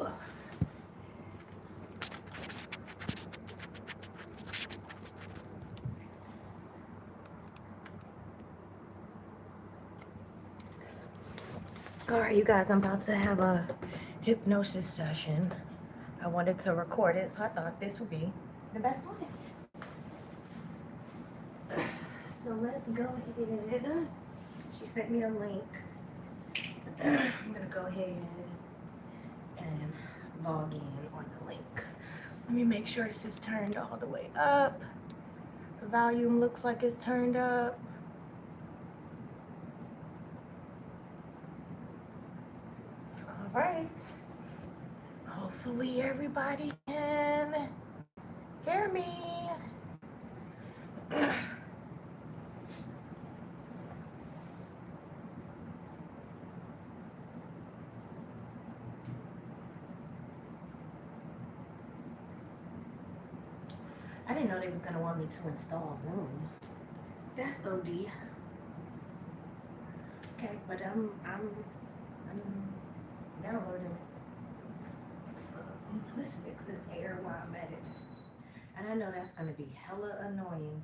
Ooh. All right, you guys, I'm about to have a hypnosis session. I wanted to record it, so I thought this would be the best one. So let's go ahead. She sent me a link. I'm gonna go ahead and log in on the link. Let me make sure this is turned all the way up. The volume looks like it's turned up. All right. Hopefully everybody can hear me. I didn't know they was gonna want me to install Zoom. That's OD. Okay, but I'm downloading it. Let's fix this air while I'm at it. And I know that's gonna be hella annoying.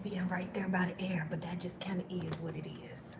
Being right there by the air, but that just kind of is what it is.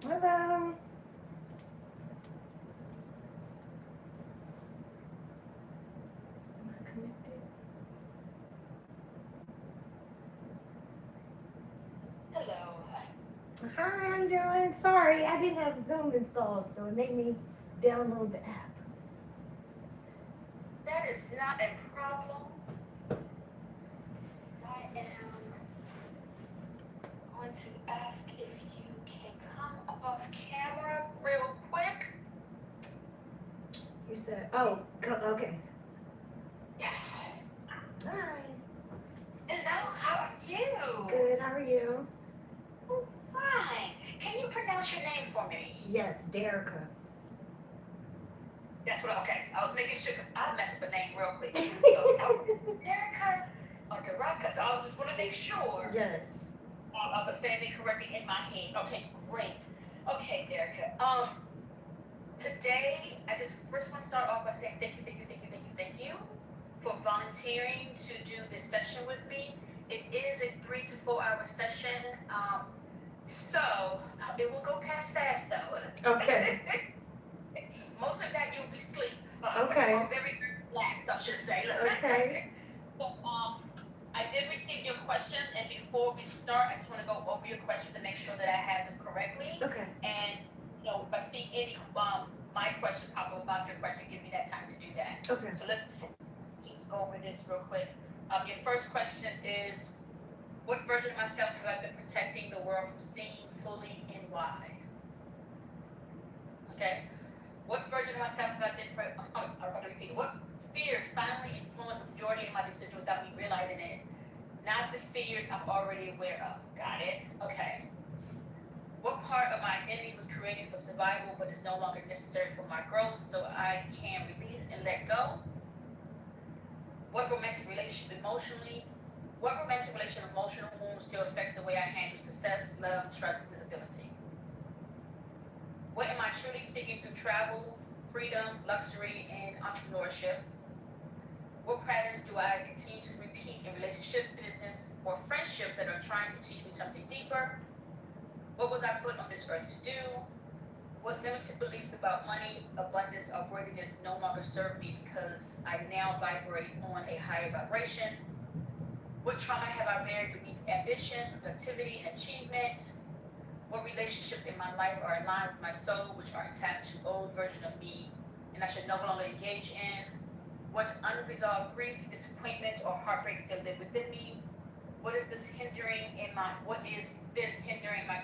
Hello. Am I connected? Hello. Hi, how you doing? Sorry, I didn't have Zoom installed, so it made me download the app. That is not a problem. I am going to ask if you can come off camera real quick. You said, oh, okay. Yes. Hi. Hello, how are you? Good, how are you? Oh, fine. Can you pronounce your name for me? Yes, Derica. That's what, okay. I was making sure because I messed up a name real quick. So, Derica or Derica. So I just want to make sure. Yes. I was saying it correctly in my head. Okay, great. Okay, Derica. Today, I just first want to start off by saying thank you for volunteering to do this session with me. It is a 3 to 4 hour session. So it will go past fast though. Okay. Most of that you'll be asleep. Okay. Or very relaxed, I should say. Okay. So, I did receive your questions, and before we start, I just want to go over your questions to make sure that I have them correctly. Okay. And if I see any my question pop up about your question, give me that time to do that. Okay. So let's just go over this real quick. Your first question is, what version of myself have I been protecting the world from seeing fully, and why? Okay. What version of myself have I been? I'll repeat. What fears silently influence the majority of my decisions without me realizing it? Not the fears I'm already aware of. Got it? Okay. What part of my identity was created for survival but is no longer necessary for my growth so I can release and let go? What romantic relationship emotional wound still affects the way I handle success, love, trust, and visibility? What am I truly seeking through travel, freedom, luxury, and entrepreneurship? What patterns do I continue to repeat in relationship, business, or friendship that are trying to teach me something deeper? What was I put on this earth to do? What limited beliefs about money, abundance, or worthiness no longer serve me because I now vibrate on a higher vibration? What trauma have I buried beneath ambition, productivity, and achievement? What relationships in my life are aligned with my soul, which are attached to old version of me, and I should no longer engage in? What unresolved grief, disappointment, or heartbreak still live within me? What is this hindering my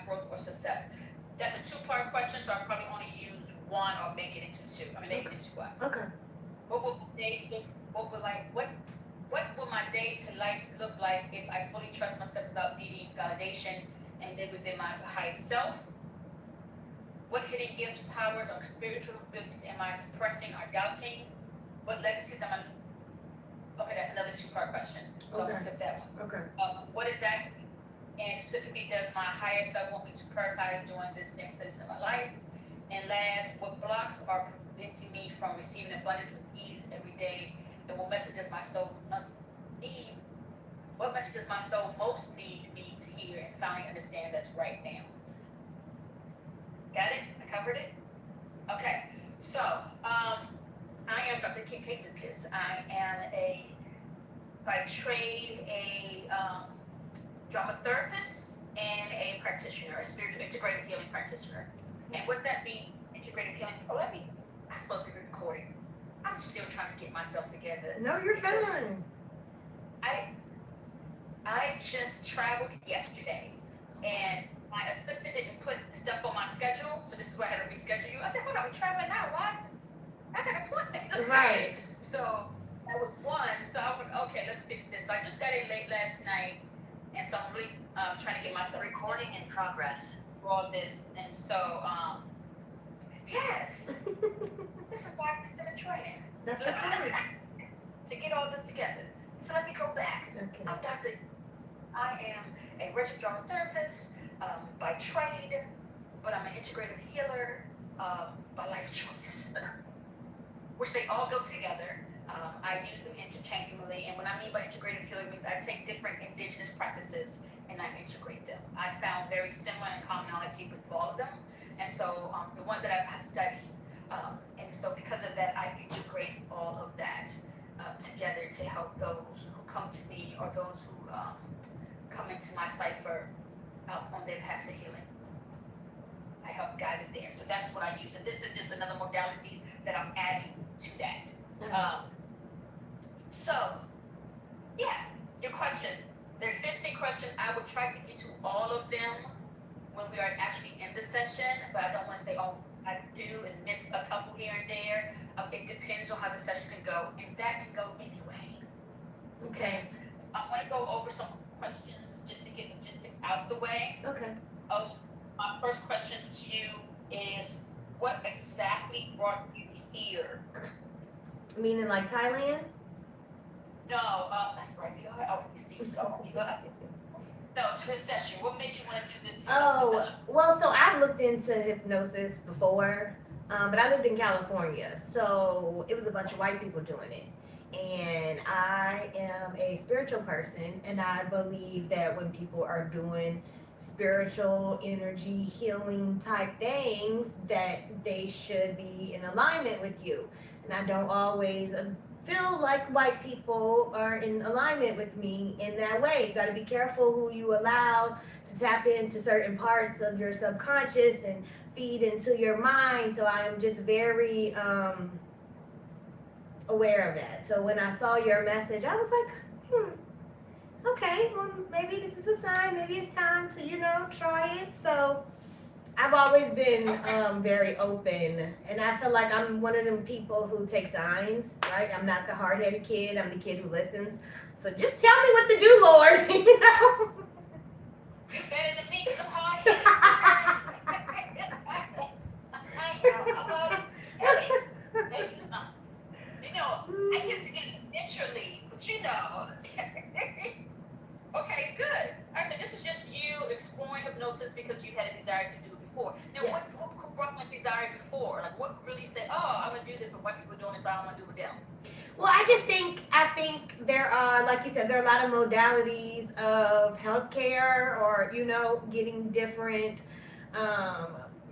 growth or success? That's a two-part question, so I'll probably only use one or make it into two. Make it into one. Okay. What will my day to life look like if I fully trust myself without needing validation and live within my highest self? What hidden gifts, powers, or spiritual abilities am I suppressing or doubting? What legacies am I? Okay, that's another two-part question. So I'm gonna skip that one. Okay. What exactly and specifically does my higher self want me to prioritize during this next stage of my life? And last, what blocks are preventing me from receiving abundance with ease every day? And what message does my soul most need? What message does my soul most need me to hear and finally understand that's right now? Got it? I covered it? Okay. So, I am Dr. Kate Lucas. I am by trade, a drama therapist and a practitioner, a spiritual integrative healing practitioner. And what that means, integrative healing, I'm supposed to be recording. I'm still trying to get myself together. No, you're fine. I just traveled yesterday, and my assistant didn't put stuff on my schedule, so this is why I had to reschedule you. I said, hold on, we're traveling now. Why? I got an appointment. Right. So that was one. So I was like, okay, let's fix this. So I just got in late last night, and so I'm really trying to get myself recording in progress for all this. And so, yes, this is why I'm still in training. That's okay. To get all this together. So let me go back. Okay. I am a registered drama therapist by trade, but I'm an integrative healer by life choice, which they all go together. I use them interchangeably, and what I mean by integrative healing means I take different indigenous practices and I integrate them. I found very similar and commonality with all of them, and so the ones that I've studied, and so because of that, I integrate all of that together to help those who come to me or those who come into my cipher on their path to healing. I help guide it there. So that's what I use. And this is just another modality that I'm adding to that. Nice. So, yeah, your questions. There's 15 questions. I would try to get to all of them when we are actually in the session, but I don't want to say, oh, I do and miss a couple here and there. It depends on how the session can go, and that can go anyway. Okay. I want to go over some questions just to get logistics out the way. Okay. My first question to you is, what exactly brought you here? Meaning like Thailand? No, that's right. You already see so. No, to this session. What made you want to do this? Well, so I've looked into hypnosis before, but I lived in California, so it was a bunch of white people doing it. And I am a spiritual person, and I believe that when people are doing spiritual energy healing type things, that they should be in alignment with you. And I don't always feel like white people are in alignment with me in that way. You got to be careful who you allow to tap into certain parts of your subconscious and feed into your mind. So I am just very aware of that. So when I saw your message, I was like, okay, well, maybe this is a sign. Maybe it's time to, try it. So I've always been very open, and I feel like I'm one of them people who take signs, right? I'm not the hard-headed kid. I'm the kid who listens. So just tell me what to do, Lord. You're better than me, some hard-headed. Maybe something. I guess it naturally, but Okay, good. All right, so this is just you exploring hypnosis because you had a desire to do it before. Now, Yes. what brought that desire before? Like, what really said, oh, I'm going to do this, but white people are doing this, so I want to do it with them? Well, I think there are, like you said, there are a lot of modalities of healthcare or, getting different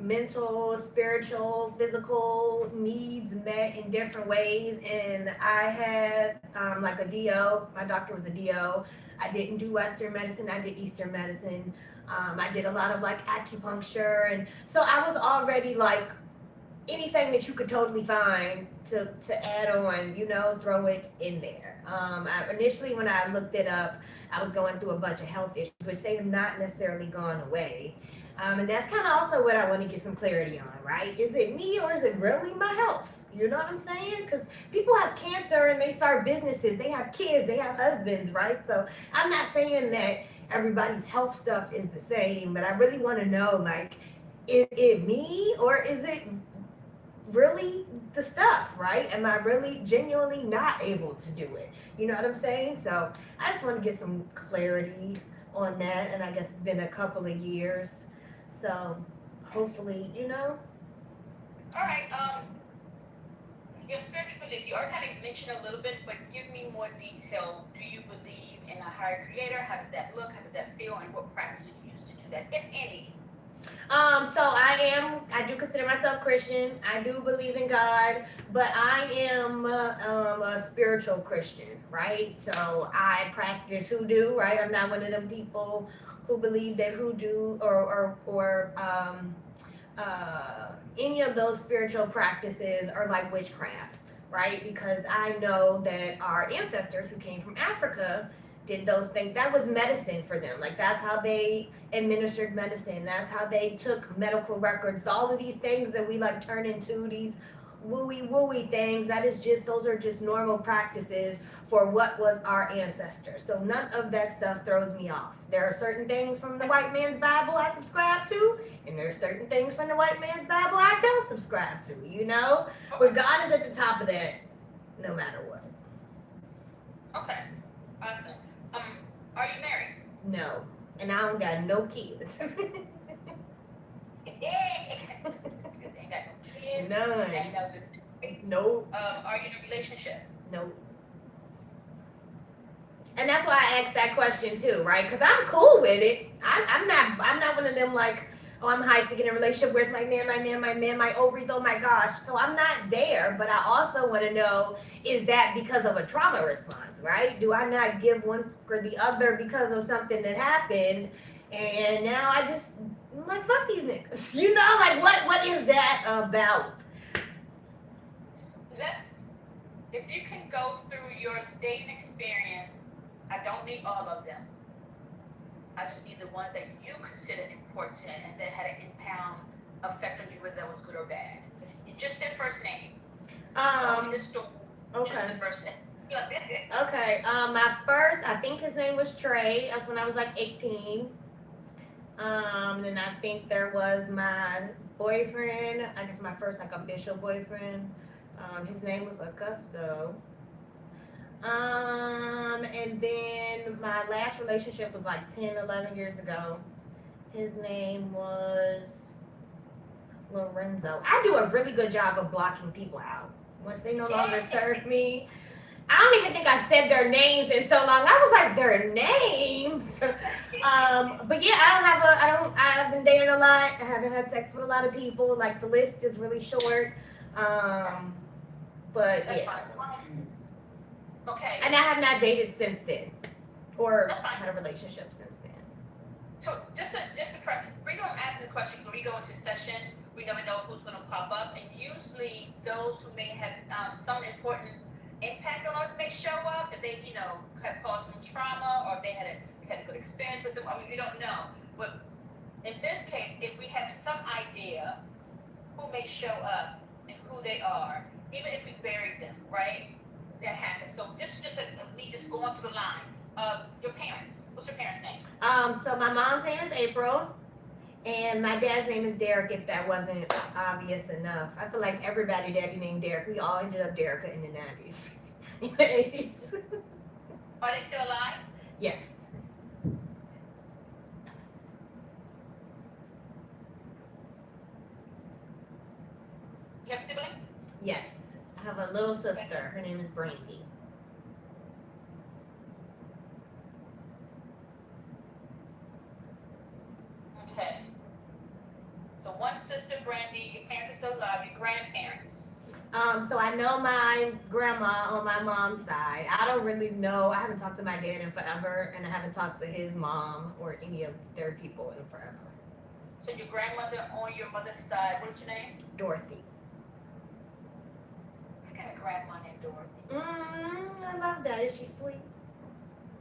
mental, spiritual, physical needs met in different ways. And I had like a DO. My doctor was a DO. I didn't do Western medicine. I did Eastern medicine. I did a lot of like acupuncture, and so I was already like anything that you could totally find to add on, throw it in there. Initially, when I looked it up, I was going through a bunch of health issues, which they have not necessarily gone away. And that's kind of also what I want to get some clarity on, right? Is it me or is it really my health? You know what I'm saying? Because people have cancer and they start businesses, they have kids, they have husbands, right? So I'm not saying that everybody's health stuff is the same, but I really want to know, like, is it me or is it really the stuff, right? Am I really genuinely not able to do it? You know what I'm saying? So I just want to get some clarity on that, and I guess it's been a couple of years. So hopefully, All right. Your spiritual belief, you already kind of mentioned a little bit, but give me more detail. Do you believe in a higher creator? How does that look? How does that feel? And what practice do you use to do that, if any? So I do consider myself Christian. I do believe in God, but I am a spiritual Christian, right? So I practice hoodoo, right? I'm not one of them people who believe that hoodoo or any of those spiritual practices are like witchcraft, right? Because I know that our ancestors who came from Africa did those things. That was medicine for them. Like, that's how they administered medicine. That's how they took medical records. All of these things that we like turn into these wooey things, those are just normal practices for what was our ancestors. So none of that stuff throws me off. There are certain things from the white man's Bible I subscribe to, and there are certain things from the white man's Bible I don't subscribe to, But God is at the top of that no matter what. Okay. Awesome. Are you married? No. And I don't got no kids. None. Nope. Are you in a relationship? Nope. And that's why I asked that question too, right? Because I'm cool with it. I'm not one of them like, oh, I'm hyped to get in a relationship. Where's my man, my ovaries? Oh my gosh. So I'm not there, but I also want to know, is that because of a trauma response, right? Do I not give one or the other because of something that happened? And now I'm like, fuck these niggas. Like what is that about? If you can go through your dating experience, I don't need all of them. I just need the ones that you consider important and that had an effect on you, whether that was good or bad. Just their first name. Don't need the story. Okay. Just the first name. Okay. My first, I think his name was Trey. That's when I was like 18. And I think there was my boyfriend. I guess my first like official boyfriend. His name was Augusto. And then my last relationship was like 10, 11 years ago. His name was Lorenzo. I do a really good job of blocking people out once they no longer serve me. I don't even think I said their names in so long. I was like, their names. But yeah, I haven't dated a lot. I haven't had sex with a lot of people. Like, the list is really short. But That's yeah. fine. Okay. And I have not dated since then, or had a relationship since then. So just to preface, the reason I'm asking the question is when we go into session, we never know who's going to pop up, and usually those who may have some important impact on us may show up if they, have caused some trauma or they had a good experience with them. I mean, we don't know. But in this case, if we have some idea who may show up and who they are, even if we buried them, right? That happens. So just me just going through the line. Your parents. What's your parents' name? So my mom's name is April, and my dad's name is Derek. If that wasn't obvious enough, I feel like everybody daddy named Derek. We all ended up Derek in the 90s, in the 80s. Are they still alive? Yes. You have siblings? Yes. I have a little sister. Her name is Brandy. Okay. So one sister sister Brandy, your parents are still alive, your grandparents. So I know my grandma on my mom's side. I don't really know. I haven't talked to my dad in forever, and I haven't talked to his mom or any of their people in forever. So your grandmother on your mother's side, what's your name? Dorothy. I got a grandma named Dorothy. I love that. Is she sweet?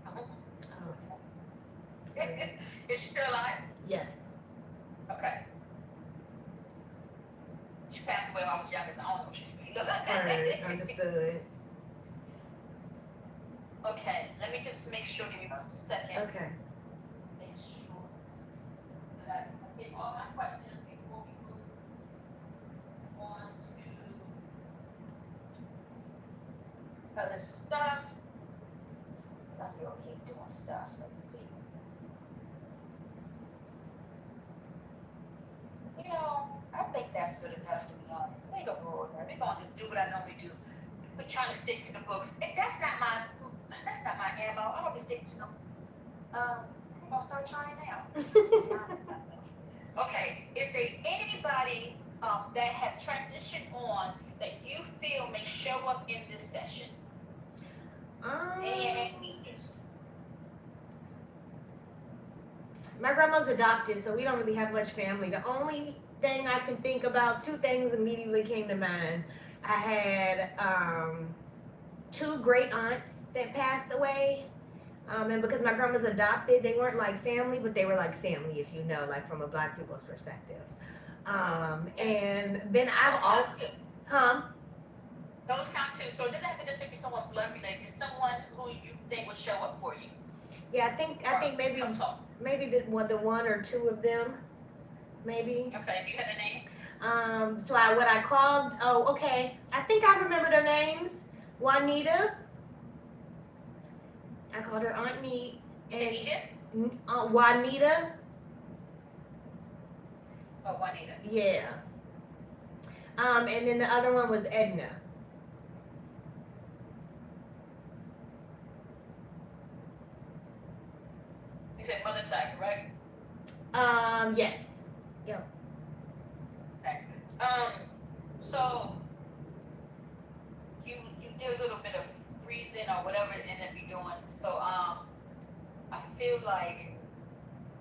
Oh. Oh, Is she still alive? yes. Okay. She passed away when I was younger, so I don't know if she's still Alright, understood. Okay, let me just make sure. Give me 1 second. Okay. Make sure that I get all my questions before we move on to other stuff. So I feel keep doing stuff. Let's see. You know, I think that's good enough, to be honest. We ain't gonna go over there. We're gonna just do what I normally do. We're trying to stick to the books. And that's not my ammo. I'm gonna be sticking to them. I'm gonna start trying now. Okay, is there anybody that has transitioned on that you feel may show up in this session? Any ancestors? My grandma's adopted, so we don't really have much family. The only thing I can think about, 2 things immediately came to mind. I had 2 great aunts that passed away. And because my grandma's adopted, they weren't like family, but they were like family, if you know, like from a black people's perspective. And then I've also, Those count too. So it doesn't have to just be someone blood related. It's someone who you think would show up for you. Yeah, I think maybe the one or 2 of them, maybe. Okay, do you have the name? So what I called, oh, okay. I think I remember their names. Juanita. I called her Aunt Neat. And Juanita. Oh, Juanita. Yeah. And then the other one was Edna. You said mother's side, right? Yes. Yep. Okay. So you did a little bit of freezing or whatever it ended up be doing. So I feel like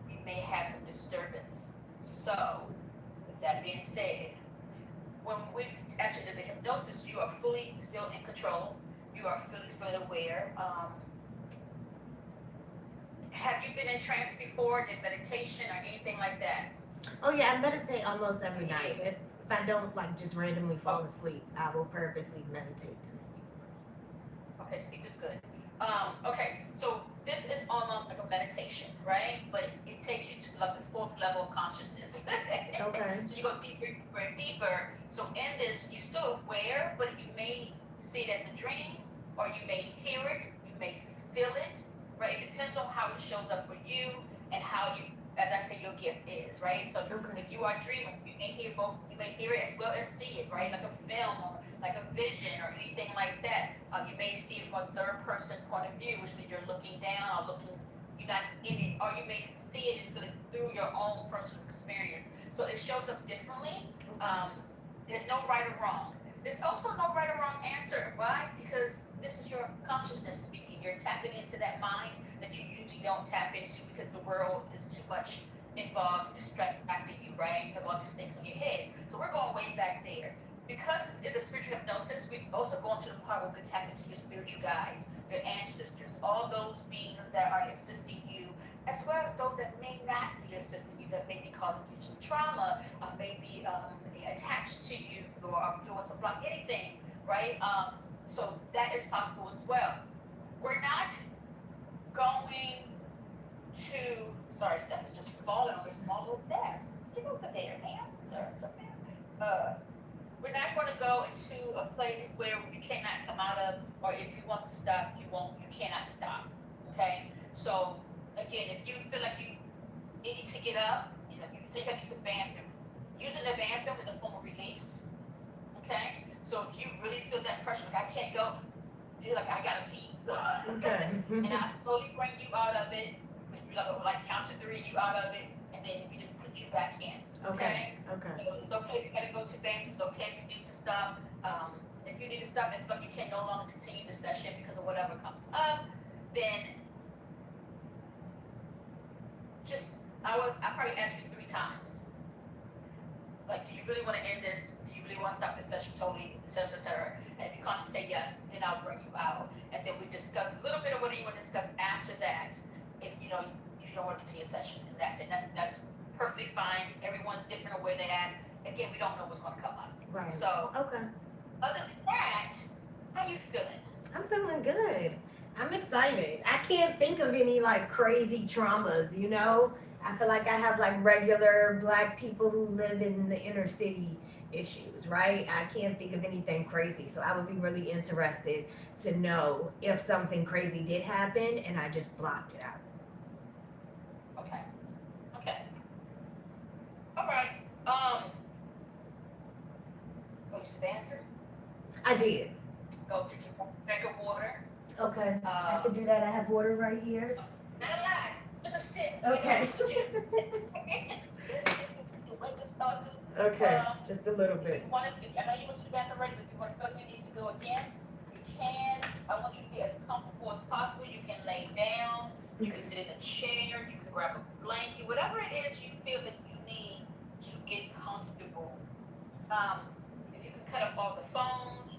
you may have some disturbance. So with that being said, when we actually did the hypnosis, you are fully still in control. You are fully still aware. Have you been in trance before? Did meditation or anything like that? Oh yeah, I meditate almost every night. If I don't like just randomly fall asleep, I will purposely meditate to sleep. Okay, sleep is good. Okay, so this is almost like a meditation, right? But it takes you to like the 4th level of consciousness. Okay. So you go deeper and deeper. So in this, you're still aware, but you may see it as a dream, or you may hear it, you may feel it, right? It depends on how it shows up for you and how you, as I say, your gift is, right? So Okay. if you are dreaming, you may hear both. You may hear it as well as see it, right? Like a film or like a vision or anything like that. You may see it from a 3rd person point of view, which means you're looking down or you're not in it, or you may see it and feel it through your own personal experience. So it shows up differently. There's no right or wrong. There's also no right or wrong answer. Why? Because this is your consciousness speaking. You're tapping into that mind that you usually don't tap into because the world is too much involved, distracting you, right? You have all these things in your head. So we're going way back there. Because it's a spiritual hypnosis, we also go into the part where we tap into your spiritual guides, your ancestors, all those beings that are assisting you, as well as those that may not be assisting you, that may be causing you some trauma, may be attached to you, or doing some block, anything, right? So that is possible as well. We're not going to, sorry, Steph is just falling on this small little desk. Get over there, man, sir, man. We're not going to go into a place where you cannot come out of, or if you want to stop, you cannot stop. Okay? So again, if you feel like you need to get up, you think I need to bathroom. Using the bathroom is a form of release. Okay? So if you really feel that pressure, like I can't go, you're like, I gotta pee. Okay. And I slowly bring you out of it, like count to 3, you out of it, and then we just put you back in. Okay. Okay. You know, it's okay if you gotta go to the bank. It's okay if you need to stop. If you need to stop and feel like you can no longer continue the session because of whatever comes up, then just I probably ask you 3 times. Like, do you really want to end this? Do you really want to stop this session totally, et cetera, et cetera? And if you constantly say yes, then I'll bring you out. And then we discuss a little bit of what you want to discuss after that. If you know, if you don't want to continue a session, and that's it. That's perfectly fine. Everyone's different on where they're at. Again, we don't know what's going to come up. Right. So, okay. Other than that, how you feeling? I'm feeling good. I'm excited. I can't think of any like crazy traumas, you know? I feel like I have like regular black people who live in the inner city issues, right? I can't think of anything crazy. So I would be really interested to know if something crazy did happen and I just blocked it out. Okay. Okay. All right. Go to the answer. I did. Go take your drink of water. Okay. I can do that. I have water right here. Not a lot. Just a sip. Okay. Okay. Just a little bit. I know you went to the bathroom already, but if you want to feel like you need to go again, you can. I want you to be as comfortable as possible. You can lay down. You can sit in a chair. You can grab a blanket. Whatever it is you feel that you need to get comfortable. If you can cut up all the phones.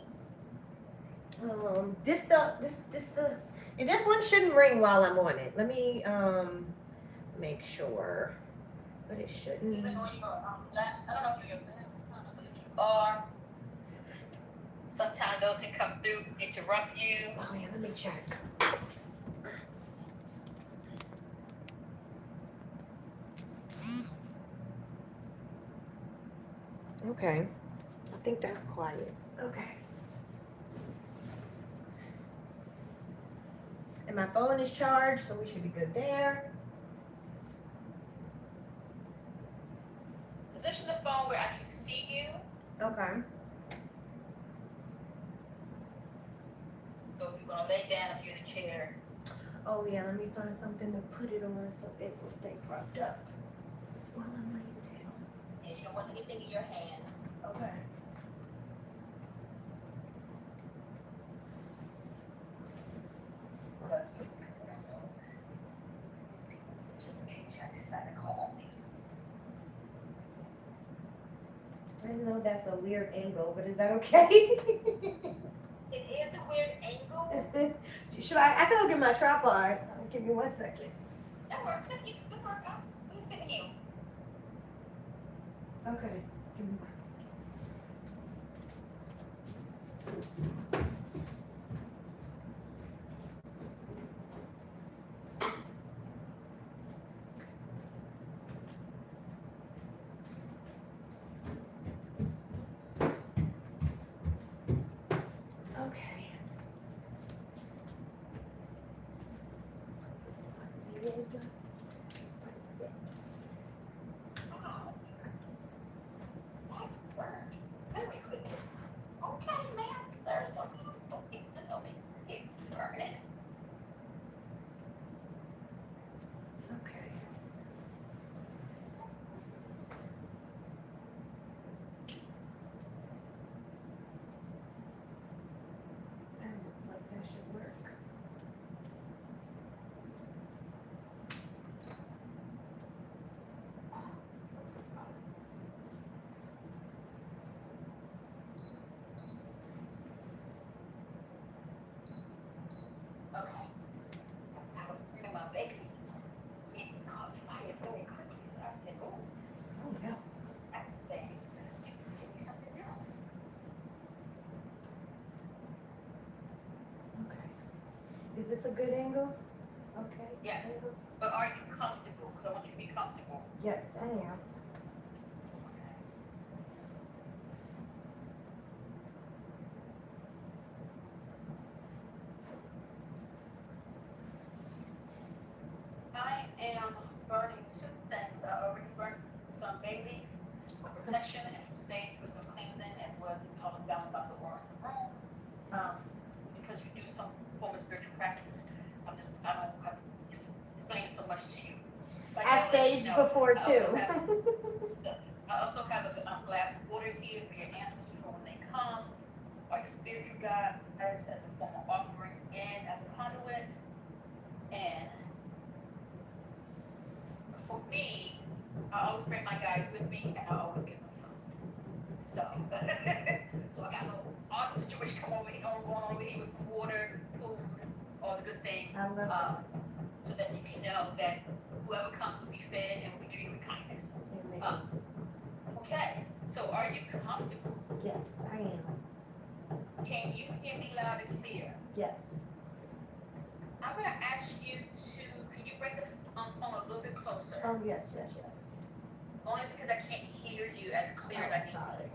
And this one shouldn't ring while I'm on it. Let me make sure, but it shouldn't. Even on your lap, I don't know if you're or sometimes those can come through, interrupt you. Oh yeah, let me check. Okay, I think that's quiet. Okay. And my phone is charged, so we should be good there. Position the phone where I can see you. Okay. So if you're gonna lay down, if you're in a chair. Oh yeah, let me find something to put it on so it will stay propped up while I'm laying down. And you don't want anything in your hands. Okay. Just in case you decide to call me. I know that's a weird angle, but is that okay? It is a weird angle. Should I can look at my tripod. Give me 1 second. That works. Good work. Who's sitting here? Okay. Give me 1 second. Okay. This one needed. Oh. That worked. Very quickly. Okay, ma'am, sir. So okay, just tell me. Keep burning. Okay. That looks like that should work. Okay. I was bringing my babies. It caught fire very quickly, so I said, oh, Oh no. I said, let's give me something else. Okay. Is this a good angle? Okay. Yes. Angle? But are you comfortable? Because I want you to be comfortable. Yes, I am. I am burning 2 things. I already burned some bay leaf for protection and some sage for some cleansing, as well as to help balance out the aura in the room. Because you do some form of spiritual practices, I don't have to explain so much to you. But I staged before too. I also have a glass of water here for your ancestors for when they come, or your spiritual guides as a form of offering and as a conduit. And for me, I always bring my guides with me, and I always give them food. So, so I got a little odd situation come over here, going on over here with some water, food, all the good things. I love that. So that you can know that whoever comes will be fed and will be treated with kindness. Amen. Okay, so are you comfortable? Yes, I am. Can you hear me loud and clear? Yes. I'm gonna ask you to, can you bring the phone a little bit closer? Oh, yes. Only because I can't hear you as clear as I need Sorry. to.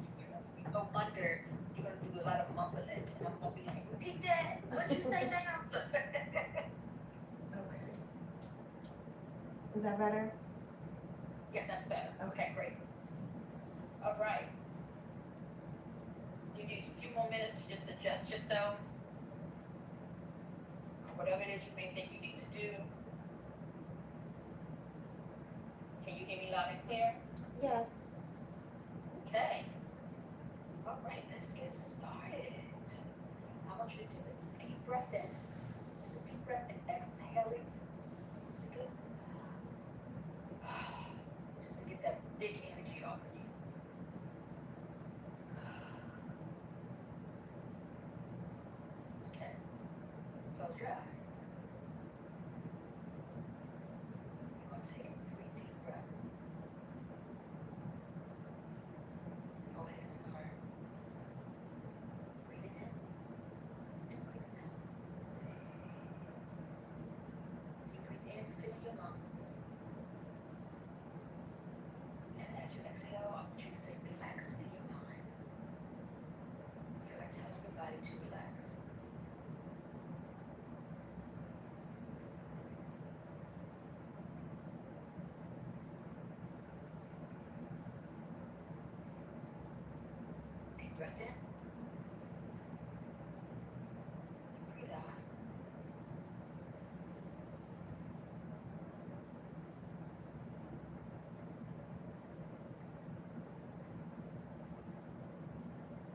You go under, you're gonna do a lot of mumbling, and I'm gonna be like, repeat that, what'd you say now? Okay. Is that better? Yes, that's better. Okay, great. All right. Give you a few more minutes to just adjust yourself. Whatever it is you may think you need to do. Can you hear me loud and clear? Yes. Okay. All right, let's get started. I want you to do a deep breath in. Just a deep breath and exhaling. Just good. Just to get that big energy off of you. Okay. Close your eyes. You're going to take 3 deep breaths. Go ahead and start. Breathing in and breathing out. You breathe in, fill your lungs. And as you exhale, I want you to say relax in your mind. You are telling your body to relax. Deep breath in. Breathe out.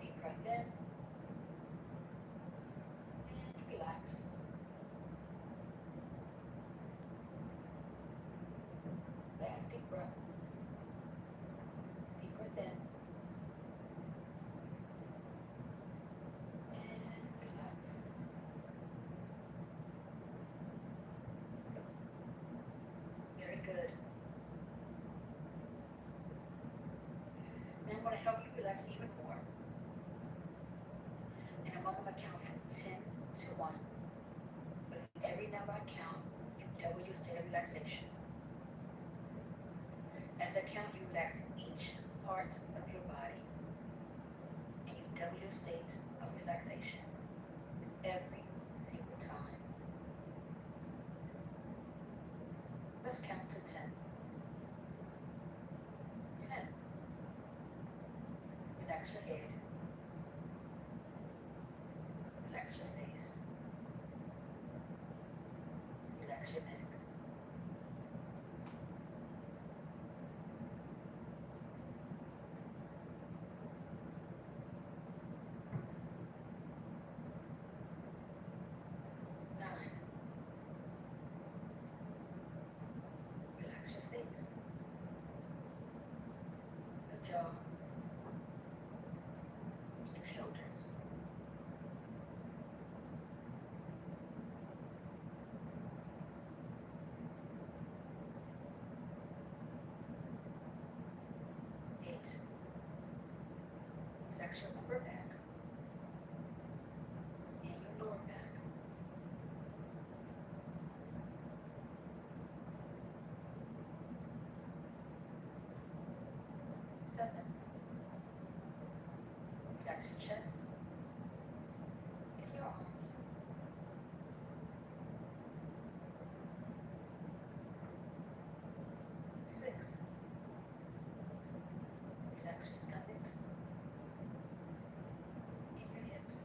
Deep breath in. And relax. Last deep breath. Deep breath in. And relax. Very good. Now I'm going to help you relax even more. And I'm going to count from 10 to 1. With every number I count, you double your state of relaxation. As I count, you relax each part of your body. And you double your state of relaxation every single time. Let's count to 10. 10. Relax your head. Relax your face. Relax your neck. 9. Relax your face. Your jaw. Your shoulders. 8. Relax your upper back and your lower back. 7. Relax your chest and your arms. 6. Relax your stomach and your hips.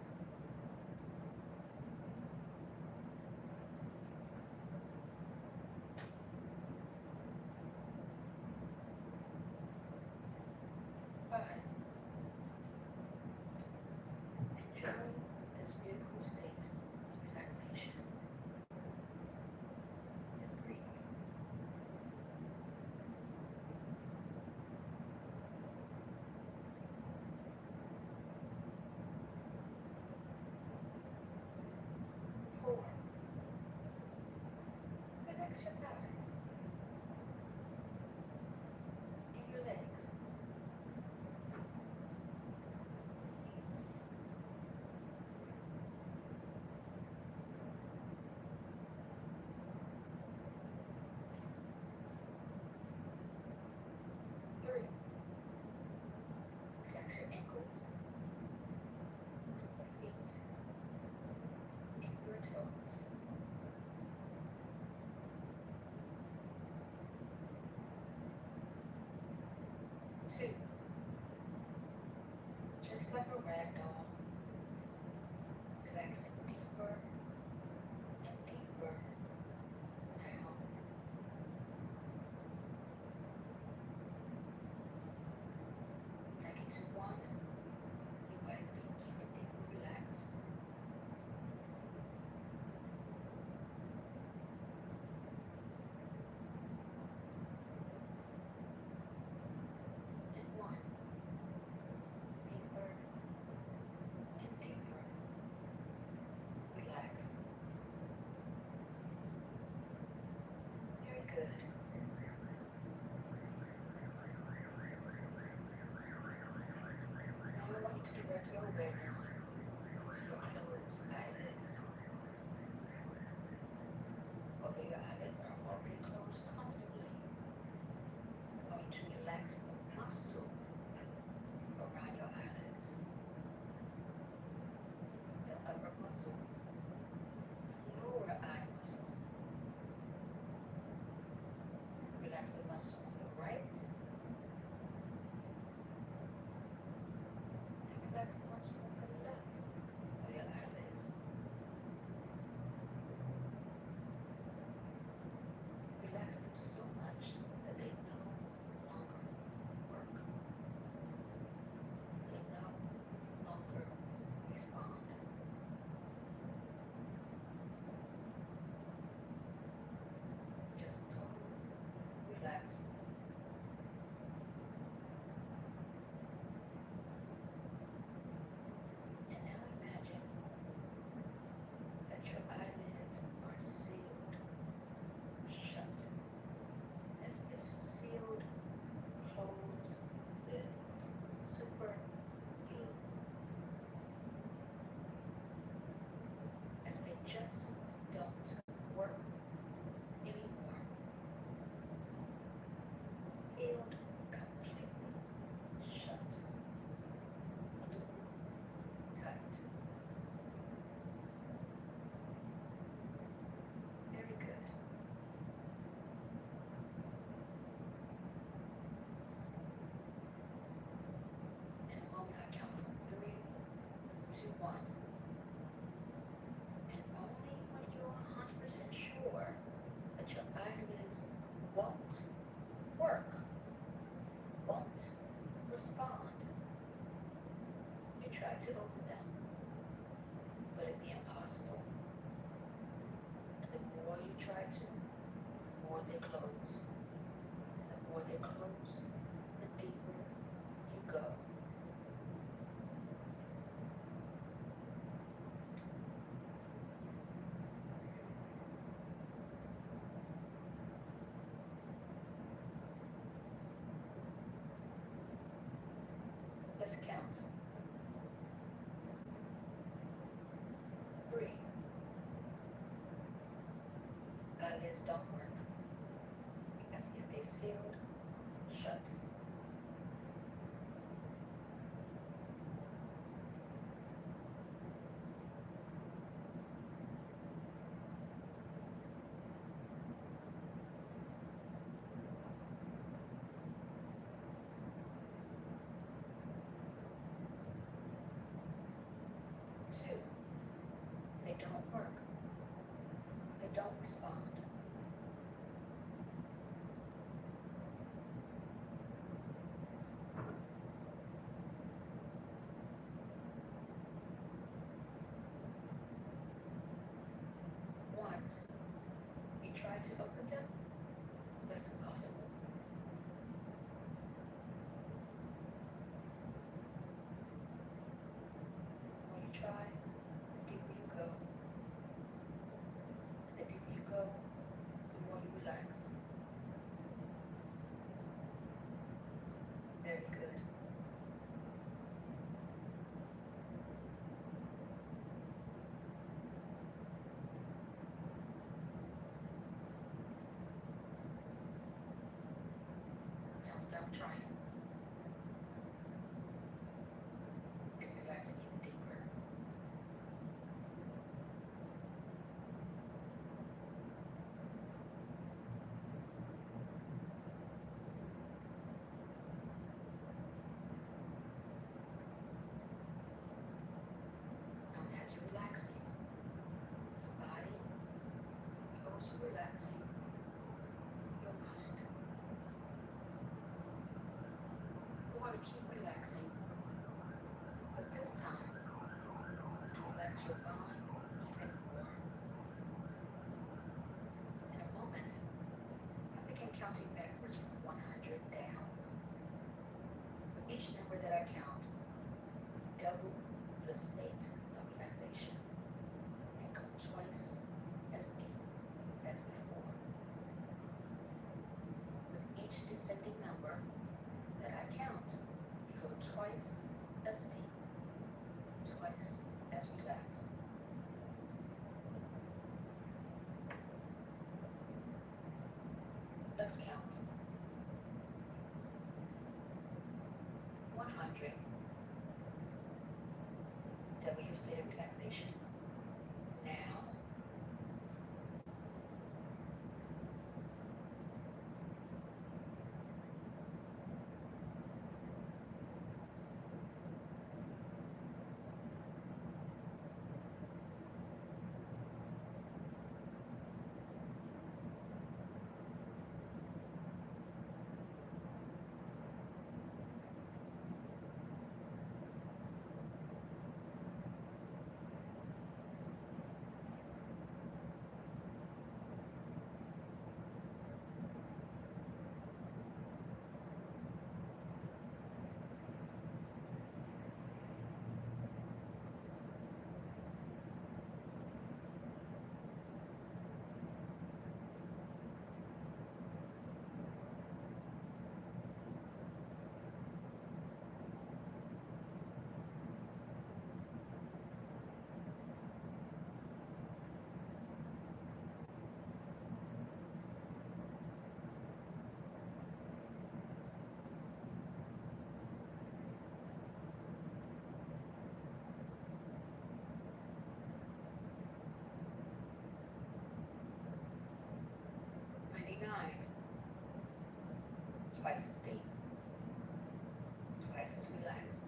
5. Two, just like a rag doll, relaxing deeper and deeper now. When I get to one, you might be even deeper relaxed. And one, deeper and deeper. Relax. Very good. Now I want you to direct your awareness to your closed eyelids. Although your eyelids are already closed comfortably, I want you to relax the muscle around your eyelids, the upper muscle, lower eye muscle. Relax the muscle on the right, and relax the muscle on the left of your eyelids. Relax them so much that they no longer work. They no longer respond. Just totally relaxed. And now imagine that your eyelids are sealed shut, as if sealed closed with super glue, as they just don't work anymore. Sealed completely shut, glue tight. Very good. In a moment, I count from 3 to 1. And only when you're 100% sure that your eyelids won't work, won't respond, you try to open them, but it'd be impossible. And the more you try to, the more they close. And the more they close, the deeper you go. Let's count. 3. Eyelids don't work, as if they sealed shut. 2. They don't work. They don't respond. 1. You try to open them, but it's impossible. When you try, the deeper you go. And the deeper you go, the more you relax. Very good. relaxing. But this time, to relax your body even more. In a moment, I begin counting backwards from 100 down. With each number that I count, double your state of relaxation and go twice as deep as before. With each descending number that I count, you go twice as deep, twice as relaxed. Let's count. 100. Double your state of relaxation. Now. 99. Twice as deep, twice as relaxed.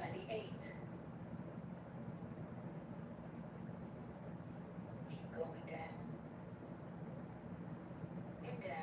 98. Keep going down and down. 97.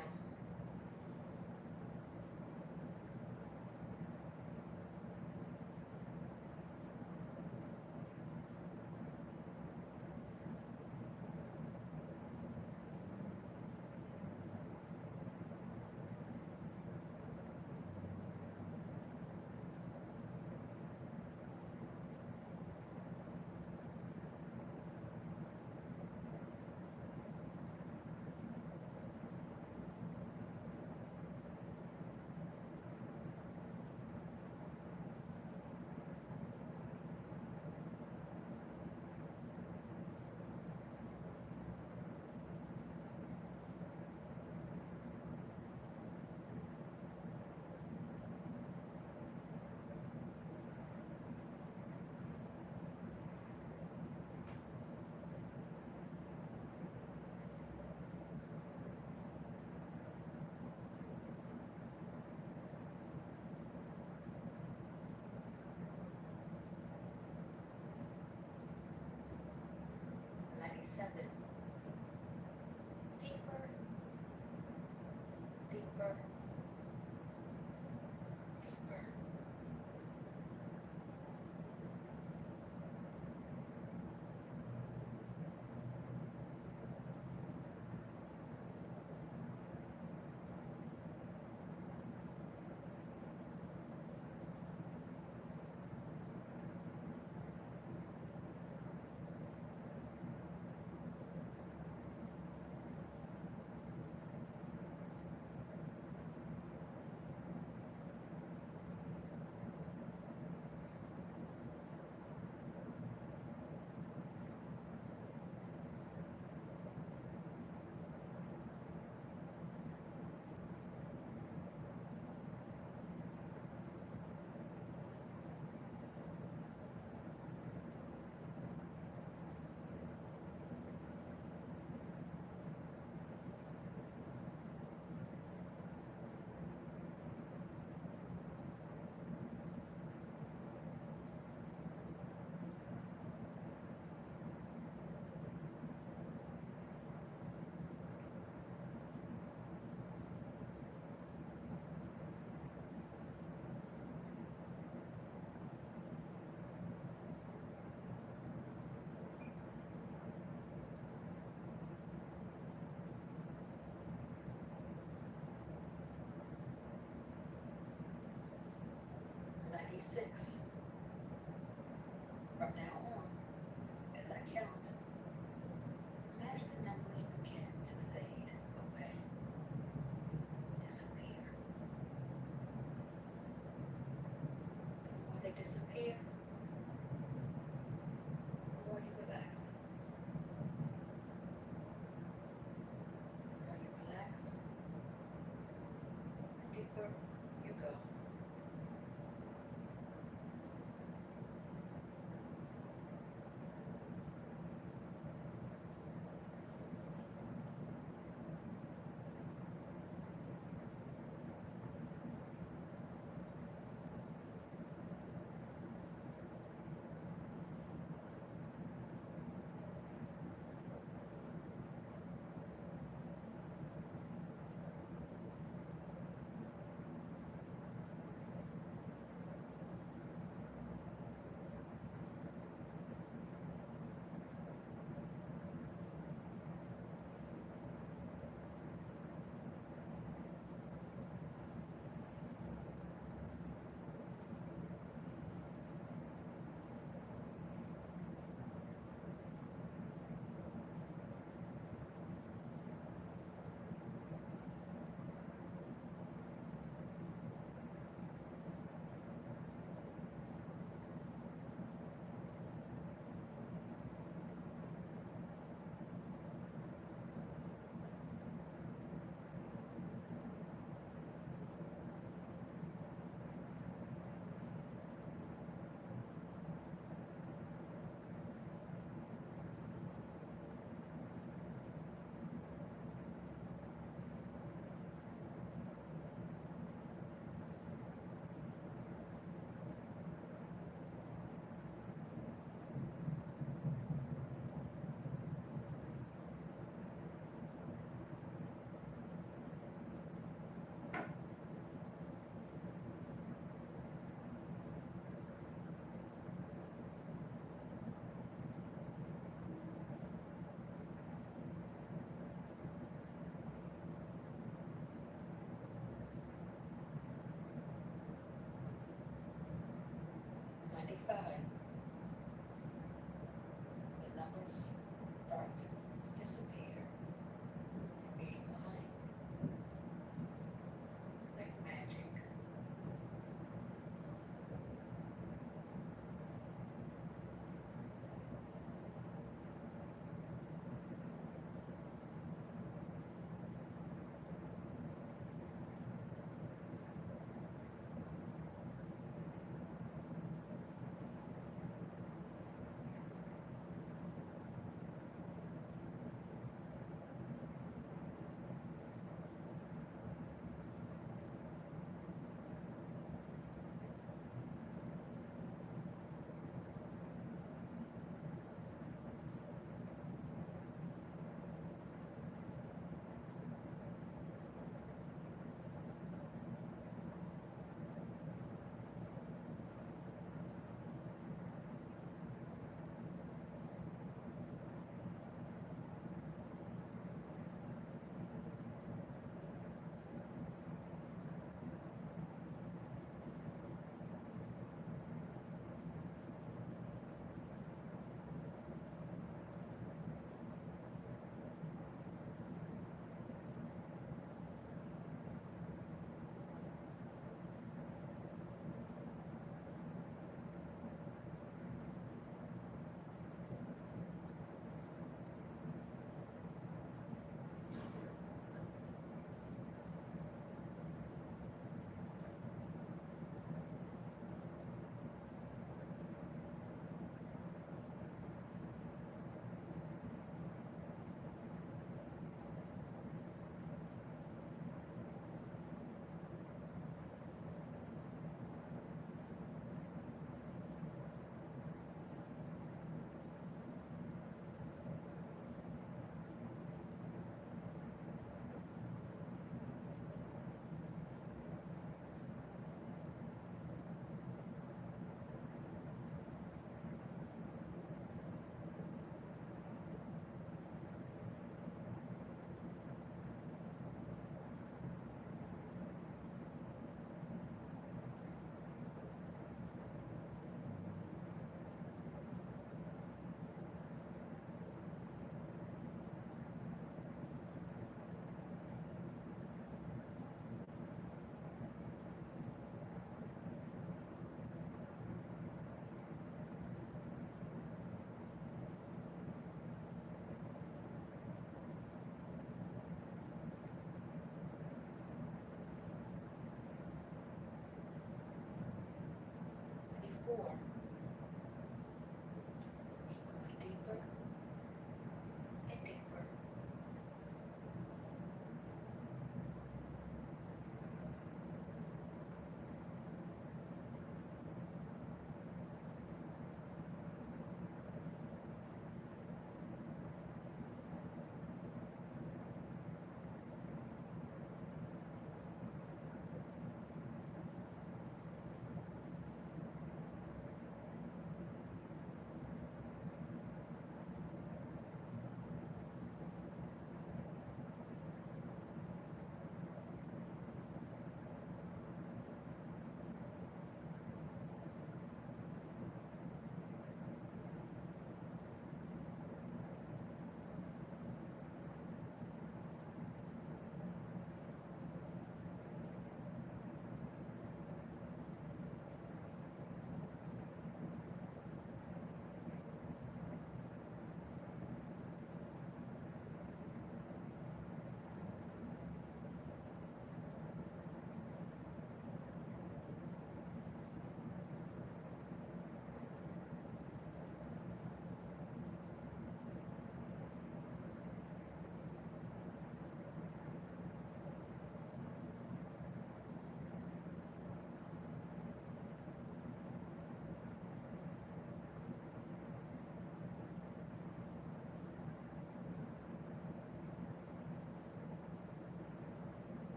96. From now on, as I count, imagine the numbers begin to fade away, disappear. The more they disappear, the more you relax. The more you relax, the deeper you go.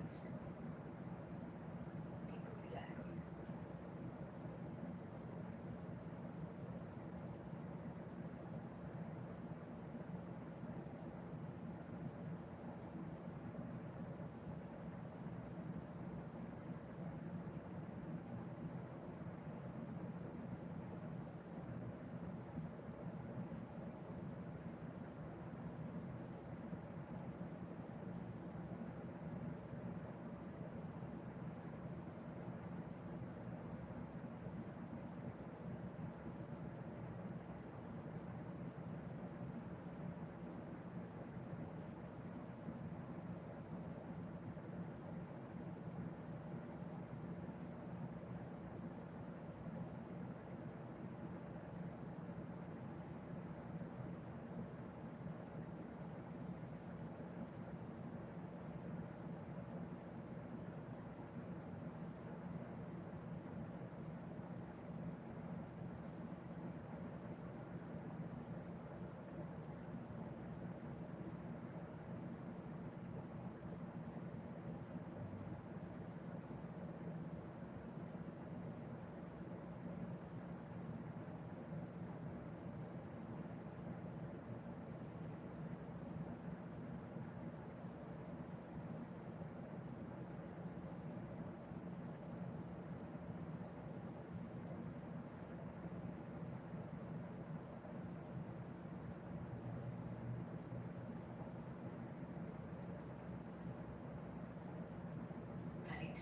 relaxed. Deeply relaxed.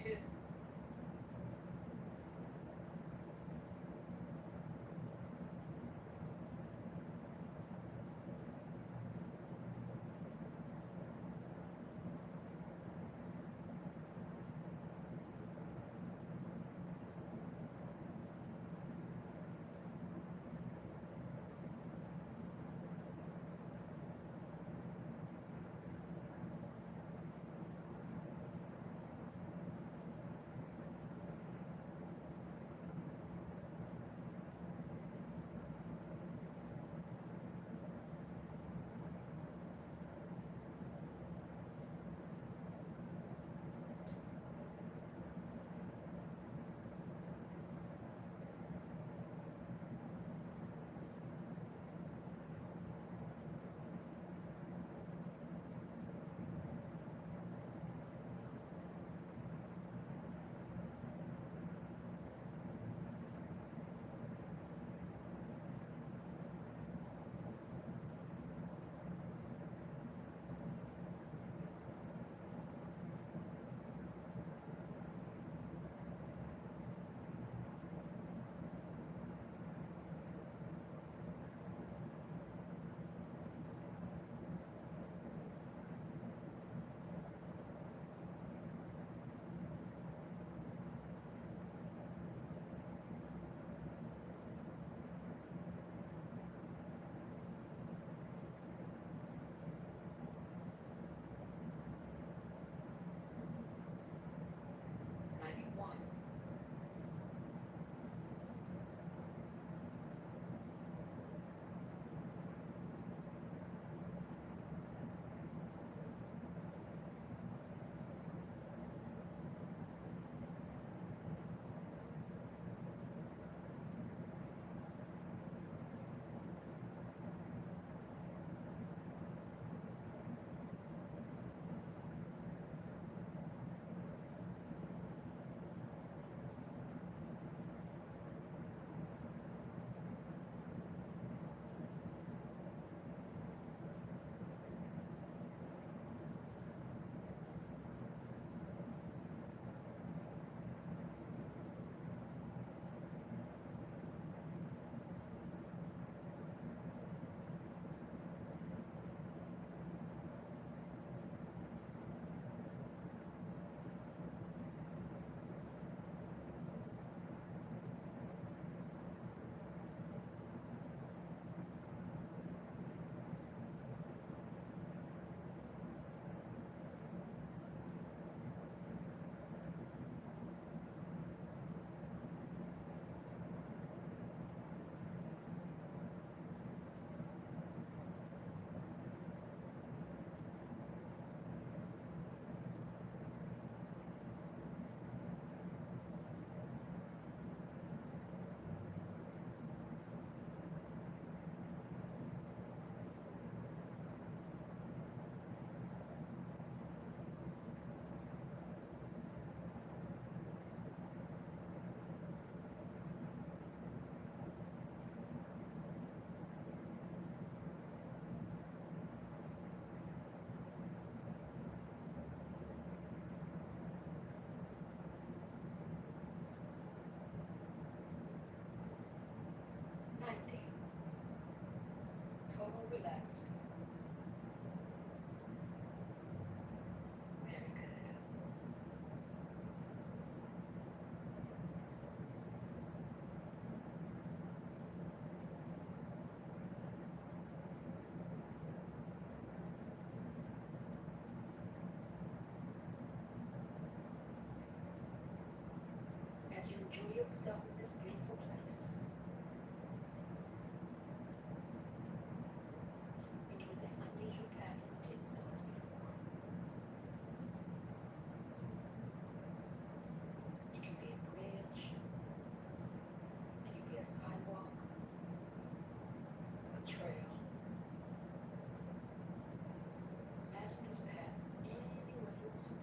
Two. total relaxed. Very good. As you enjoy yourself in this beautiful place, and use an unusual path you didn't notice before. It can be a bridge, it can be a sidewalk, a trail. Imagine this path any way you want.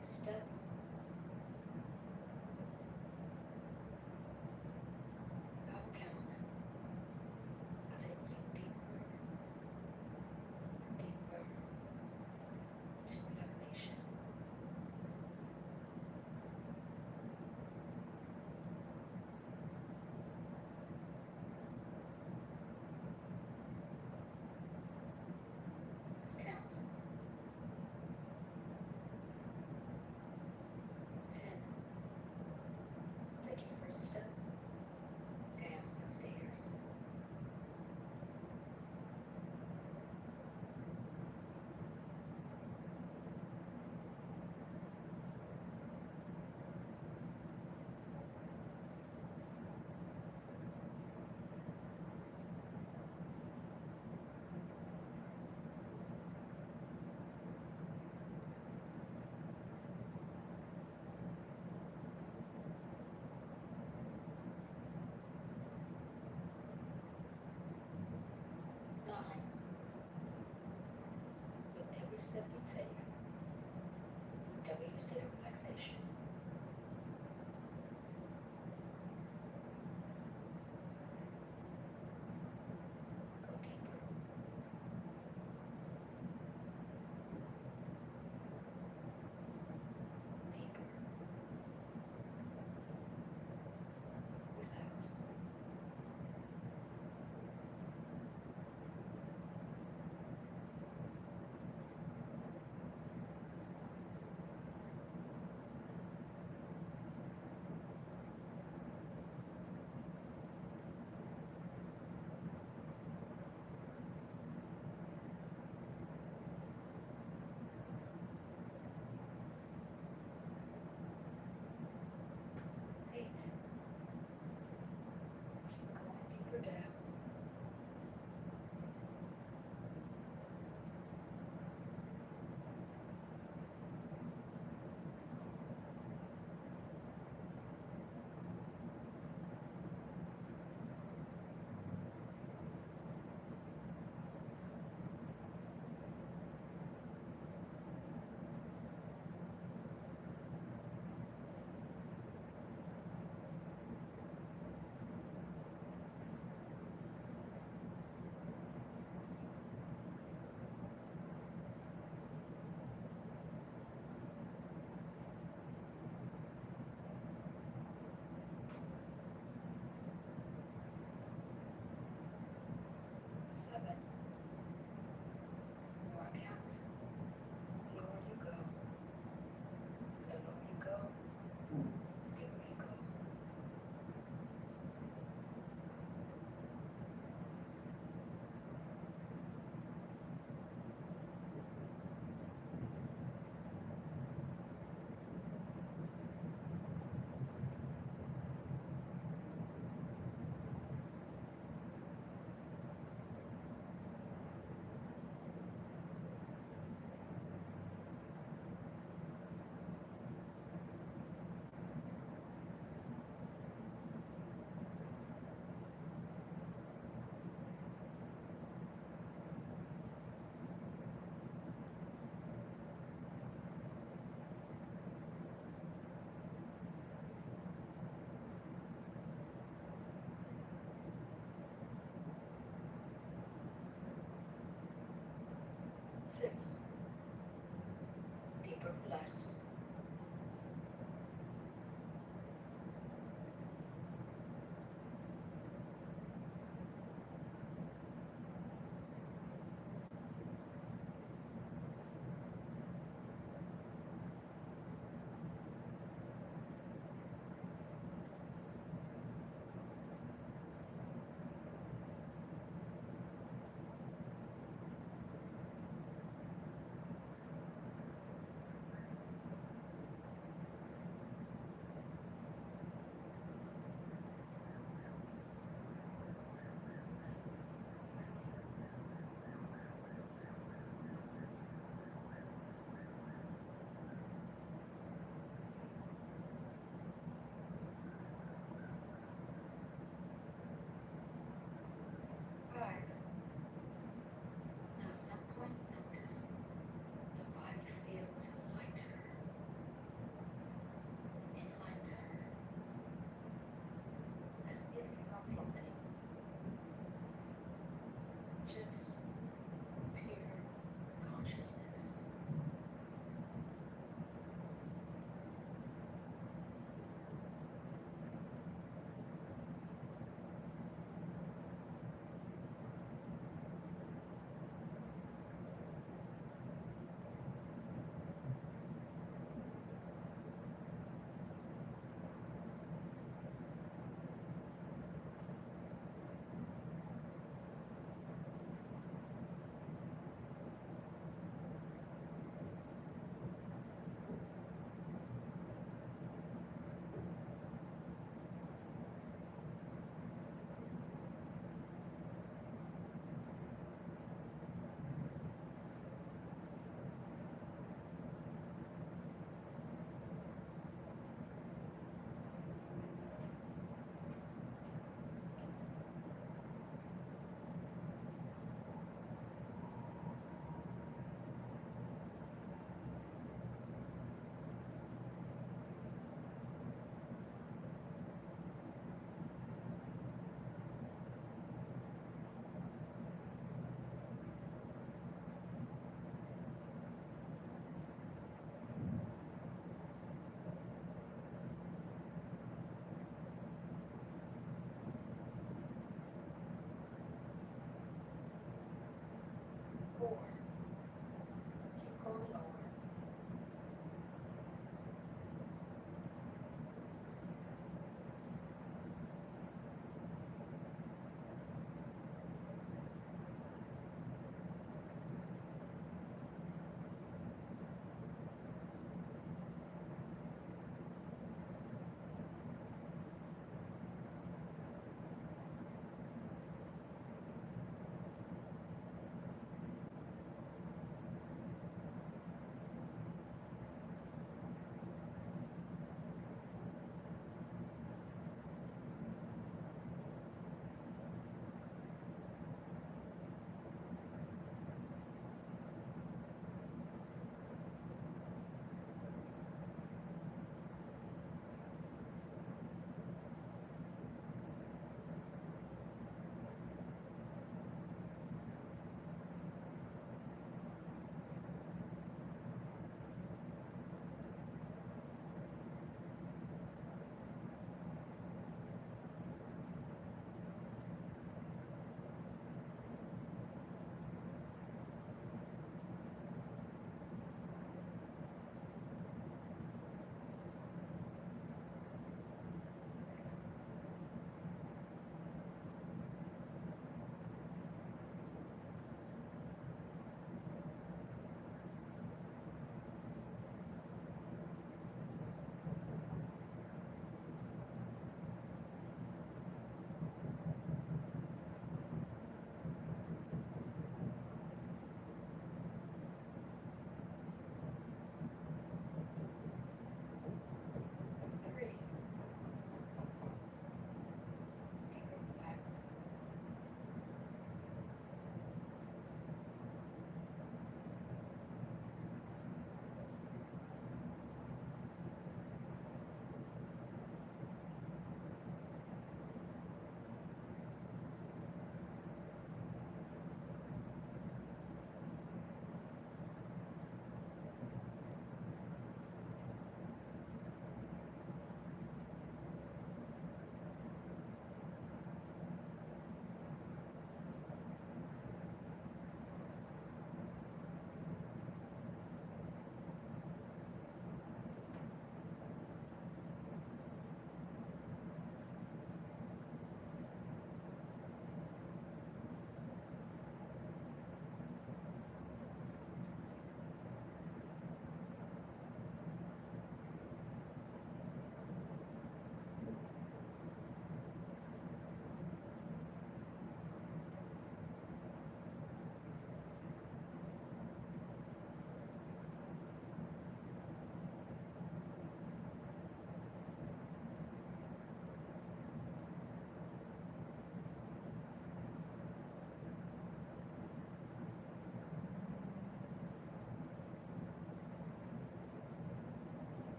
next step. I will count. Take you deeper and deeper into relaxation. Let's count.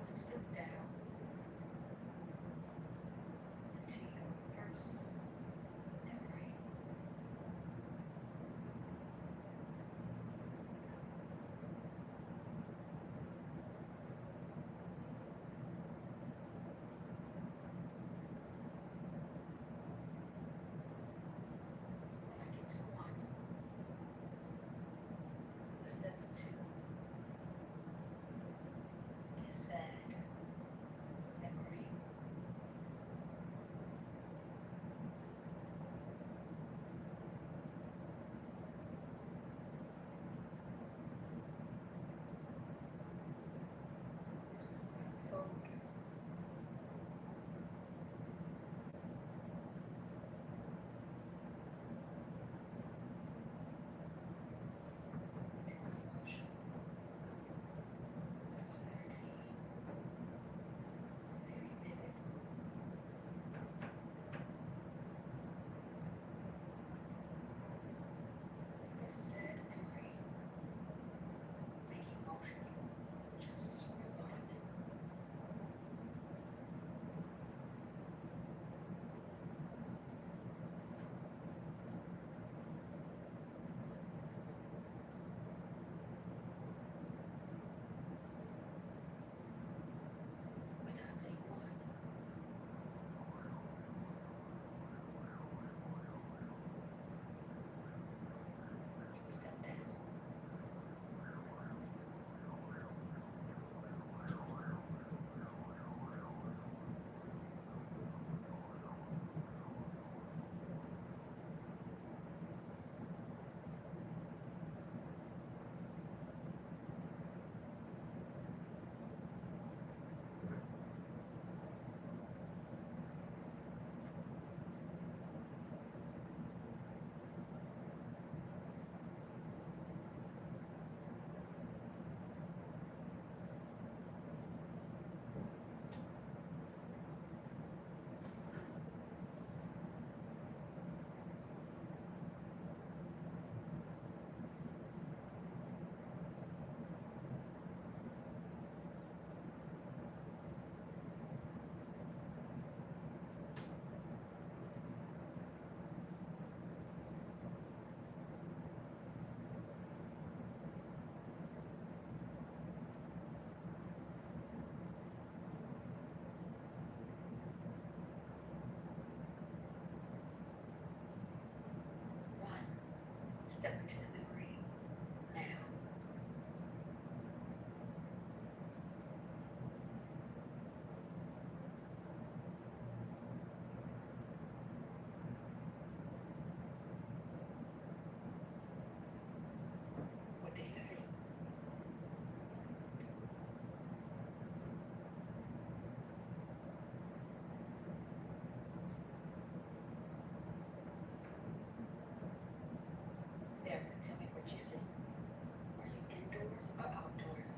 about to step down into your first memory. When I get to one, step two is sad memory. It's unfold. Intense emotion. It's clarity. Very vivid. This sad memory make emotional just from the thought of it. When I say one, you step down. One, step into the memory now. What do you see? There, tell me what you see. Are you indoors or outdoors?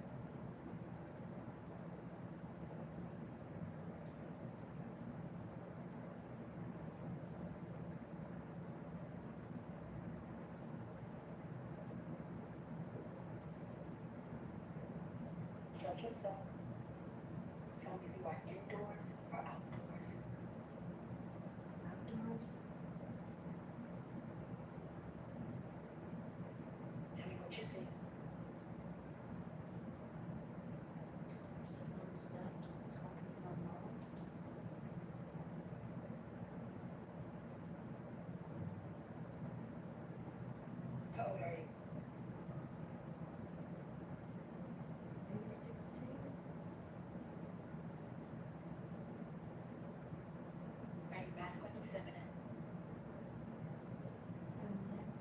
Judge yourself. Tell me if you are indoors or outdoors. Outdoors. Tell me what you see. Sitting on the steps, talking to my mom. How old are you? Maybe 16. Are you masculine or feminine? Feminine.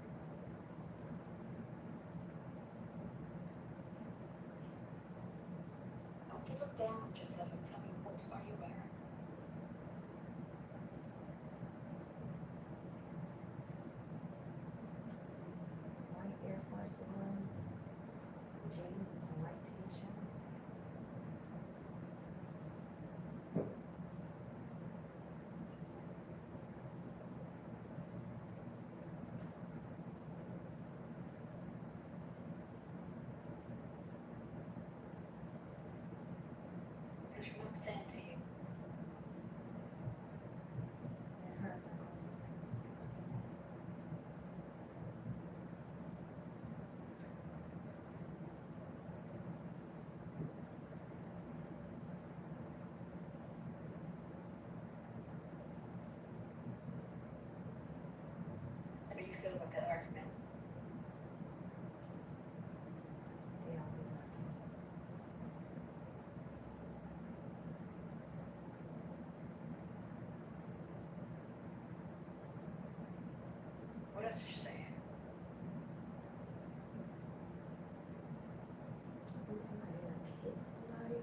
Don't you look down at yourself and tell me what are you wearing? White Air Force Ones, jeans, and a white t-shirt. saying to you. It hurt my grandma. How do you feel about that argument? They always argue. What else did you say? I think somebody like hit somebody.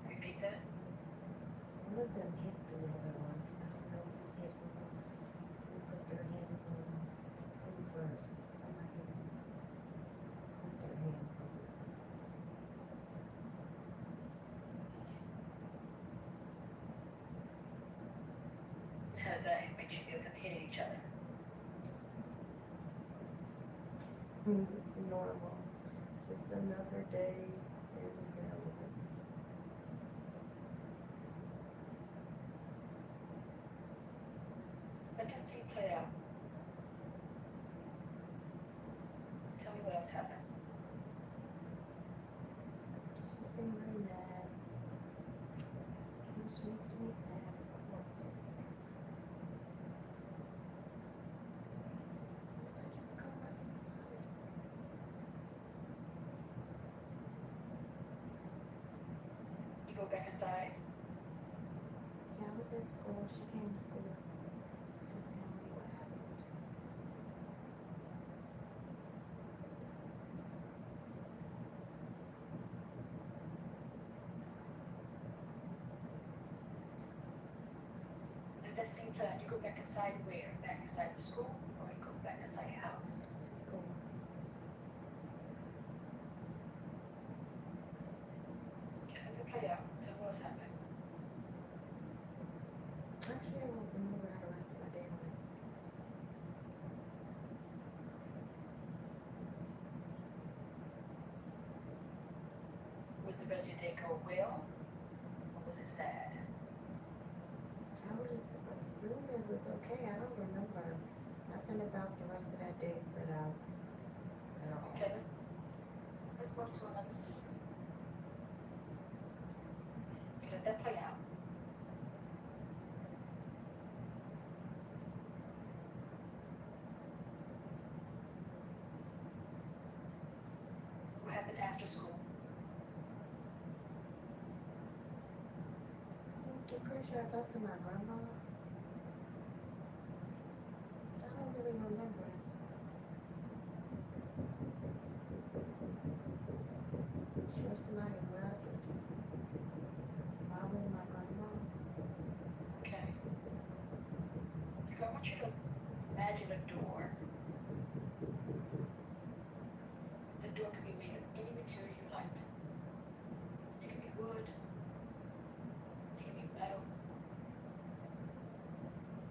Repeat that. One of them hit the other one. I don't know who hit who. Who put their hands on who first. Somebody put their hands on the other. How did that make you feel them hitting each other? It's normal. Just another day in the family. Let that scene play out. Tell me what else happened. She seemed really mad. Which makes me sad, of course. And I just go back inside. You go back inside. Yeah, I was at school. She came to school to tell me what happened. Let that scene play out. You go back inside where? Back inside the school, or you go back inside your house? To school. Let it play out. Tell me what's happening. Actually, I don't remember how the rest of my day went. Was the rest of your day go well, or was it sad? I would just assume it was okay. I don't remember. Nothing about the rest of that day stood out at all. Okay, let's go to another scene. So let that play out. What happened after school? I'm pretty sure I talked to my grandma. I don't really remember. Sure somebody left. Probably my grandma. Okay. I want you to imagine a door. The door can be made of any material you like. It can be wood. It can be metal.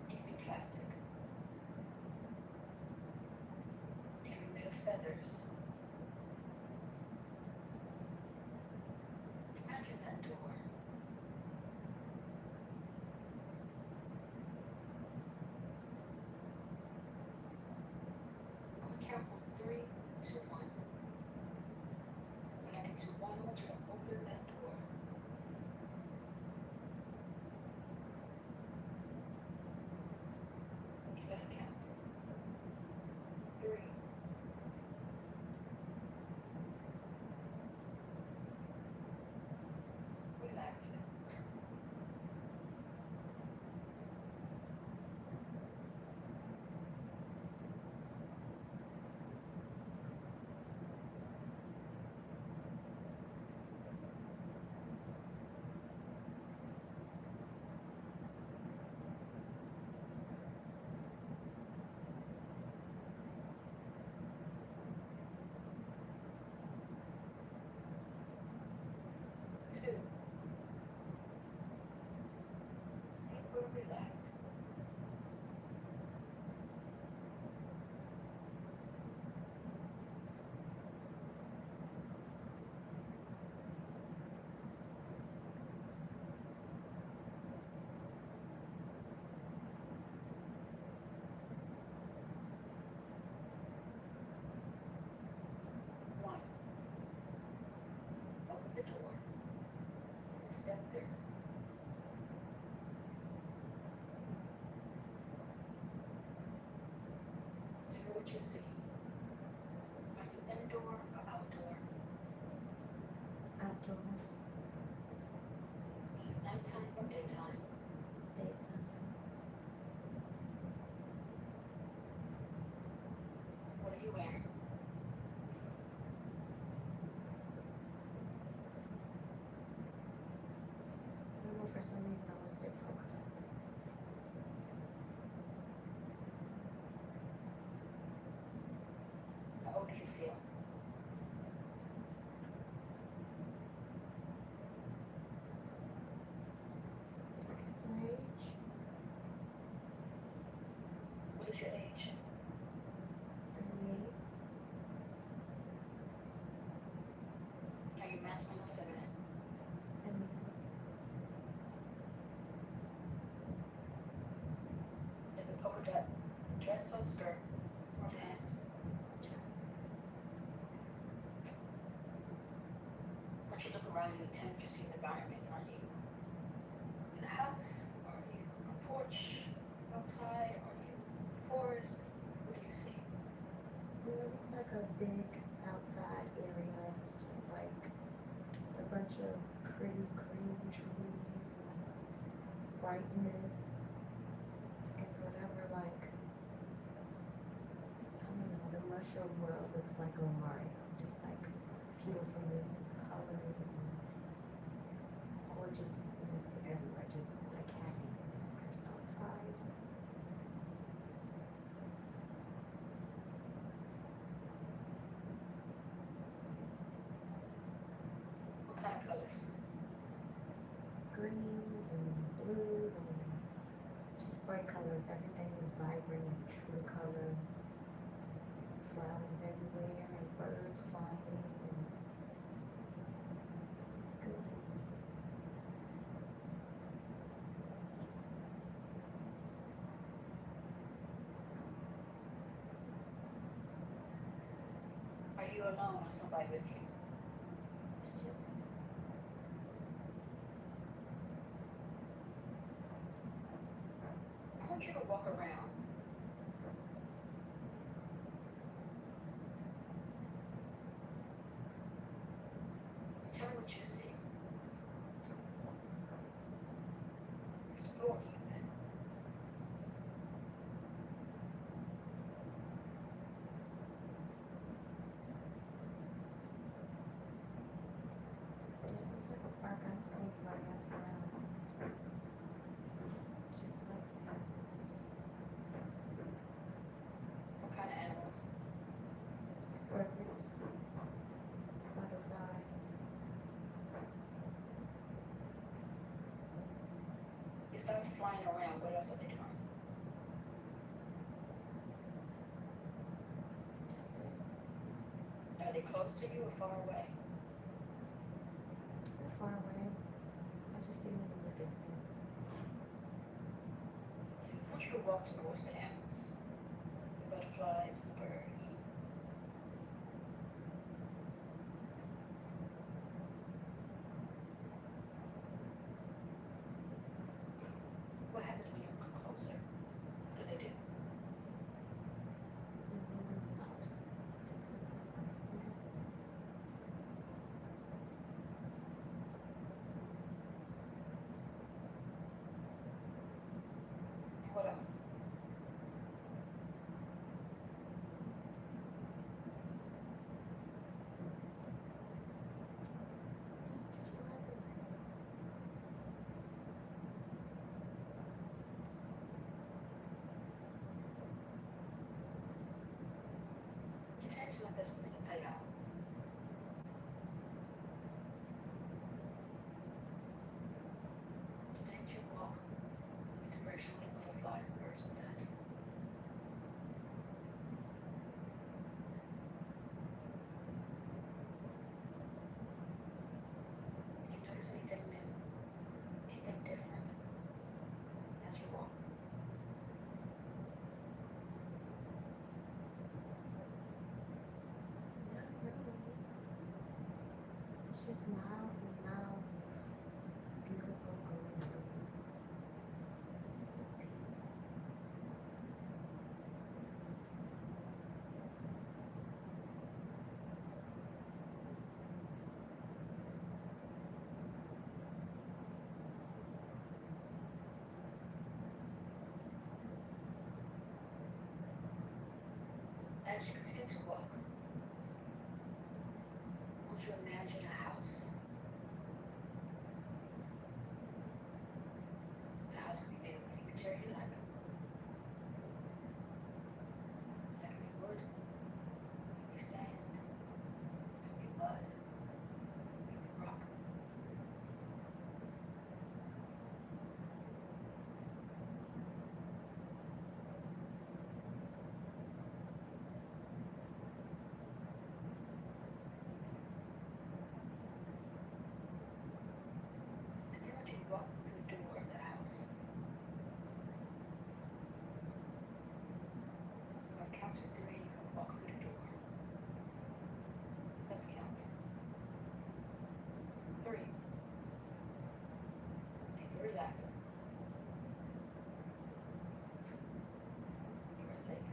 It can be plastic. It can be made of feathers. Imagine that door. On the count of 3, 2, 1. When I get to 1, I want you to open that door. Okay, let's count. 3. Relax. Two. Deeper relax. step through. Tell me what you see. Are you indoor or outdoor? Outdoor. Is it nighttime or daytime? Daytime. What are you wearing? I don't know, for some reason I want to say polka dots. How old do you feel? I guess my age. What is your age? 38. Are you masculine or feminine? Feminine. Is the polka dot dress or skirt or pants? Dress. Once you look around, you tend to see the environment. Are you in a house? Are you on a porch? Outside? Are you in a forest? What do you see? It looks like a big outside area. It's just like a bunch of pretty green trees and brightness. I guess whatever, like, I don't know, the mushroom world looks like on Mario. Just like beautifulness, colors, and gorgeousness everywhere. Just it's like happiness personified. What kind of colors? Greens and blues and just bright colors. Everything is vibrant and true color. It's flowers everywhere and birds flying and it's good. Are you alone or somebody with you? It's just I want you to walk around. Tell me what you see. Explore even. This looks like a park. I don't see anybody else around. Just like animals. What kind of animals? Birds, butterflies. Besides flying around, what else are they doing? That's it. Are they close to you or far away? They're far away. I just see them in the distance. I want you to walk towards the animals, the butterflies, the birds. What happens when you come closer? What do they do? And one of them stops and sits up my finger. What else? You tend to let this thing pay out. Continue to walk in the direction of the butterflies and birds was at. If you notice anything new, anything different, as you walk. Not really. It's just miles and miles of as you continue to walk, I want you to imagine a house. The house can be made of any material you like. That can be wood, it can be sand, it can be mud, it can be rock. And then as you walk through the door of the house, I'm going to count to 3 and you're going to walk through the door. Let's count. 3. Deeply relaxed. You are safe.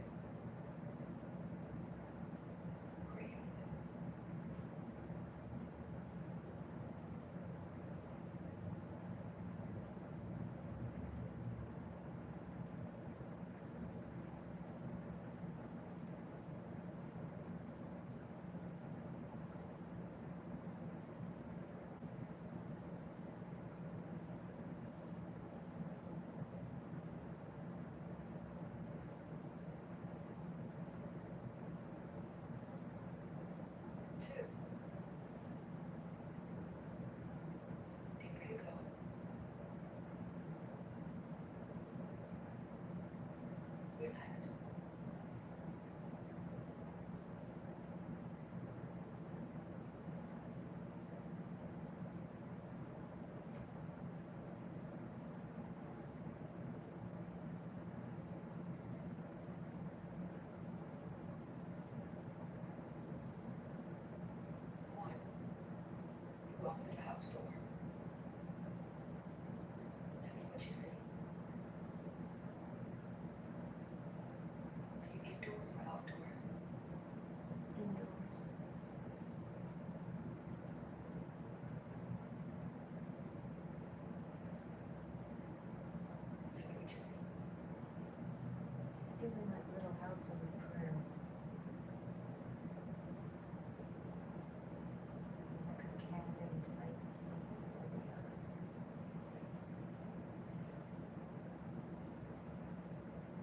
Breathe. 2. Deeper you go. Relax. 1. You walk through the house door. Tell me what you see. Are you indoors or outdoors? Indoors. Tell me what you see. It's giving like Little House on the Prairie. Like a cabin type something or the other.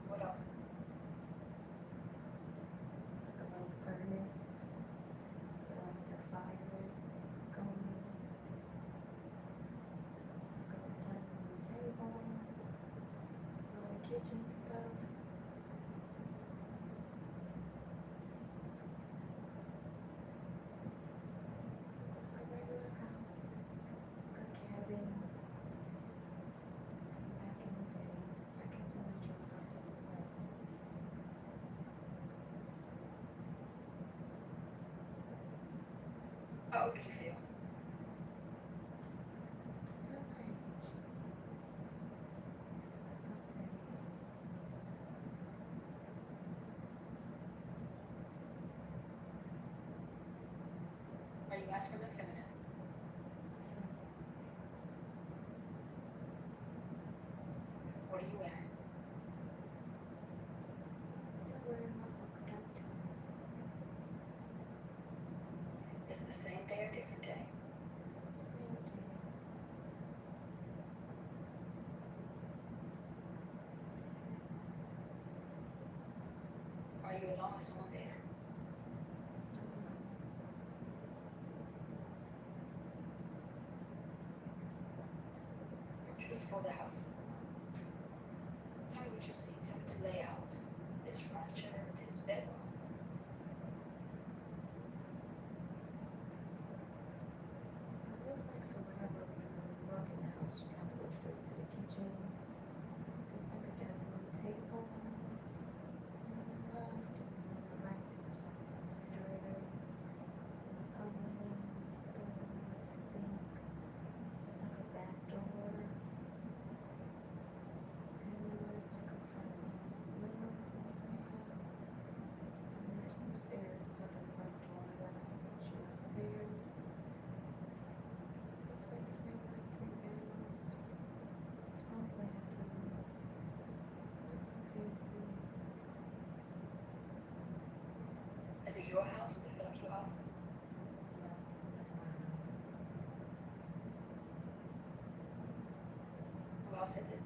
What else? Like a little furnace where like the fire is going. It's like a little dining room table. All the kitchen stuff. This looks like a regular house. Like a cabin. Back in the day. I guess when we drove from different parts. How old do you feel? Felt my age. Felt 38. Are you masculine or feminine? What are you wearing? Still wearing my polka dot dress. Is it the same day or different day? Same day. Are you alone or someone there? I'm alone. Just for the house. Tell me what you see. Tell me the layout. There's furniture, there's bedrooms. So it looks like for whatever reason, when you walk in the house, you kind of go straight to the kitchen. There's like a dining room table on the left, and then on the right, there's like the refrigerator, and the oven, and the stove, and the sink. There's like a back door. Is it your house? Does it feel like your house? Yeah, like my house. Who else is it?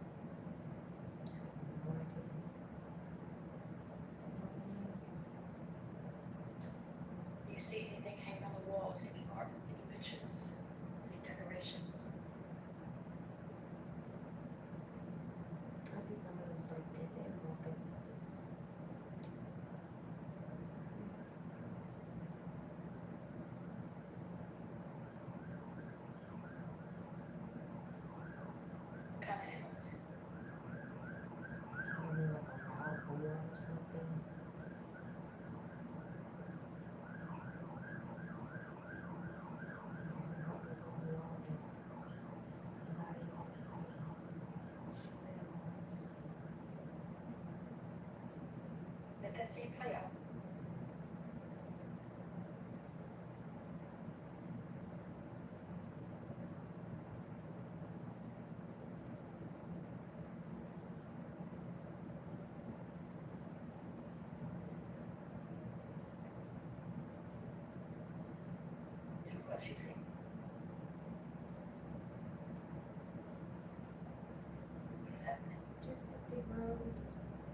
No idea. It's nobody. Do you see anything hanging on the walls? Any art, any pictures, any decorations? I see some of those like dead animal things. What kind of animals? Maybe like a wild boar or something. And then I look on the wall, just somebody likes to shoot animals. Let that scene play out. So what else you see? What is happening? Just empty rooms.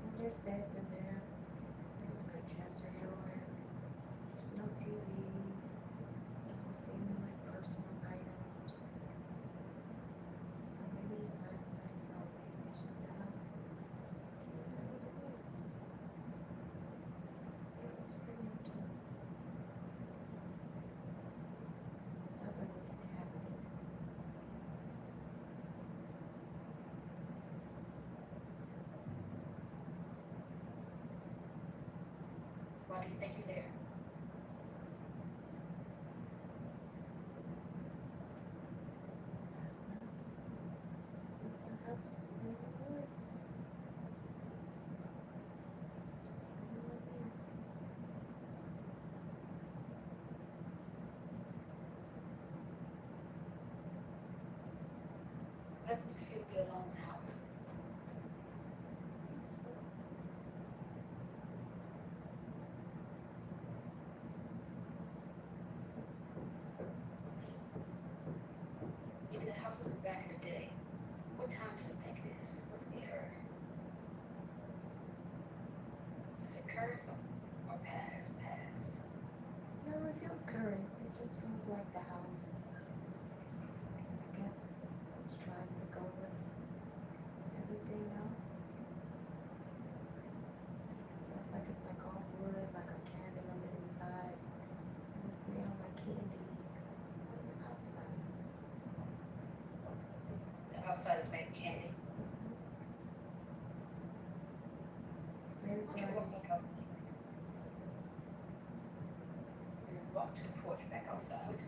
And there's beds in there. There's a good dresser drawer. There's no TV. You don't see any like personal items. So maybe it's not somebody's home. Maybe it's just a house. Maybe that's what it is. It looks pretty empty. Doesn't look inhabited. Why do you think you're there? It's just a house in the woods. Just anyone there. What if you feel good alone in the house? Peaceful. If the house was back in the day, what time do you think it is? What year? Is it current or past? Past. No, it feels current. It just feels like the house. I guess it's trying to go with everything else. It feels like it's like all wood, like a cabin on the inside. And it's made of like candy on the outside. The outside is made of candy. Very Why don't you walk bright. back out and walk to the porch back outside?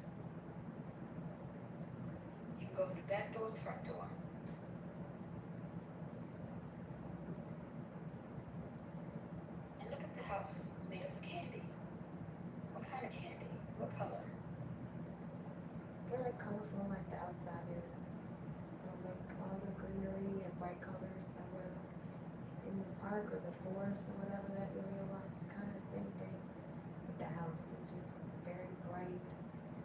You can go through the back door or the front door. And look at the house made of candy. What kind of candy? What color? They're like colorful like the outside is. So like all the greenery and bright colors that were in the park or the forest or whatever that area was, kind of the same thing with the house. They're just very bright,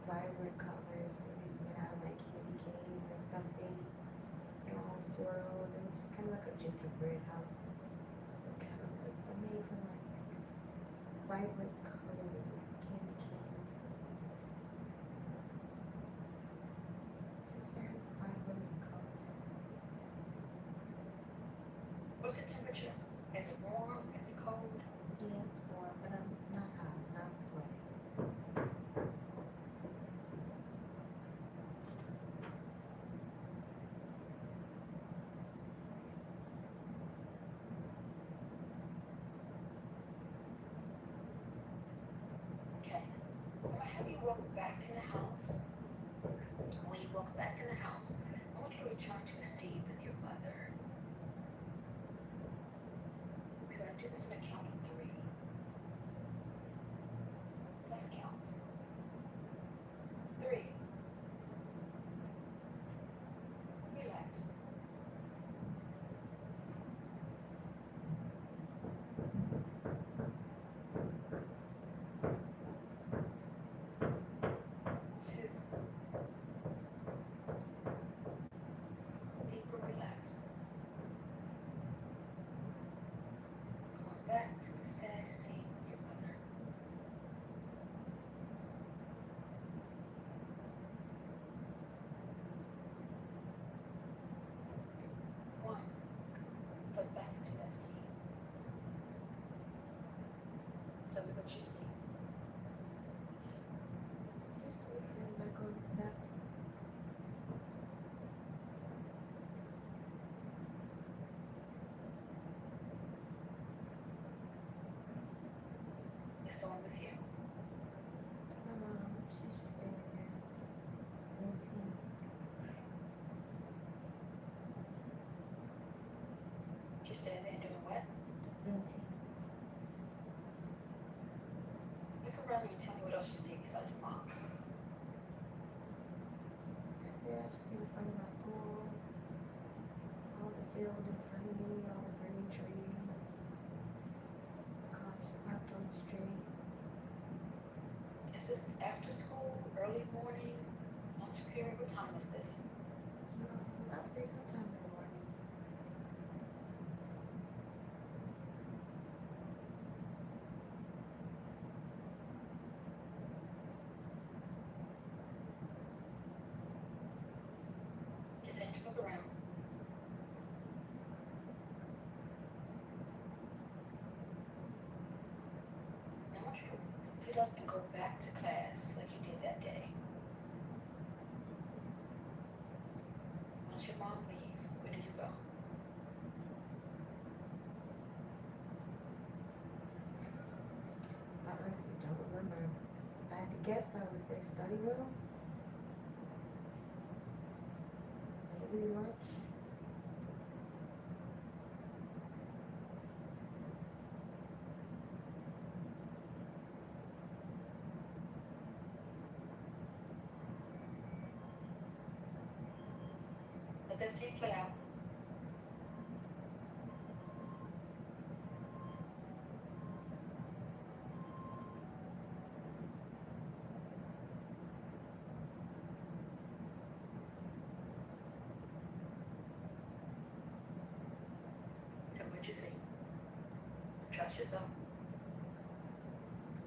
vibrant colors. Maybe it's made out of like candy cane or something. They're all swirled. It looks kind of like a gingerbread house. But kind of like made from like vibrant colors and candy canes. Just very vibrant and colorful. What's the temperature? Is it warm? Is it cold? Yeah, it's warm, but it's not hot, not sweaty. Okay. I'm gonna have you walk back in the house. When you walk back in the house, I want you to return to the seat with your mother. We're gonna do this in a count of 3. Let's count. 3. Relax. 2. Tell me what you see. Just me sitting back on the steps. Is someone with you? My mom, she's just standing there, venting. Just standing there doing what? Venting. Look around you and tell me what else you see besides your mom. That's it. I just see in front of my school, all the field in front of me, all the green trees, cars parked on the street. Is this after school, early morning, lunch period? What time is this? I would say sometime in the morning. Just ain't to look around. I want you to get up and go back to class like you did that day. Once your mom leaves, where do you go? I honestly don't remember. If I had to guess, I would say study room. Maybe lunch. Let this scene play out. Tell me what you see. Trust yourself.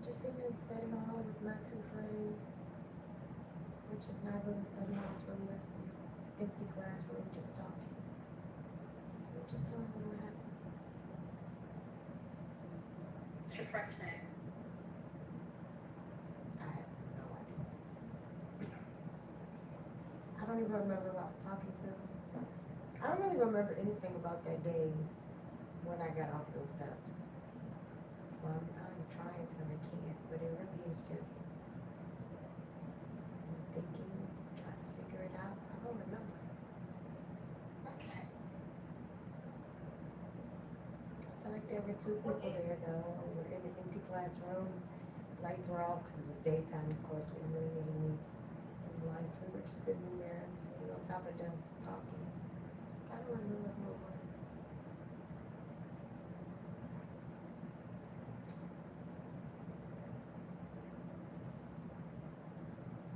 Just sitting in study hall with my two friends, which is not really study hall, it's really just an empty classroom, just talking. We're just telling them what happened. What's your friend's name? I have no idea. I don't even remember who I was talking to. I don't really remember anything about that day when I got off those steps. So I'm trying to recant, but it really is just me thinking, trying to figure it out. I don't remember. Okay. I feel like there were two people there though. We were in an empty classroom. Lights were off because it was daytime, of course. We didn't really need any lights. We were just sitting in there, sitting on top of desks, talking. I don't remember who it was.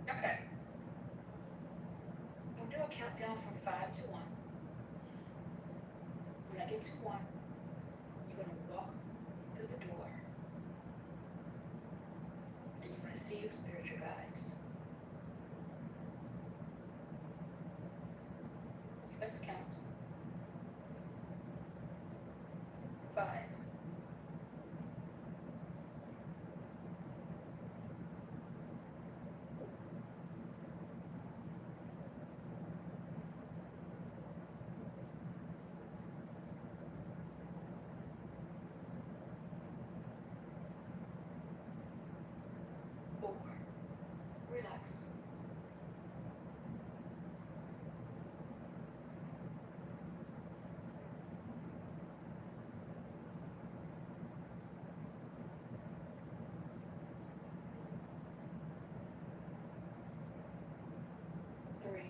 Okay. I'm gonna do a countdown from 5 to 1. When I get to 1, you're gonna walk through the door and you're gonna see your spiritual guides. Let's count. 5. 4. Relax. 3. 2.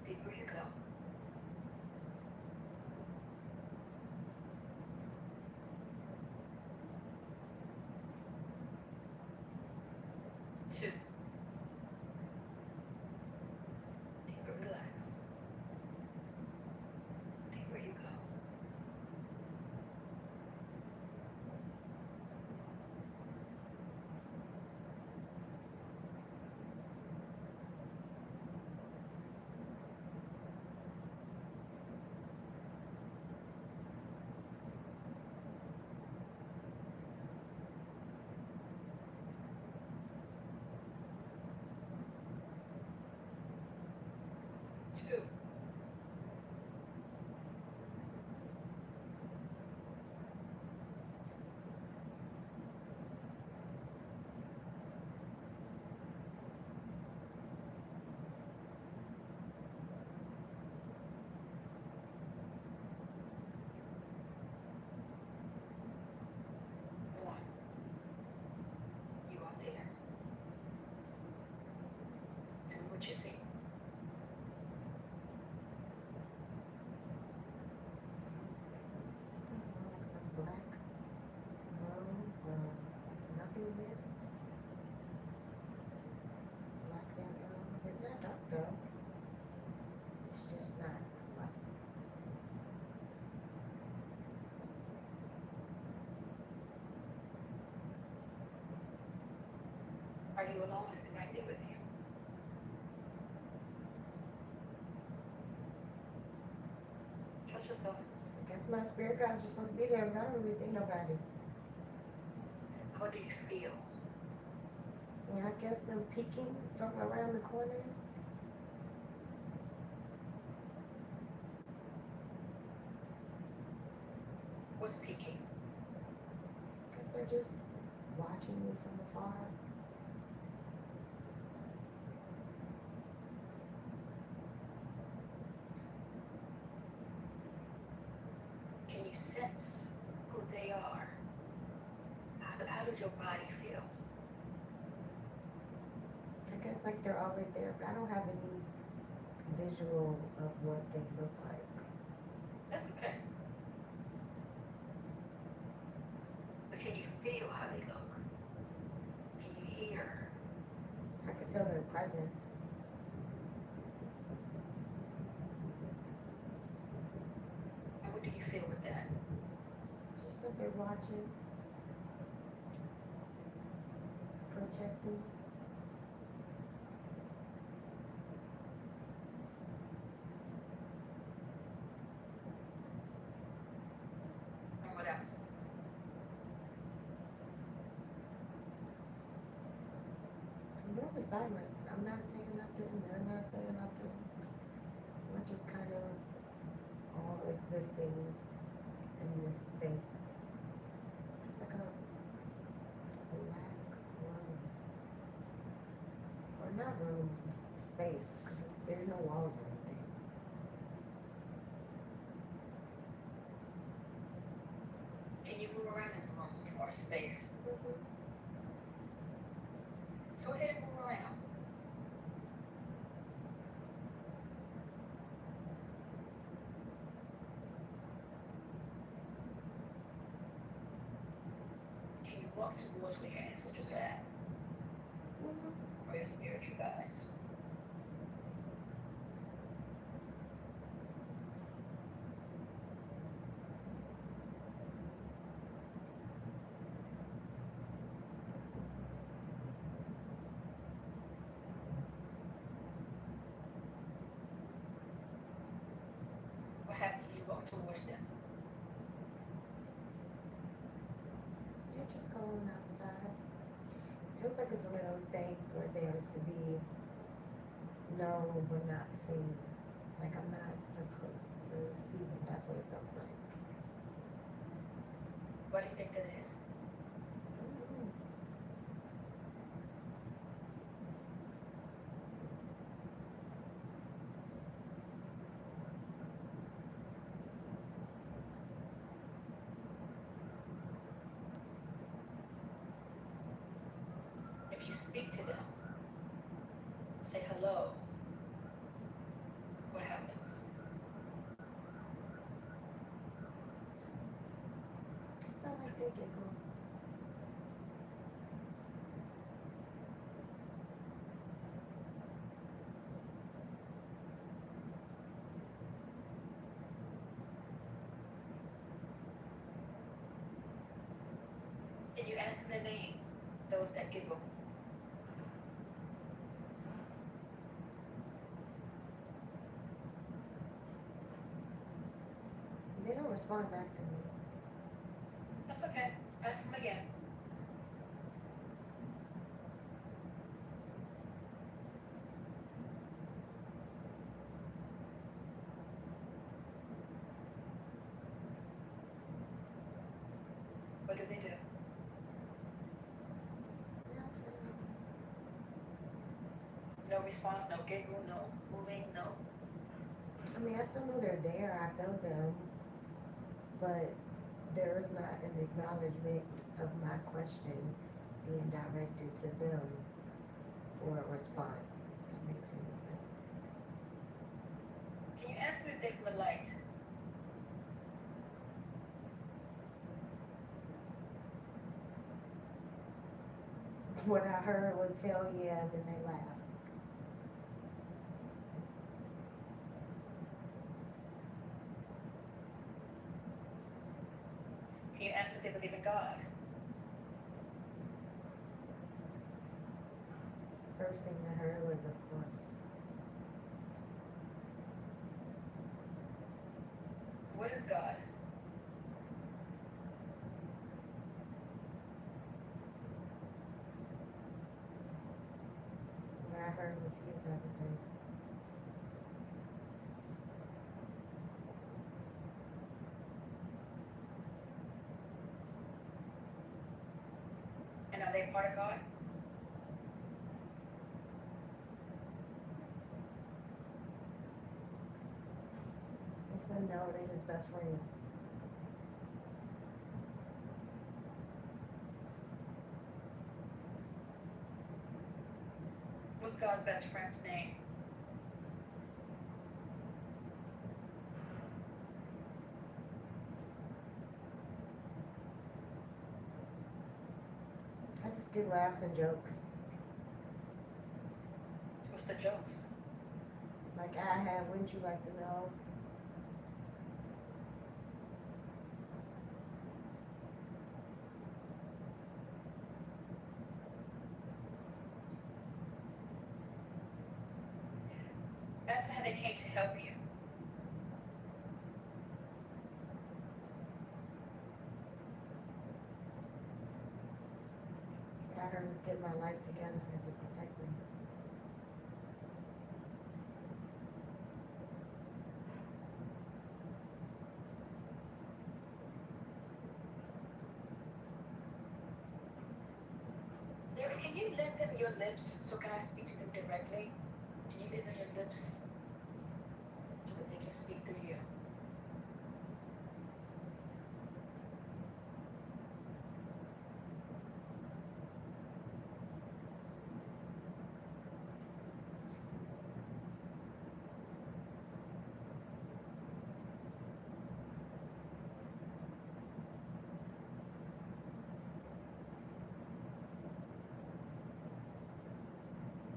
Deeper you go. 2. Deeper relax. Deeper you go. 1. What you see? Like some black room or nothingness. Black that room. It's not dark though. It's just not like Are you alone? Is it right there with you? Trust yourself. I guess my spirit guides are supposed to be there, but I don't really see nobody. How do you feel? And I guess them peeking from around the corner. What's peeking? I guess they're just watching me from afar. Can you sense who they are? How does your body feel? I guess like they're always there, but I don't have any visual of what they look like. That's okay. But can you feel how they look? Can you hear? I can feel their presence. And what do you feel with that? Just that they're watching, protecting. And what else? I'm more silent. I'm not saying nothing. They're not saying nothing. We're just kind of all existing in this space. It's like a black room. Or not room, space, because there's no walls or anything. Can you move around in the room or space? Go ahead and move around. Can you walk towards where your ancestors are at? Or your spiritual guides? What happens when you walk towards them? They're just going outside. Feels like it's one of those things where they're to be known but not seen. Like I'm not supposed to see them. That's what it feels like. What do you think that is? If you speak to them, say hello, what happens? I feel like they giggle. Can you ask them their name? Those that giggle. They don't respond back to me. That's okay. Ask them again. What do they do? They don't say nothing. No response, no giggle, no moving, no. I mean, I still know they're there. I feel them. But there is not an acknowledgement of my question being directed to them for a response. If that makes any sense. Can you ask them if they're from the light? What I heard was hell yeah, and then they laughed. Can you ask if they believe in God? First thing I heard was, of course. What is God? What I heard was he is everything. And are they part of God? They said no, they his best friends. What's God's best friend's name? I just get laughs and jokes. What's the jokes? Like I have, wouldn't you like to know? Ask them how they came to help you. What I heard was get my life together and to protect me. Derek, can you lend them your lips so can I speak to them directly? Can you lend them your lips so that they can speak through you?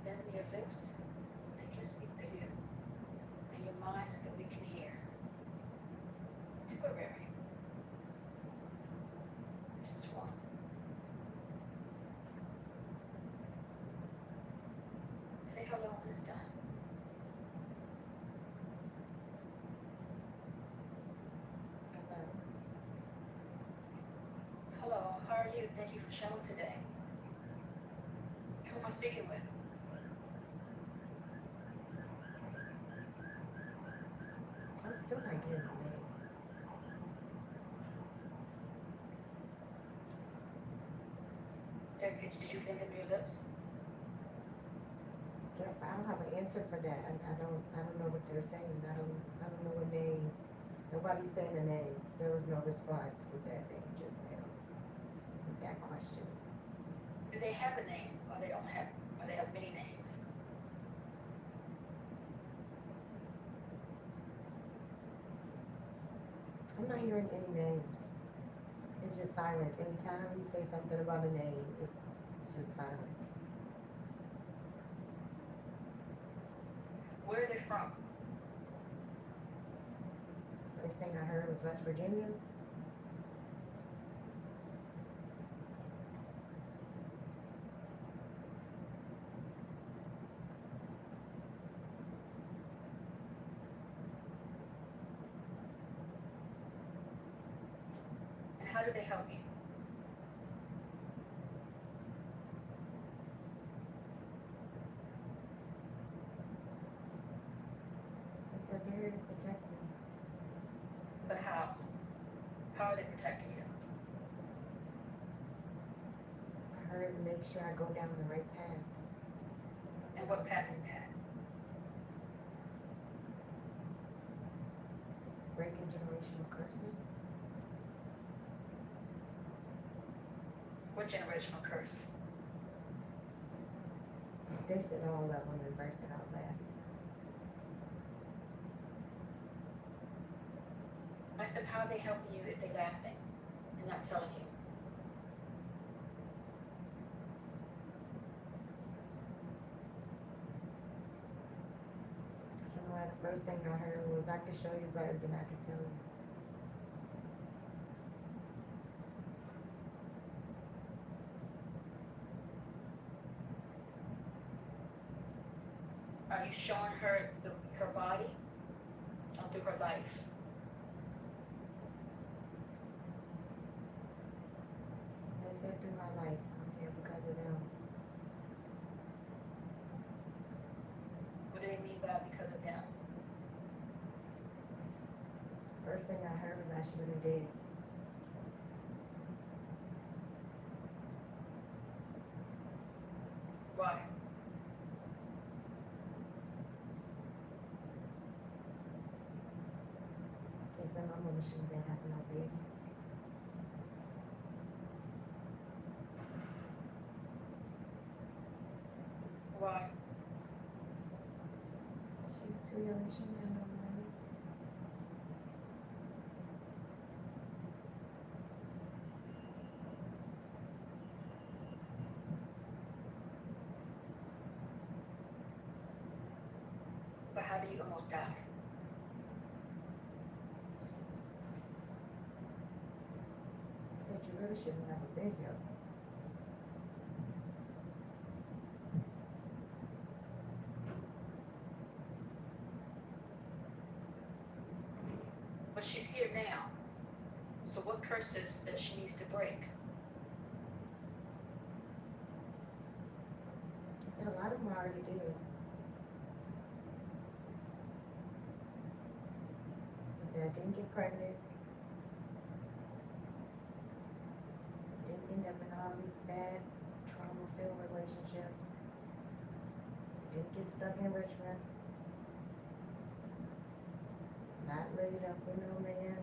Lend them your lips so they can speak through you. And your mind so that we can hear. Temporary. Just one. Say hello when it's done. Hello. Hello, how are you? Thank you for showing today. Who am I speaking with? I'm still not getting the name. Derek, did you lend them your lips? Yeah, I don't have an answer for that. I don't know what they're saying. I don't know a name. Nobody's saying a name. There was no response with that name just now. With that question. Do they have a name or they don't have, or they have many names? I'm not hearing any names. It's just silence. Anytime you say something about a name, it's just silence. Where are they from? First thing I heard was West Virginia. And how do they help you? I said they're here to protect me. But how? How are they protecting you? I heard make sure I go down the right path. And what path is that? Breaking generational curses. What generational curse? They said all that women bursted out laughing. I said, how are they helping you if they're laughing and not telling you? You know, the first thing I heard was, I could show you better than I could tell you. Are you showing her her body or through her life? They said through my life, I'm here because of them. What do they mean by because of them? First thing I heard was I should have been dead. Why? They said my mama shouldn't have been having no baby. Why? She was too young, she didn't have no money. But how do you almost die? They said you really shouldn't have a been here. But she's here now. So what curses that she needs to break? They said a lot of them already did. They said I didn't get pregnant. I didn't end up in all these bad, trauma-filled relationships. I didn't get stuck in Richmond. Not laid up with no man.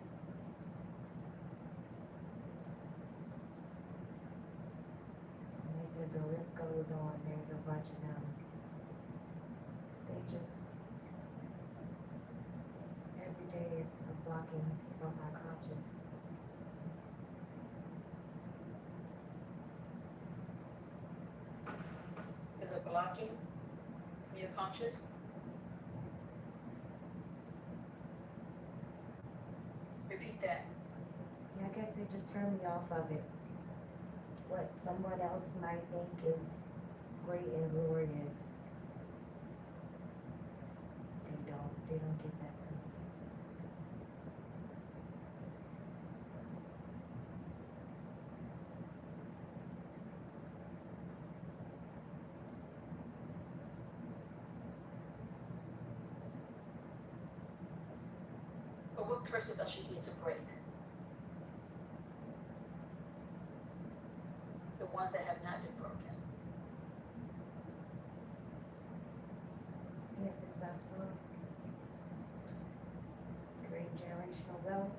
And they said the list goes on. There's a bunch of them. They just every day are blocking from my conscience. Is it blocking from your conscious? Repeat that. Yeah, I guess they just turn me off of it. What someone else might think is great and glorious, they don't give that to me. But what curses does she need to break? The ones that have not been broken. Being successful, creating generational wealth,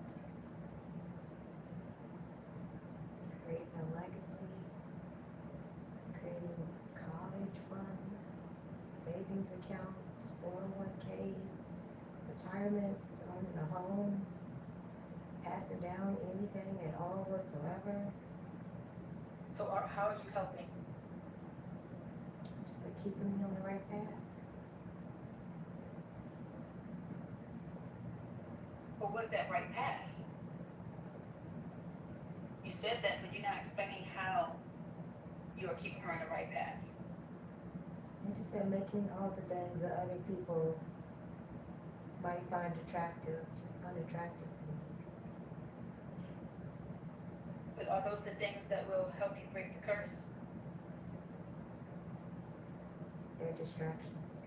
creating a legacy, creating college funds, savings accounts, 401ks, retirements, owning a home, passing down anything at all whatsoever. So how are you helping? Just like keeping me on the right path. But what's that right path? You said that, but you're not explaining how you are keeping her on the right path. They just said making all the things that other people might find attractive, just unattractive to me. But are those the things that will help you break the curse? They're distractions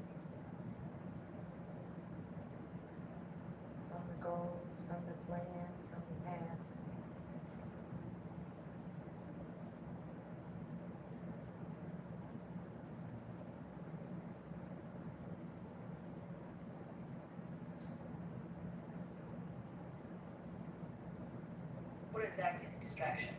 from the goals, from the plan, from the path. What exactly are the distractions?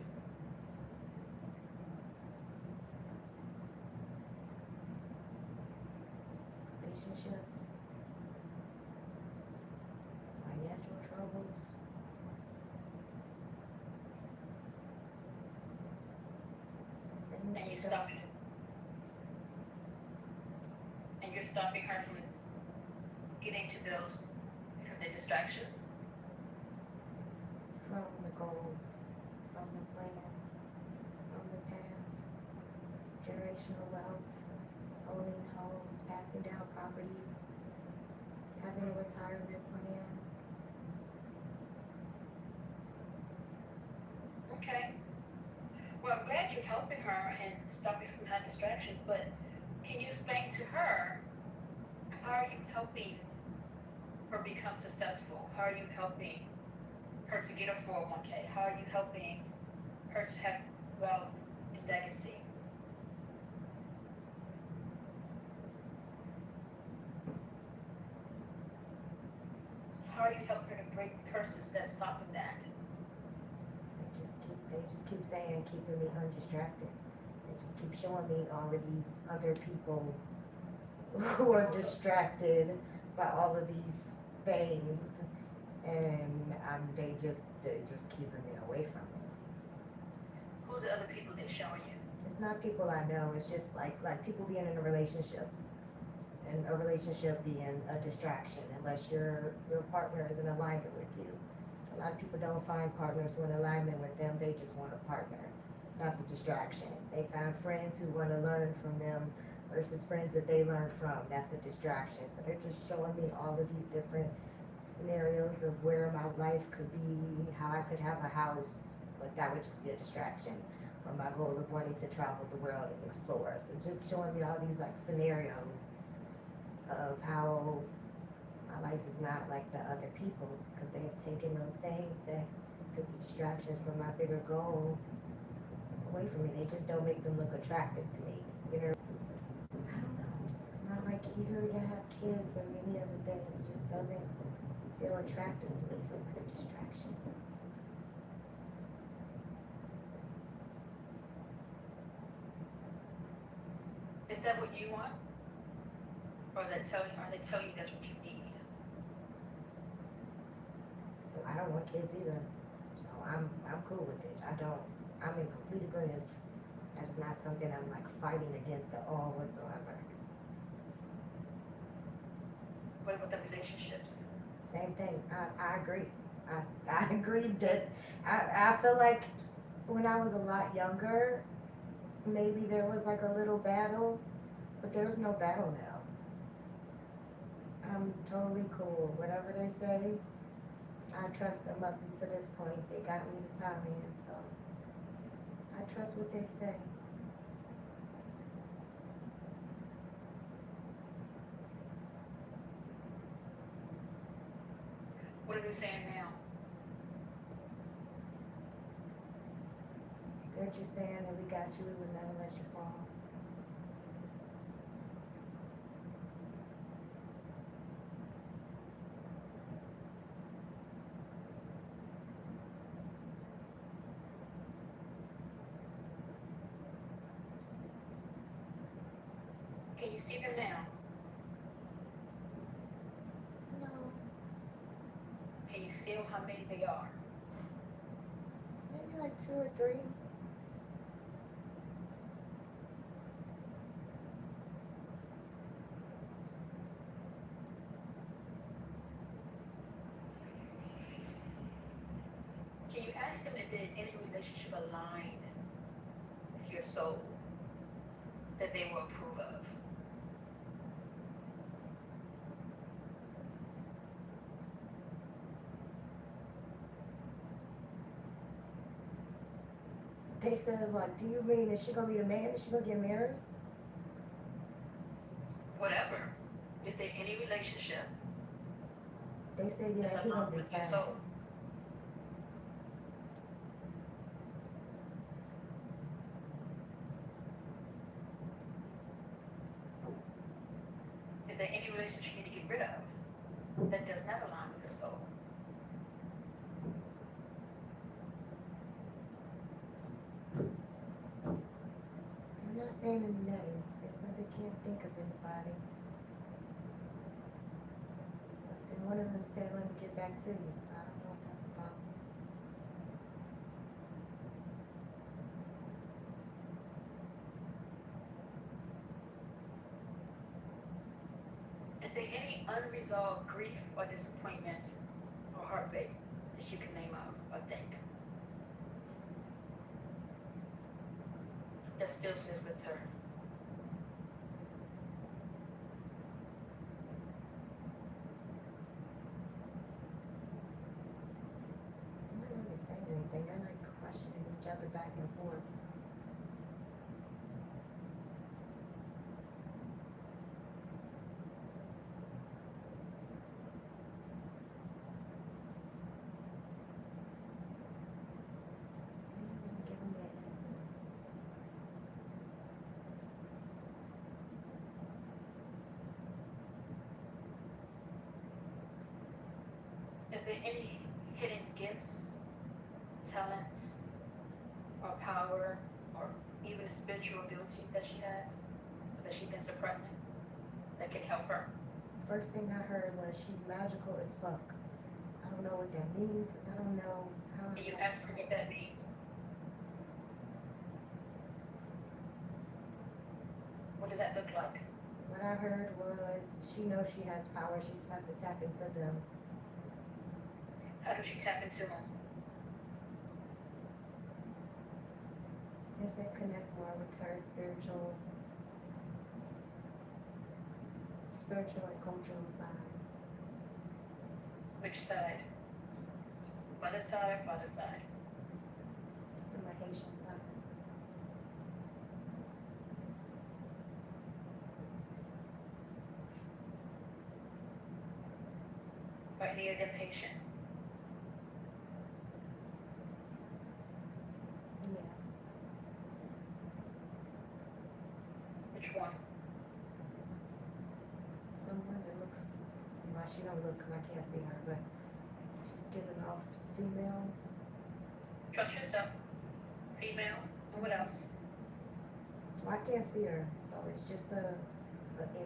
relationships, financial troubles. Things And that don't. you're stopping her from getting to those because they're distractions. From the goals, from the plan, from the path, generational wealth, owning homes, passing down properties, having a retirement plan. Okay. Well, I'm glad you're helping her and stopping from her distractions, but can you explain to her how are you helping her become successful? How are you helping her to get a 401k? How are you helping her to have wealth and legacy? How are you helping her to break the curses that's stopping that? They just keep saying, keeping me undistracted. They just keep showing me all of these other people who are distracted by all of these things, and they're just keeping me away from it. Who's the other people they're showing you? It's not people I know. It's just like people being in relationships, and a relationship being a distraction unless your partner is in alignment with you. A lot of people don't find partners who are in alignment with them. They just want a partner. That's a distraction. They find friends who want to learn from them versus friends that they learn from. That's a distraction. So they're just showing me all of these different scenarios of where my life could be, how I could have a house, but that would just be a distraction from my goal of wanting to travel the world and explore. So just showing me all these like scenarios of how my life is not like the other people's, because they have taken those things that could be distractions from my bigger goal away from me. They just don't make them look attractive to me. You know, I don't know. I'm not like eager to have kids or any of the things. It just doesn't feel attractive to me. It feels like a distraction. Is that what you want? Or are they telling you that's what you need? I don't want kids either. So I'm cool with it. I'm in complete agreement. That's not something I'm like fighting against at all whatsoever. What about the relationships? Same thing. I agree. I agree that I feel like when I was a lot younger, maybe there was like a little battle, but there's no battle now. I'm totally cool. Whatever they say, I trust them up until this point. They got me to Thailand, so I trust what they say. What are they saying now? They're just saying that we got you, we would never let you fall. Can you see them now? No, Can you feel how many they are? maybe like 2 or 3. Can you ask them if there's any relationship aligned with your soul that they will approve of? They said, like, do you mean, is she gonna be the man? Is she gonna get married? Whatever. Is there any relationship They said, that's yeah, he gonna aligned be with your fine. soul? Is there any relationship you need to get rid of that does not align with your soul? I'm not saying any names. They said they can't think of anybody. one of them said, let me get back to you, so I don't know what that's about. Is there any unresolved grief or disappointment or heartbreak that you can name of or think that still lives with her? I'm not really saying anything. They're like questioning each other back and forth. They're not really giving me an answer. Is there any hidden gifts, talents, or power, or even spiritual abilities that she has, that she's been suppressing, that can help her? First thing I heard was she's magical as fuck. I don't know what that means. I don't know how. Can you ask her what that means? What does that look like? What I heard was she knows she has power. She just has to tap into them. How does she tap into them? They said connect more with her spiritual and cultural side. Which side? Mother side, father side? And my Haitian side. Right near the patient. Yeah. Which one? Someone that looks, well, she don't look because I can't see her, but she's giving off female. Trust yourself. Female. And what else? Well, I can't see her, so it's just a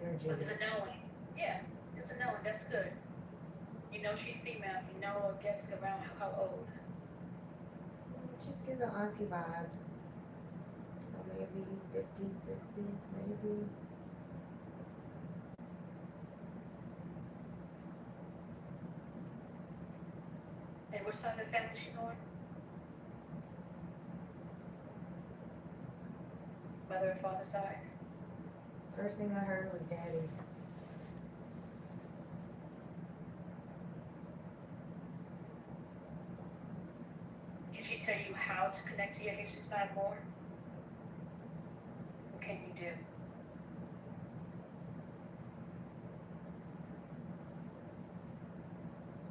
energy. So there's a knowing. Yeah, it's a knowing. That's good. You know she's female. You know, I guess around how old? She's giving auntie vibes. So maybe 50s, 60s, maybe. And which side of the family she's on? Mother and father side? First thing I heard was daddy. Can she tell you how to connect to your Haitian side more? What can you do?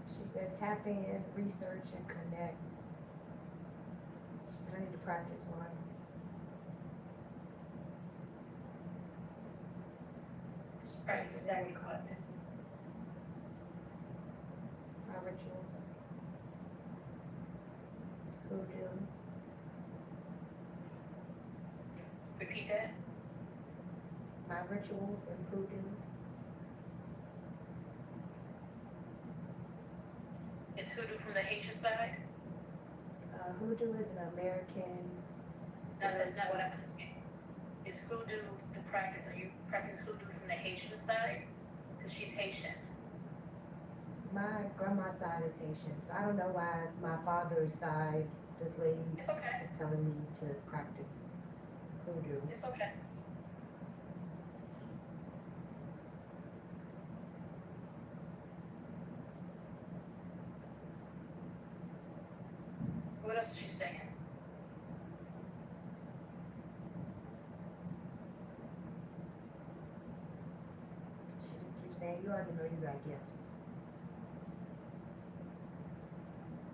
She said tap in, research, and connect. She said I need to practice more. She said Practice that exactly it will what? come to me. My rituals. Hoodoo. Repeat that. My rituals and hoodoo. Is hoodoo from the Haitian side? Hoodoo is an American No, that's not spiritual. what I'm asking. Is hoodoo the practice? Are you practicing hoodoo from the Haitian side? Because she's Haitian. My grandma's side is Haitian, so I don't know why my father's side, this lady It's okay. is telling me to practice hoodoo. It's okay. What else is she saying? She just keeps saying, you already know you got gifts.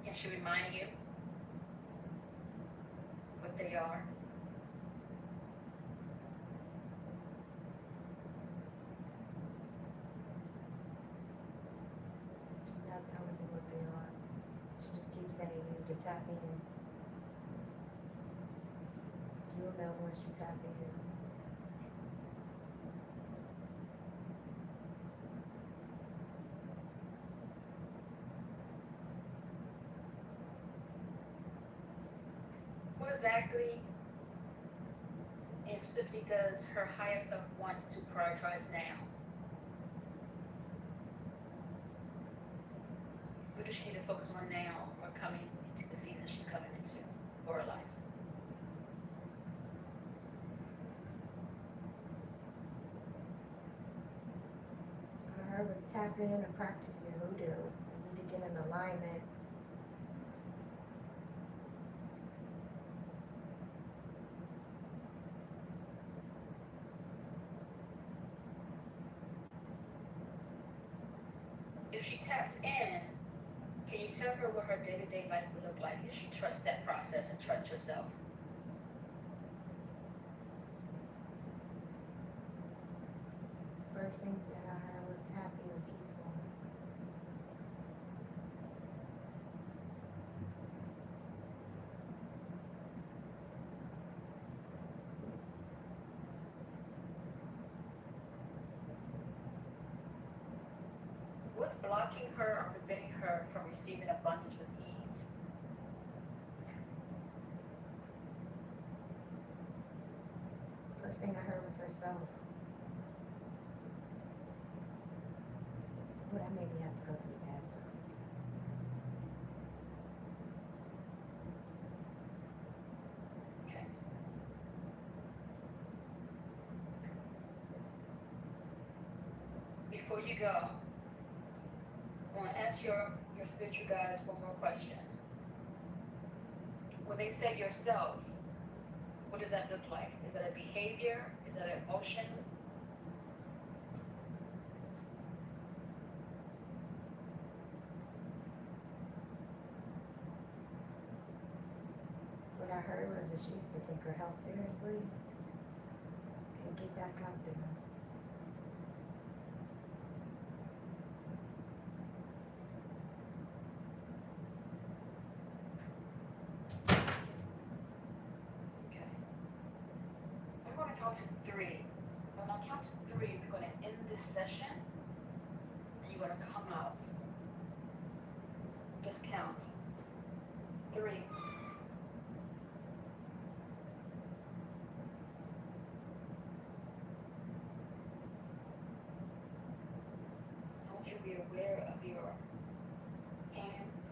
Can she remind you what they are? She's not telling me what they are. She just keeps saying you need to tap in. You'll know once you tap in. exactly and specifically does her higher self want to prioritize now? What does she need to focus on now or coming into the season she's coming into or her life? What I heard was tap in and practice your hoodoo. You need to get in alignment. If she taps in, can you tell her what her day-to-day life would look like if she trusts that process and trusts herself? First things that I heard was happy and peaceful. What's blocking her or preventing her from receiving abundance with ease? First thing I heard was herself. Oh, that made me have to go to the bathroom. Okay. Before you go, I want to ask your spiritual guides one more question. When they say yourself, what does that look like? Is that a behavior? Is that an emotion? What I heard was that she used to take her health seriously and get back out there. Okay. I'm going to count to 3. When I count to 3, we're going to end this session and you're going to come out. Just count. 3. I want you to be aware of your hands,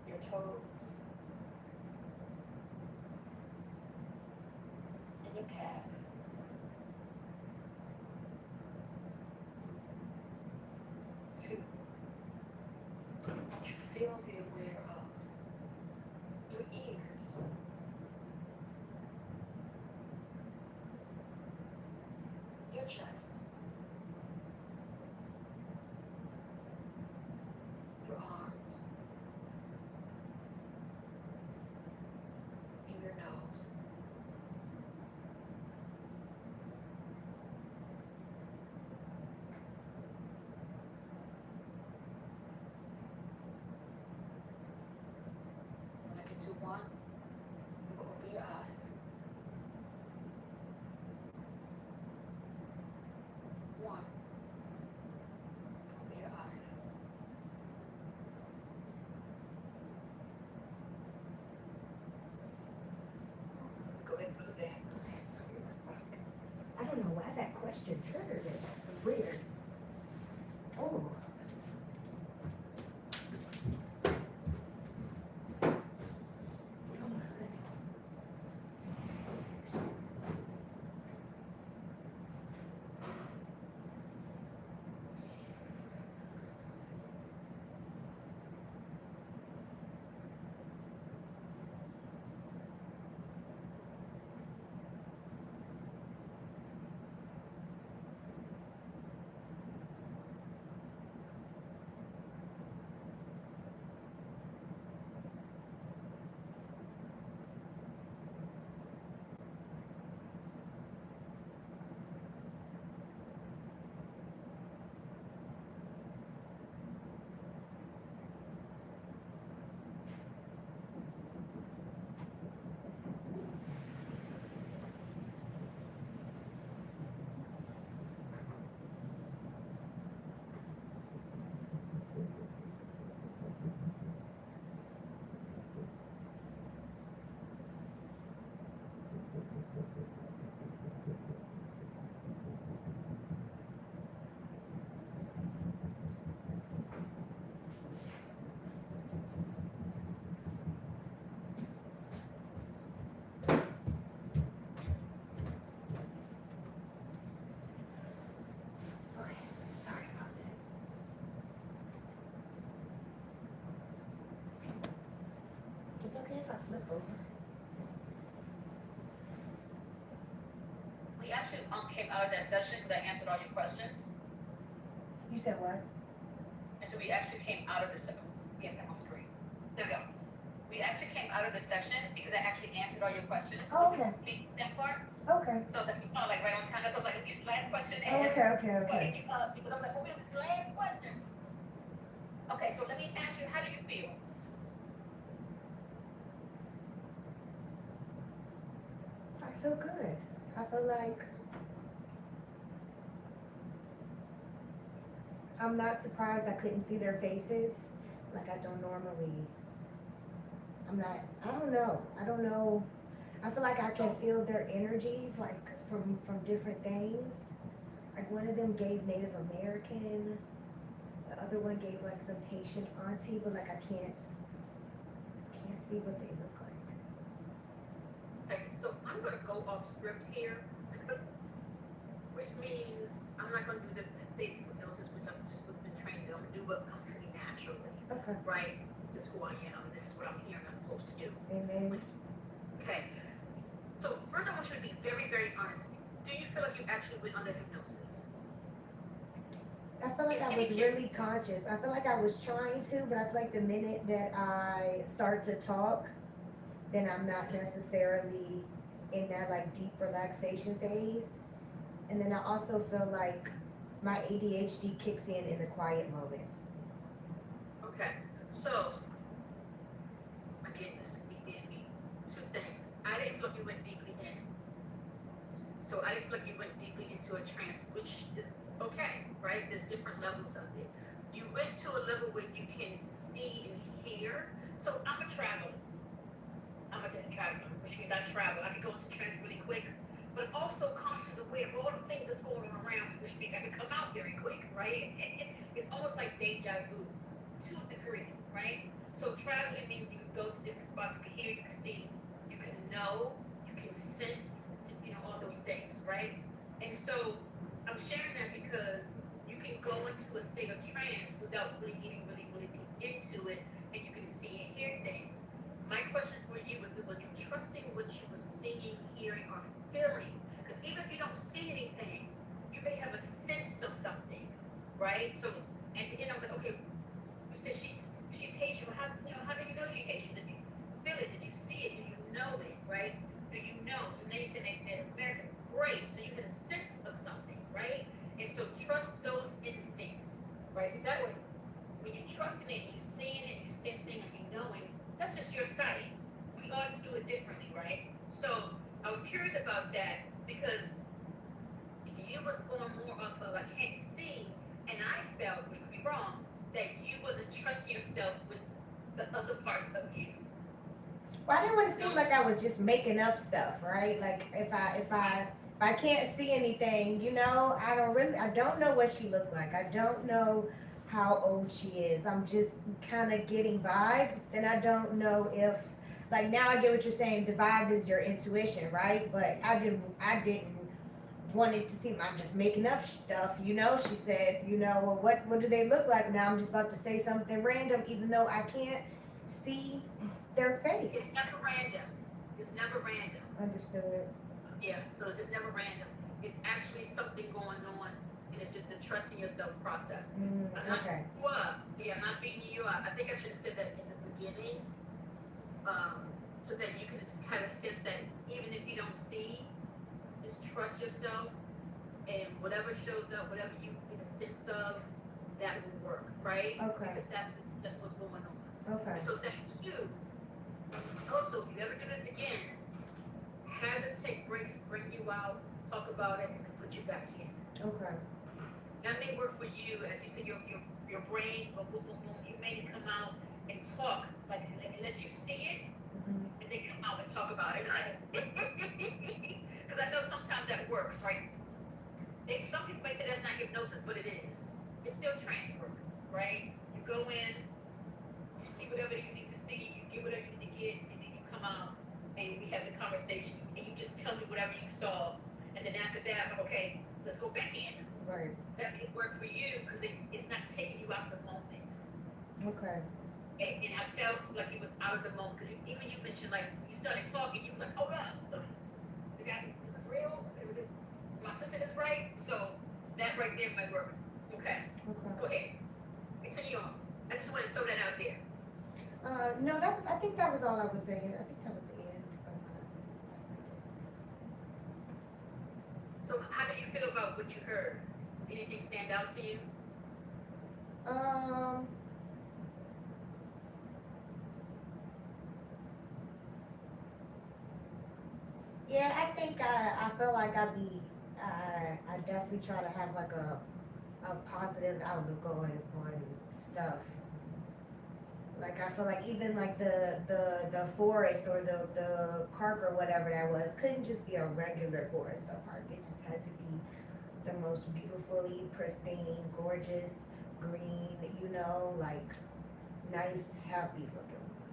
your toes, and your calves. 2. What you feel, be aware of your ears, your chest, your arms, and your nose. When I get to 1, you will open your eyes. 1. Open your eyes. Go ahead and put it back. I don't know why that question triggered it. It was weird. Oh. Oh my goodness. Okay, sorry about that. It's okay if I flip over. We actually came out of that session because I answered all your questions. You said what? And so we actually came out of this, get that on screen. There we go. We actually came out of this session because I actually answered all your questions. Oh, okay. That part. Okay. So that we kind of like right on time. That's what I was like, this last question. Oh, okay. Because I'm like, well, wait, the last question. Okay, so let me ask you, how do you feel? I feel good. I feel like I'm not surprised I couldn't see their faces. Like I don't normally. I don't know. I feel like I can feel their energies, like from different things. Like one of them gave Native American, the other one gave like some Haitian auntie, but like I can't see what they look like. Okay, so I'm gonna go off script here, which means I'm not gonna do the basic hypnosis, which I've just been trained in. I'm gonna do what comes to me naturally. Okay. Right? This is who I am. This is what I'm here and I'm supposed to do. Amen. Okay. So first I want you to be very, very honest with me. Do you feel like you actually went under hypnosis? I feel like I was really conscious. I feel like I was trying to, but I feel like the minute that I start to talk, then I'm not necessarily in that like deep relaxation phase. And then I also feel like my ADHD kicks in the quiet moments. Okay. So again, this is me being me. Two things. I didn't feel like you went deeply in. So I didn't feel like you went deeply into a trance, which is okay, right? There's different levels of it. You went to a level where you can see and hear. So I'm a traveler. Which means I travel. I can go into trance really quick, but I'm also conscious aware of all the things that's going on around me, which means I can come out very quick, right? It's almost like deja vu to a degree, right? So traveling means you can go to different spots, you can hear, you can see, you can know, you can sense, all those things, right? And so I'm sharing that because you can go into a state of trance without really getting really deep into it, and you can see and hear things. My question for you was you trusting what you were seeing, hearing, or feeling? Because even if you don't see anything, you may have a sense of something, right? So, and I was like, okay, you said she's Haitian. How do you know she's Haitian? Did you feel it? Did you see it? Do you know it? Right? Do you know? So now you said Native American. Great. So you had a sense of something, right? And so trust those instincts, right? So that way, when you're trusting it, you're seeing it, you're sensing, and you're knowing, that's just your sight. We all do it differently, right? So I was curious about that because you was on more of a I can't see, and I felt, which could be wrong, that you wasn't trusting yourself with the other parts of you. Well, I didn't want to seem like I was just making up stuff, right? Like if I can't see anything, I don't know what she looked like. I don't know how old she is. I'm just kind of getting vibes, and I don't know if, like, now I get what you're saying. The vibe is your intuition, right? But I didn't want it to seem I'm just making up stuff. She said, well, what do they look like? Now I'm just about to say something random, even though I can't see their face. It's never random. Understood. Yeah, so it's never random. It's actually something going on, and it's just the trusting yourself process. I'm not Okay. beating you up. Yeah, I'm not beating you up. I think I should have said that in the beginning, so that you can kind of sense that even if you don't see, just trust yourself, and whatever shows up, whatever you get a sense of, that will work, right? Okay. Because that's what's going on. Okay. So that's two. Also, if you ever do this again, have them take breaks, bring you out, talk about it, and then put you back in. Okay. That may work for you, as you said, your brain, boom, boom, boom, boom. You may come out and talk, like, and let you see it, and then come out and talk about it. it works, right? Some people may say that's not hypnosis, but it is. It's still transfer, right? You go in, you see whatever you need to see, you get whatever you need to get, and then you come out and we have the conversation, and you just tell me whatever you saw, and then after that, okay, let's go back in. Right. That may work for you because it's not taking you out of the moment. Okay. And I felt like it was out of the moment because even you mentioned like you started talking, you was like, hold up, the guy, this is real. My sister is right, so that right there might work. Okay. Okay. Go ahead. Continue on. I just want to throw that out there. No, I think that was all I was saying. I think that was the end of my sentence. So how do you feel about what you heard? Did anything stand out to you? Yeah, I think I feel like I definitely try to have like a positive outlook on stuff. Like I feel like even like the forest or the park or whatever that was couldn't just be a regular forest or park. It just had to be the most beautifully pristine, gorgeous, green, like nice, happy looking one.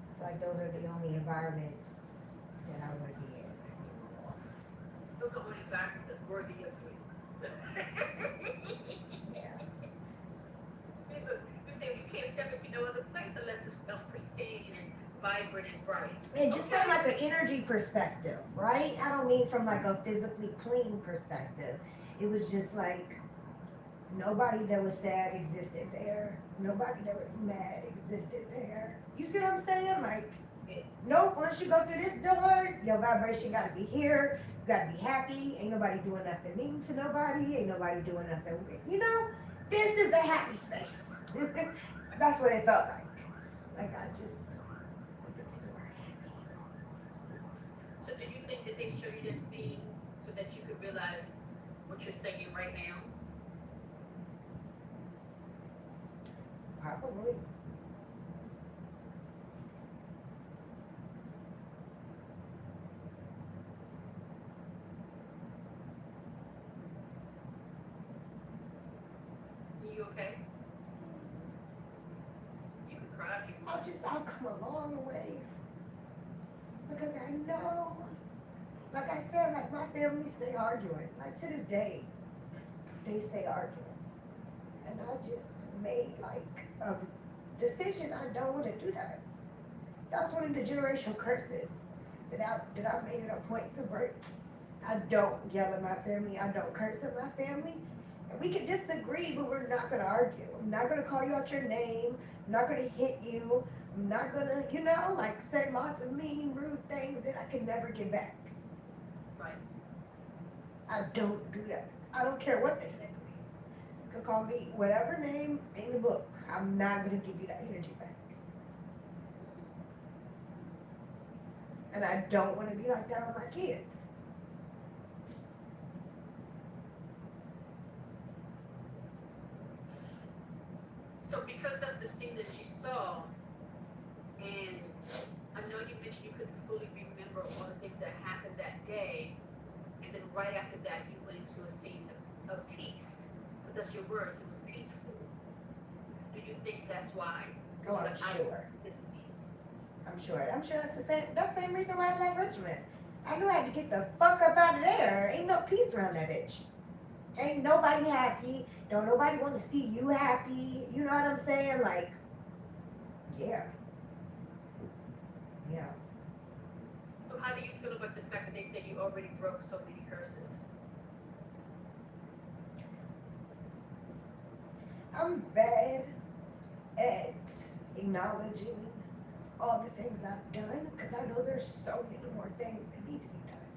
I feel like those are the only environments that I want to be in anymore. Those are only environments that's worthy of you. Yeah. You say you can't step into no other place unless it's pristine and vibrant and bright. And just from like an energy perspective, right? I don't mean from like a physically clean perspective. It was just like nobody that was sad existed there. Nobody that was mad existed there. You see what I'm saying? Like, no, once you go through this door, your vibration gotta be here. You gotta be happy. Ain't nobody doing nothing mean to nobody. Ain't nobody doing nothing weird. This is the happy space. That's what it felt like. Like I just So do you think that they show you this scene so that you could realize what you're saying right now? Probably. You okay? You can cry if you want. I'll come a long way. Because I know, like I said, like my family stay arguing. Like to this day, they stay arguing. And I just made like a decision. I don't want to do that. That's one of the generational curses that I made it a point to break. I don't yell at my family. I don't curse at my family. And we can disagree, but we're not gonna argue. I'm not gonna call you out your name. I'm not gonna hit you. I'm not gonna, like say lots of mean, rude things that I can never get back. Right. I don't do that. I don't care what they say to me. You can call me whatever name in the book. I'm not gonna give you that energy back. And I don't want to be like that with my kids. So because that's the scene that you saw, and I know you mentioned you couldn't fully remember all the things that happened that day, and then right after that you went into a scene of peace. So that's your words, it was peaceful. Do you think that's why? Oh, I'm sure. This peace. I'm sure that's the same reason why I left Richmond. I knew I had to get the fuck up out of there. Ain't no peace around that bitch. Ain't nobody happy. Don't nobody want to see you happy. You know what I'm saying? Like, yeah. Yeah. So how do you feel about the fact that they said you already broke so many curses? I'm bad at acknowledging all the things I've done because I know there's so many more things that need to be done.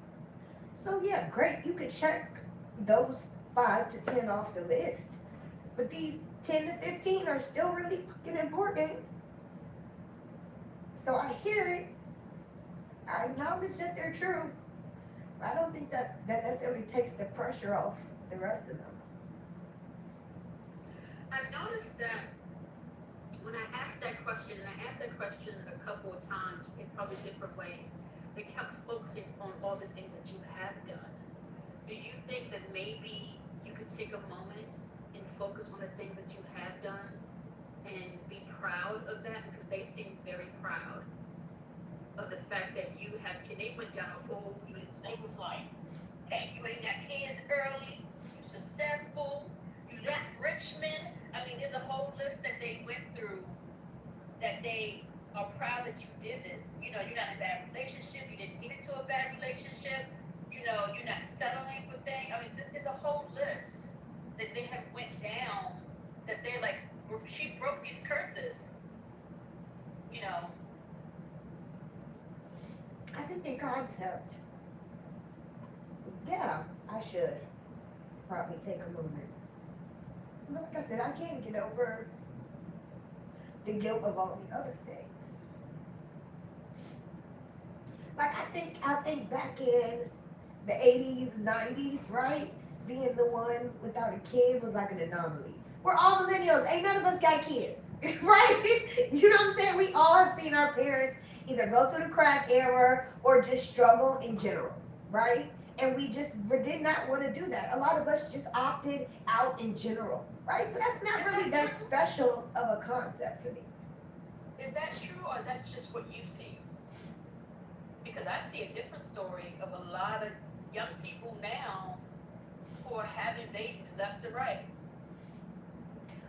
So yeah, great. You could check those 5 to 10 off the list, but these 10 to 15 are still really fucking important. So I hear it. I acknowledge that they're true. I don't think that necessarily takes the pressure off the rest of them. I've noticed that when I asked that question, and I asked that question a couple of times in probably different ways, they kept focusing on all the things that you have done. Do you think that maybe you could take a moment and focus on the things that you have done and be proud of that? Because they seem very proud of the fact that you have, they went down a whole list. They was like, hey, you ain't got kids early, you successful, you left Richmond. I mean, there's a whole list that they went through that they are proud that you did this. You know, you're not in a bad relationship, you didn't get into a bad relationship, you know, you're not settling for things. I mean, there's a whole list that they have went down that they're like, she broke these curses. You know. I think the concept, yeah, I should probably take a moment. But like I said, I can't get over the guilt of all the other things. Like I think back in the 80s, 90s, right? Being the one without a kid was like an anomaly. We're all millennials. Ain't none of us got kids, right? You know what I'm saying? We all have seen our parents either go through the crack era or just struggle in general, right? And we just did not want to do that. A lot of us just opted out in general, right? So that's not really that special of a concept to me. Is that true, or is that just what you see? Because I see a different story of a lot of young people now who are having babies left to right.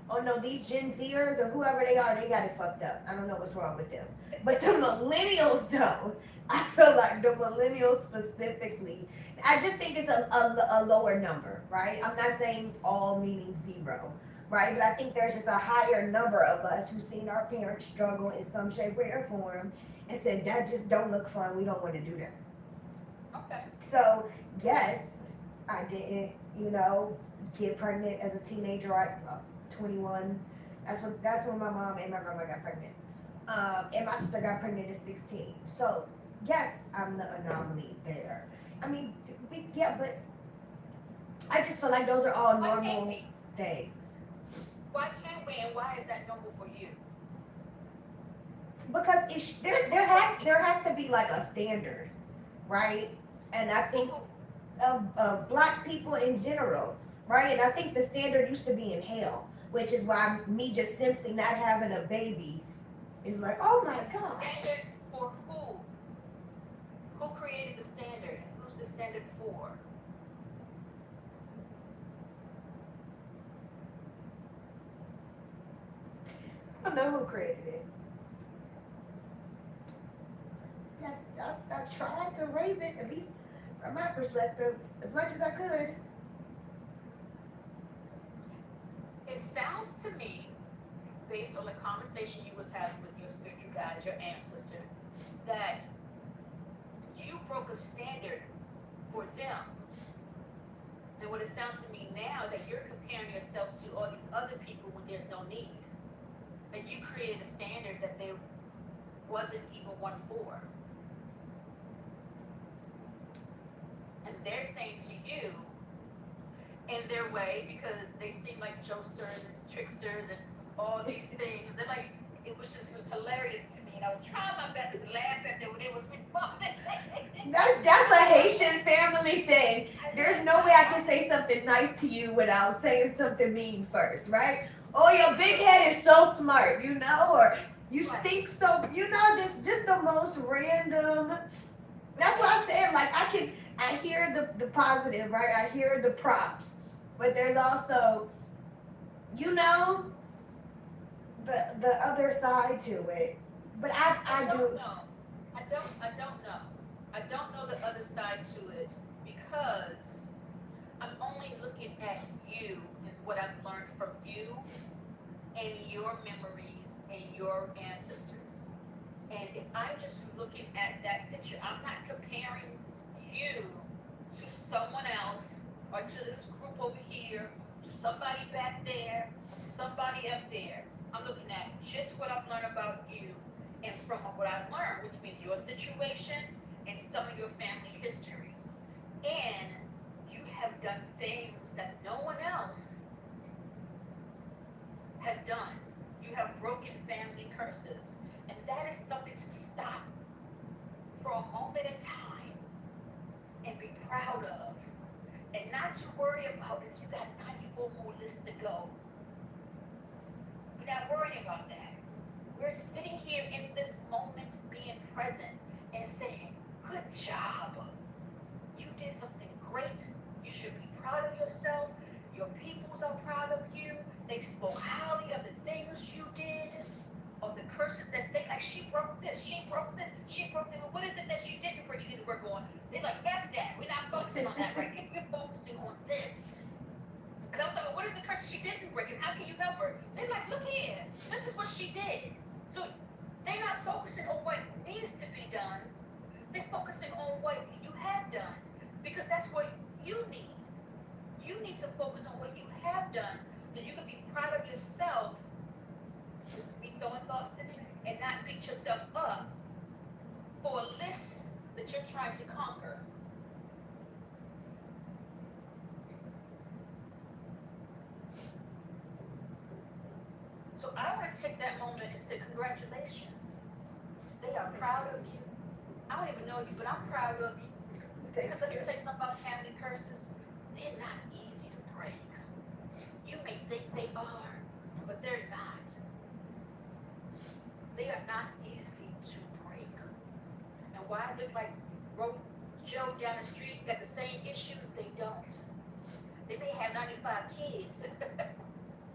Oh no, these Gen Zers or whoever they are, they got it fucked up. I don't know what's wrong with them. But the millennials though, I feel like the millennials specifically, I just think it's a lower number, right? I'm not saying all meaning zero, right? But I think there's just a higher number of us who've seen our parents struggle in some shape, way, or form and said, that just don't look fun. We don't want to do that. Okay. So, yes, I didn't, get pregnant as a teenager at 21. That's when my mom and my grandma got pregnant. And my sister got pregnant at 16. So, yes, I'm the anomaly there. I mean, but I just feel like those are all normal things. Why can't we, and why is that normal for you? Because there has to be like a standard, right? And I think of black people in general, right? And I think the standard used to be in hell, which is why me just simply not having a baby is like, oh my gosh. Standard for who? Who created the standard? And who's the standard for? I don't know who created it. I tried to raise it, at least from my perspective, as much as I could. It sounds to me, based on the conversation you was having with your spiritual guides, your ancestor, that you broke a standard for them. And what it sounds to me now, that you're comparing yourself to all these other people when there's no need. That you created a standard that there wasn't even one for. And they're saying to you, in their way, because they seem like jokesters and tricksters and all these things. They're like, it was hilarious to me, and I was trying my best to laugh at them when it was responding. That's a Haitian family thing. There's no way I can say something nice to you without saying something mean first, right? Oh, your big head is so smart, or you stink so, just the most random. That's what I said. Like I hear the positive, right? I hear the props, but there's also, the other side to it. But I do. Know. I don't know. I don't know the other side to it because I'm only looking at you and what I've learned from you and your memories and your ancestors. And if I'm just looking at that picture, I'm not comparing you to someone else or to this group over here, to somebody back there, somebody up there. I'm looking at just what I've learned about you and from what I've learned, which means your situation and some of your family history. And you have done things that no one else has done. You have broken family curses. And that is something to stop for a moment at a time and be proud of, and not to worry about if you got 94 more lists to go. We're not worrying about that. We're sitting here in this moment being present and saying, good job. You did something great. You should be proud of yourself. Your peoples are proud of you. They spoke highly of the things you did, of the curses that they, like, she broke this, she broke this, she broke that. What is it that she didn't break, she didn't work on? They're like, F that. We're not focusing on that right now. We're focusing on this. Because I was like, well, what is the curse she didn't break and how can you help her? They're like, look here, this is what she did. So they're not focusing on what needs to be done. They're focusing on what you have done. Because that's what you need. You need to focus on what you have done so you can be proud of yourself. This is me throwing thoughts in it, and not beat yourself up for a list that you're trying to conquer. So I want to take that moment and say congratulations. They are proud of you. I don't even know you, but I'm proud of you. Because let me tell you something about family curses. They're not easy to break. You may think they are, but they're not. They are not easy to break. And why I look like broke Joe down the street got the same issues, they don't. They may have 95 kids.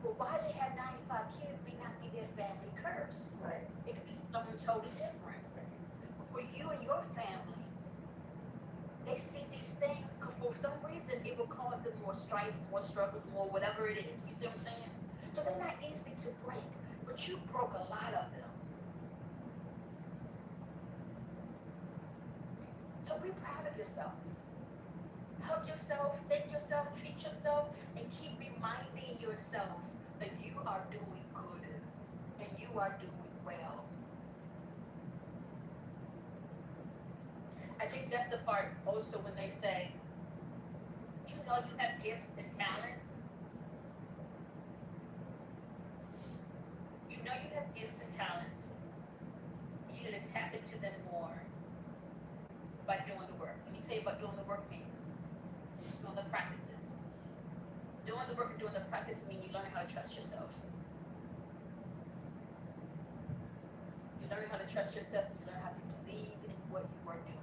But why they have 95 kids may not be their family curse. Right. It could be something totally different. But for you and your family, they see these things because for some reason it will cause them more strife, more struggles, more whatever it is. You see what I'm saying? So they're not easy to break, but you broke a lot of them. So be proud of yourself. Hug yourself, thank yourself, treat yourself, and keep reminding yourself that you are doing good and you are doing well. I think that's the part also when they say, you know you have gifts and talents. You know you have gifts and talents. You need to tap into them more by doing the work. Let me tell you what doing the work means. Doing the practices. Doing the work and doing the practice means you learn how to trust yourself. You learn how to trust yourself. You learn how to believe in what you are doing.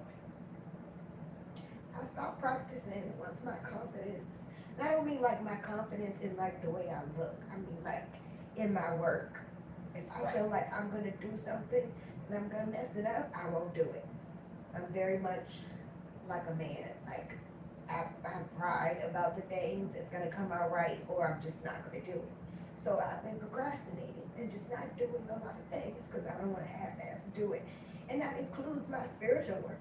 I stopped practicing once my confidence. And I don't mean like my confidence in like the way I look. I mean like in my work. If I feel like I'm gonna do something and I'm gonna mess it up, I won't do it. I'm very much like a man. Like I have pride about the things. It's gonna come out right, or I'm just not gonna do it. So I've been procrastinating and just not doing a lot of things because I don't want to half-ass do it. And that includes my spiritual work.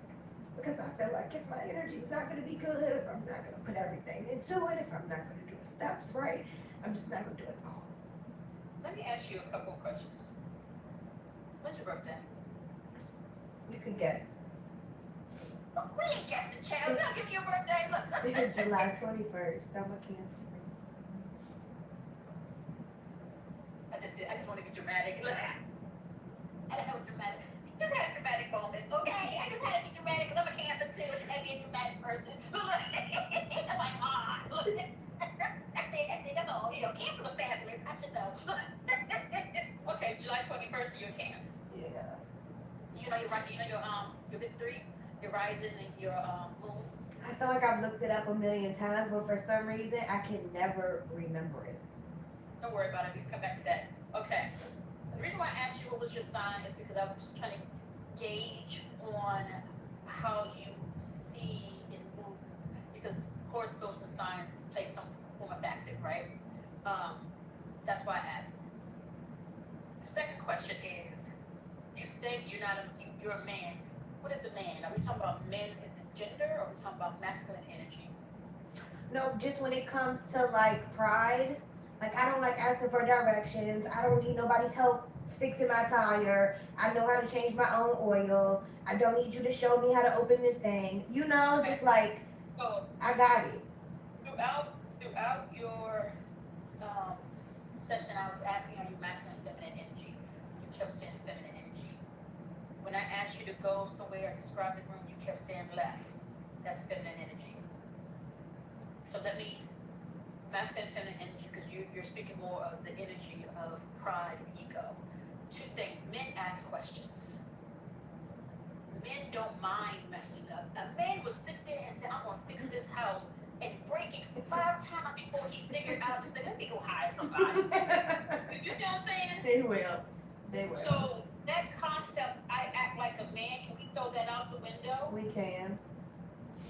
Because I feel like if my energy is not going to be good, if I'm not going to put everything into it, if I'm not going to do the steps right, I'm just not going to do it all. Let me ask you a couple of questions. When's your birthday? You can guess. Oh, we ain't guessing, child. You're not giving your birthday. Look. July 21st. I'm a Cancer. I just want to be dramatic. Look. I don't know dramatic. Just had a dramatic moment, okay? I just had to be dramatic because I'm a Cancer too. I just had to be a dramatic person. Look, I'm like, look. I think I'm all, Cancer's a fabulous. I should know. Okay, July 21st, you're a Cancer. Yeah. You know your big three, your rising and your moon. I feel like I've looked it up a million times, but for some reason, I can never remember it. Don't worry about it. We can come back to that. Okay. The reason why I asked you what was your sign is because I was just trying to gauge on how you see and move, because horoscopes and signs play some form of factor, right? That's why I asked. The second question is, you state you're a man. What is a man? Are we talking about men as a gender, or are we talking about masculine energy? No, just when it comes to like pride, like I don't like asking for directions. I don't need nobody's help fixing my tire. I know how to change my own oil. I don't need you to show me how to open this thing. Just like So I got it. throughout your session, I was asking, are you masculine, feminine energy? You kept saying feminine energy. When I asked you to go somewhere and describe the room, you kept saying left. That's feminine energy. So let me masculine and feminine energy, because you're speaking more of the energy of pride and ego. Two things. Men ask questions. Men don't mind messing up. A man will sit there and say, I'm going to fix this house and break it 5 times before he figured out to say, let me go hire somebody. You see what I'm saying? They will. They will. So that concept, I act like a man, can we throw that out the window? We can.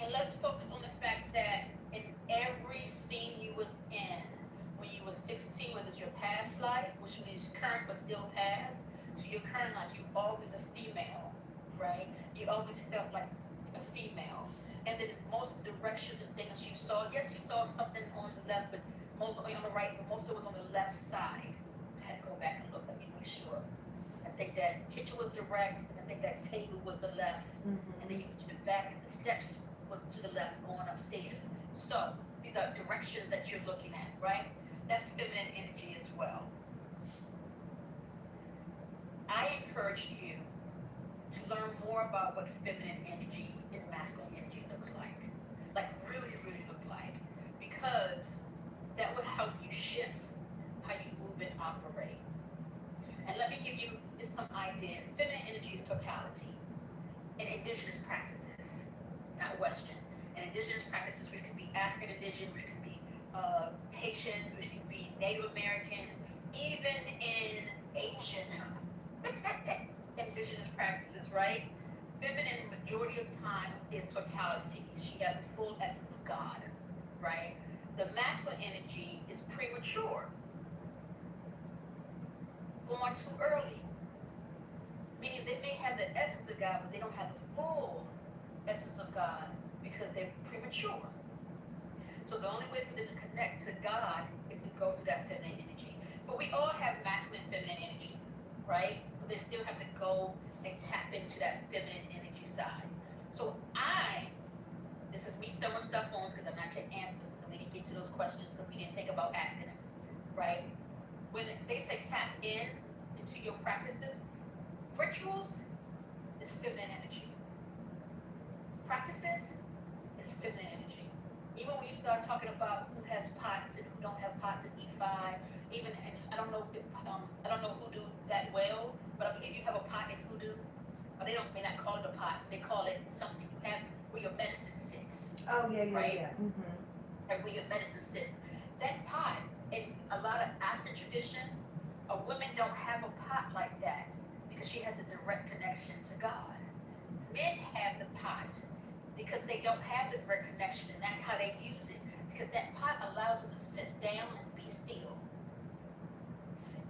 And let's focus on the fact that in every scene you was in, when you were 16, whether it's your past life, which means current but still past, so your current life, you always a female, right? You always felt like a female. And then most of the directions and things you saw, yes, you saw something on the left, but most on the right, but most of it was on the left side. I had to go back and look, let me make sure. I think that kitchen was direct, and I think that table was the left. Mm-hmm. And then you get to the back, and the steps was to the left going upstairs. So these are directions that you're looking at, right? That's feminine energy as well. I encourage you to learn more about what feminine energy and masculine energy looks like really, really look like, because that will help you shift how you move and operate. And let me give you just some idea. Feminine energy is totality in indigenous practices, not Western. And indigenous practices, which could be African indigenous, which could be Haitian, which could be Native American, even in Asian indigenous practices, right? Feminine, majority of time, is totality. She has the full essence of God, right? The masculine energy is premature, born too early, meaning they may have the essence of God, but they don't have the full essence of God because they're premature. So the only way for them to connect to God is to go through that feminine energy. But we all have masculine and feminine energy, right? But they still have to go and tap into that feminine energy side. So this is me throwing stuff on because I'm not your ancestors, and we didn't get to those questions because we didn't think about asking them, right? When they say tap into your practices, rituals is feminine energy. Practices is feminine energy. Even when you start talking about who has pots and who don't have pots in E5, even, and I don't know hoodoo that well, but I believe you have a pot in hoodoo. Or they may not call it a pot, they call it something you have where your medicine sits. Oh, yeah, right? yeah. Mm-hmm. Like where your medicine sits. That pot, in a lot of African tradition, a woman don't have a pot like that because she has a direct connection to God. Men have the pot because they don't have the direct connection, and that's how they use it. Because that pot allows them to sit down and be still,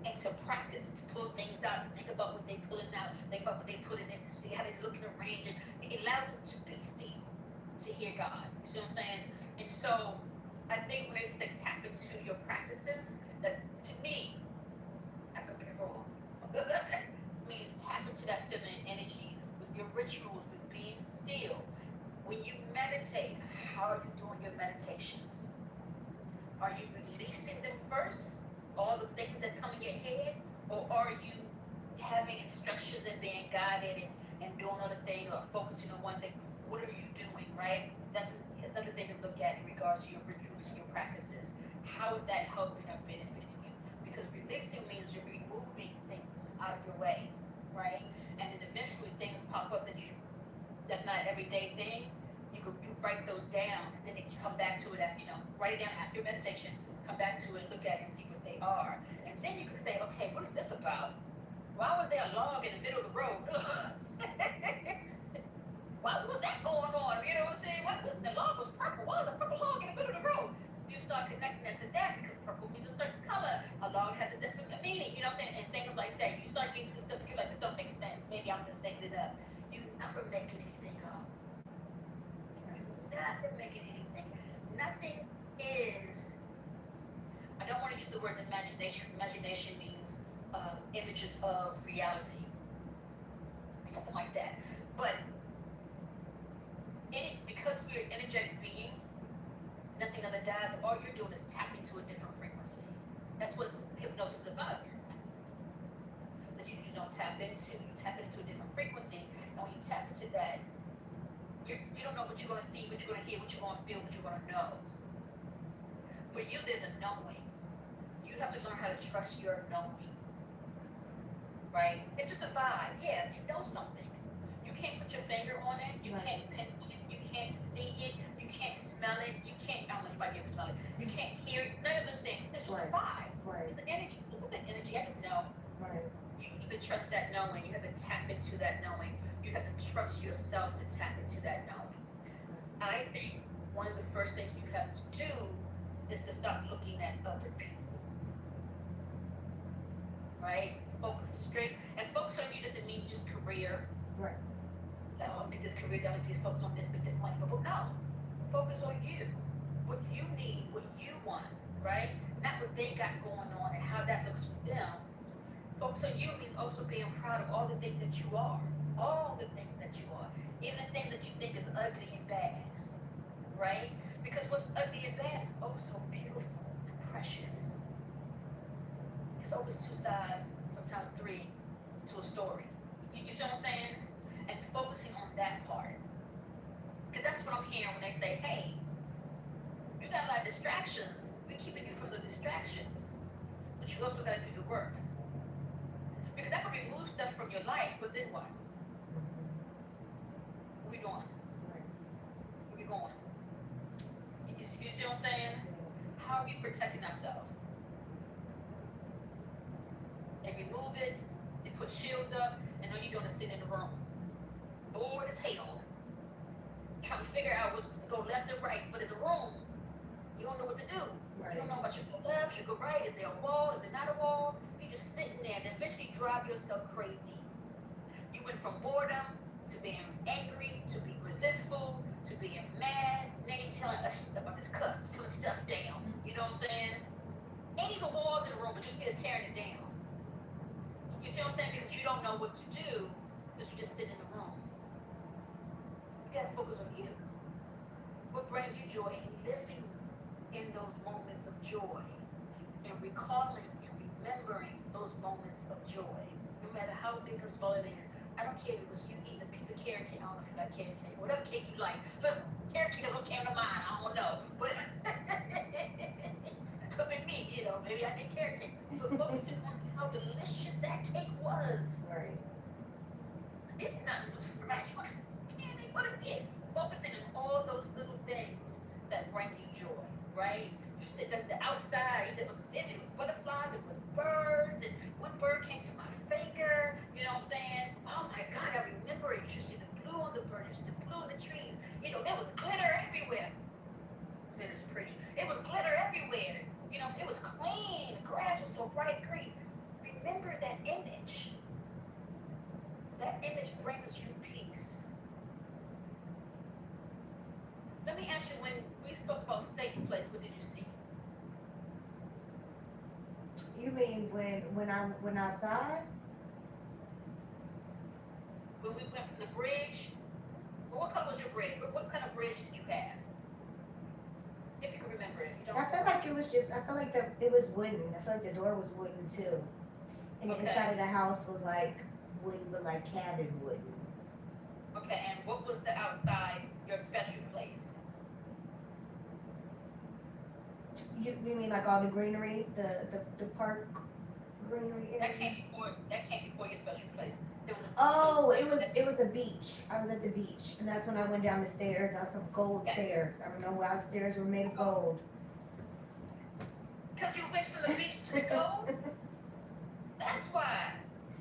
and to practice, to pull things out, to think about what they're pulling out, think about what they put in it, to see how they look in the range, and it allows them to be still, to hear God. You see what I'm saying? And so I think when they say tap into your practices, that to me, I could be wrong, means tap into that feminine energy with your rituals, with being still. When you meditate, how are you doing your meditations? Are you releasing them first, all the things that come in your head, or are you having instructions and being guided and doing other things, or focusing on one thing? What are you doing, right? That's another thing to look at in regards to your rituals and your practices. How is that helping or benefiting you? Because releasing means you're removing things out of your way, right? And then eventually things pop up that's not an everyday thing. You write those down, and then you come back to it after, write it down after your meditation, come back to it, look at it, and see what they are. And then you can say, okay, what is this about? Why was there a log in the middle of the road? Why was that going on? You know what I'm saying? The log was purple. Why was the purple log in the middle of the road? You start connecting that to that because purple means a certain color. A log has a different meaning, you know what I'm saying? And things like that. You start getting to the stuff that you're like, this don't make sense. Maybe I'm just making it up. You never making anything up. Never making anything. Nothing is. I don't want to use the words imagination. Imagination means images of reality. Something like that. But because we're an energetic being, nothing other dies. All you're doing is tapping into a different frequency. That's what hypnosis is about. That you tap into. You tap into a different frequency, and when you tap into that, you don't know what you're going to see, what you're going to hear, what you're going to feel, what you're going to know. For you, there's a knowing. You have to learn how to trust your knowing, right? It's just a vibe. Yeah, you know something. You can't put your finger on it. You Right. can't pinpoint it. You can't see it. You can't smell it. You can't, I don't know, you might be able to smell it. You can't hear it. None of those things. It's just a vibe. Right. It's an energy. It's not an energy. I just know. Right. You have to trust that knowing. You have to tap into that knowing. You have to trust yourself to tap into that knowing. I think one of the first things you have to do is to stop looking at other people. Right? Focus straight. And focus on you doesn't mean just career. Right. Like, oh, get this career done, get focused on this, make this money. But no. Focus on you. What you need, what you want, right? Not what they got going on and how that looks for them. Focus on you means also being proud of all the things that you are. All the things that you are. Even the things that you think is ugly and bad. Right? Because what's ugly and bad is oh so beautiful and precious. It's always two sides, sometimes three, to a story. You see what I'm saying? And focusing on that part. Because that's what I'm hearing when they say, hey, you got a lot of distractions. We're keeping you from the distractions. But you also got to do the work. Because that can remove stuff from your life, but then what? What we doing? Where we going? You see what I'm saying? How are we protecting ourselves? They remove it, they put shields up, and all you're doing is sitting in the room. Bored as hell. Trying to figure out what's to go left and right, but it's a room. You don't know what to do. Right. You don't know if I should go left, should go right, is there a wall, is there not a wall? You're just sitting there and eventually drive yourself crazy. You went from boredom to being angry, to being resentful, to being mad. Now you're telling us about this cuss, telling stuff down. You know what I'm saying? Ain't even walls in the room, but you're still tearing it down. You see what I'm saying? Because you don't know what to do, because you just sit in the room. You gotta focus on you. What brings you joy and living in those moments of joy and recalling and remembering those moments of joy, no matter how big or small it is. I don't care if it was you eating a piece of carrot cake. I don't know if you like carrot cake. Whatever cake you like. Look, carrot cake is what came to mind. I don't know. But it could be me, you know. Maybe I did carrot cake. But focusing on how delicious that cake was. Right. It's nuts was fresh. What a gift. Focusing on all those little things that bring you joy, right? You said that the outside, you said it was vivid, it was butterflies, it was birds, and one bird came to my finger, you know what I'm saying? Oh my God, I remember it. You should see the blue on the bird, you should see the blue on the trees. You know, there was glitter everywhere. Glitter's pretty. It was glitter everywhere. You know, it was clean. The grass was so bright green. Remember that image. That image brings you peace. Let me ask you, when we spoke about safe place, what did you see? You mean when I went outside? When we went from the bridge, well, what color was your bridge? What kind of bridge did you have? If you can remember it. You don't I felt like it was just. I felt like it was wooden. I felt like the door was wooden too, and the inside of the house was like wooden, but like cabin wooden. Okay, and what was the outside, your special place? You mean like all the greenery, the park greenery area? That came before your special place. It was a beach. I was at the beach, and that's when I went down the stairs. There was some gold stairs. I don't know why the stairs were made of gold. Because you went from the beach to the gold? That's why.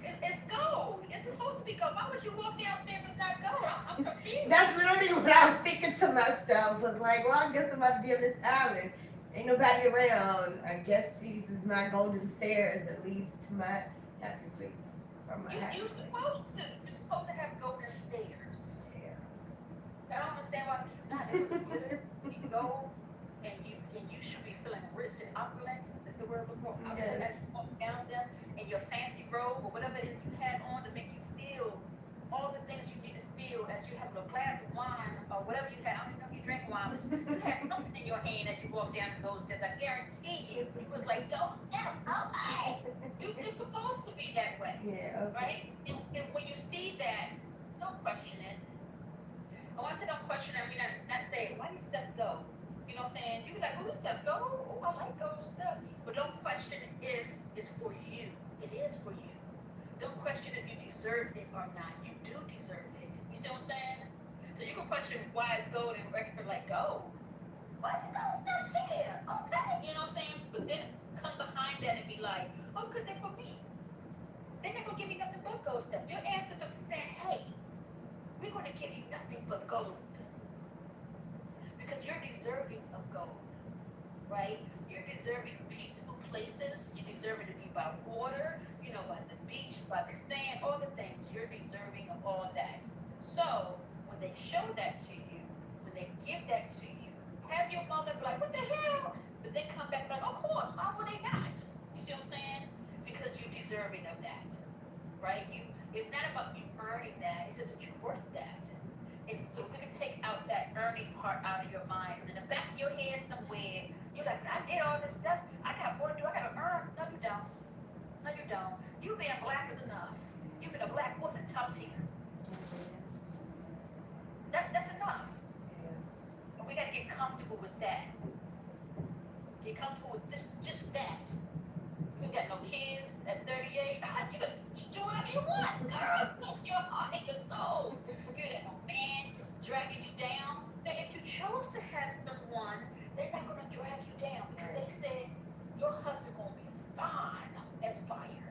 It's gold. It's supposed to be gold. Why would you walk downstairs and it's not gold? I'm confused. That's literally what I was thinking to myself. Was like, well, I guess I'm about to be on this island. Ain't nobody around. I guess these is my golden stairs that leads to my happy place. Or my happy You're place. supposed to have golden stairs. Yeah. I don't understand why not. It was glitter. You go and you should be feeling rich and opulent. Is the word before opulent? Yes. As you walk down them in your fancy robe or whatever it is you had on to make you feel all the things you need to feel as you have a glass of wine or whatever you had. I don't even know if you drink wine, but you had something in your hand as you walk down those steps. I guarantee you. He was like, those steps, okay. It's supposed to be that way. Yeah, okay. Right? And when you see that, don't question it. And when I say don't question it, I mean not say, why these steps go? You know what I'm saying? You be like, oh, this step go. Oh, I like those steps. But don't question if it's for you. It is for you. Don't question if you deserve it or not. You do deserve it. You see what I'm saying? So you can question why it's gold and extra like gold. Why did those steps here? Okay. You know what I'm saying? But then come behind that and be like, oh, because they're for me. They're not going to give me nothing but gold steps. Your ancestors are saying, hey, we're going to give you nothing but gold. Because you're deserving of gold, right? You're deserving of peaceful places. You're deserving to be by water, you know, by the beach, by the sand, all the things. You're deserving of all that. So when they show that to you, when they give that to you, have your moment like, what the hell? But then come back like, of course, why would they not? You see what I'm saying? Because you're deserving of that, right? It's not about you earning that. It's just that you're worth that. And so we can take out that earning part out of your mind. It's in the back of your head somewhere. You're like, I did all this stuff. I got more to do. I got to earn. No, you don't. No, you don't. You being black is enough. You being a black woman is top tier. That's enough. Yeah. And we got to get comfortable with that. Get comfortable with this, just that. You ain't got no kids at 38. You just do whatever you want, girl. It's your heart and your soul. You ain't got no man dragging you down. Then if you chose to have someone, they're not gonna drag you down because they said your husband gonna be fine as fire.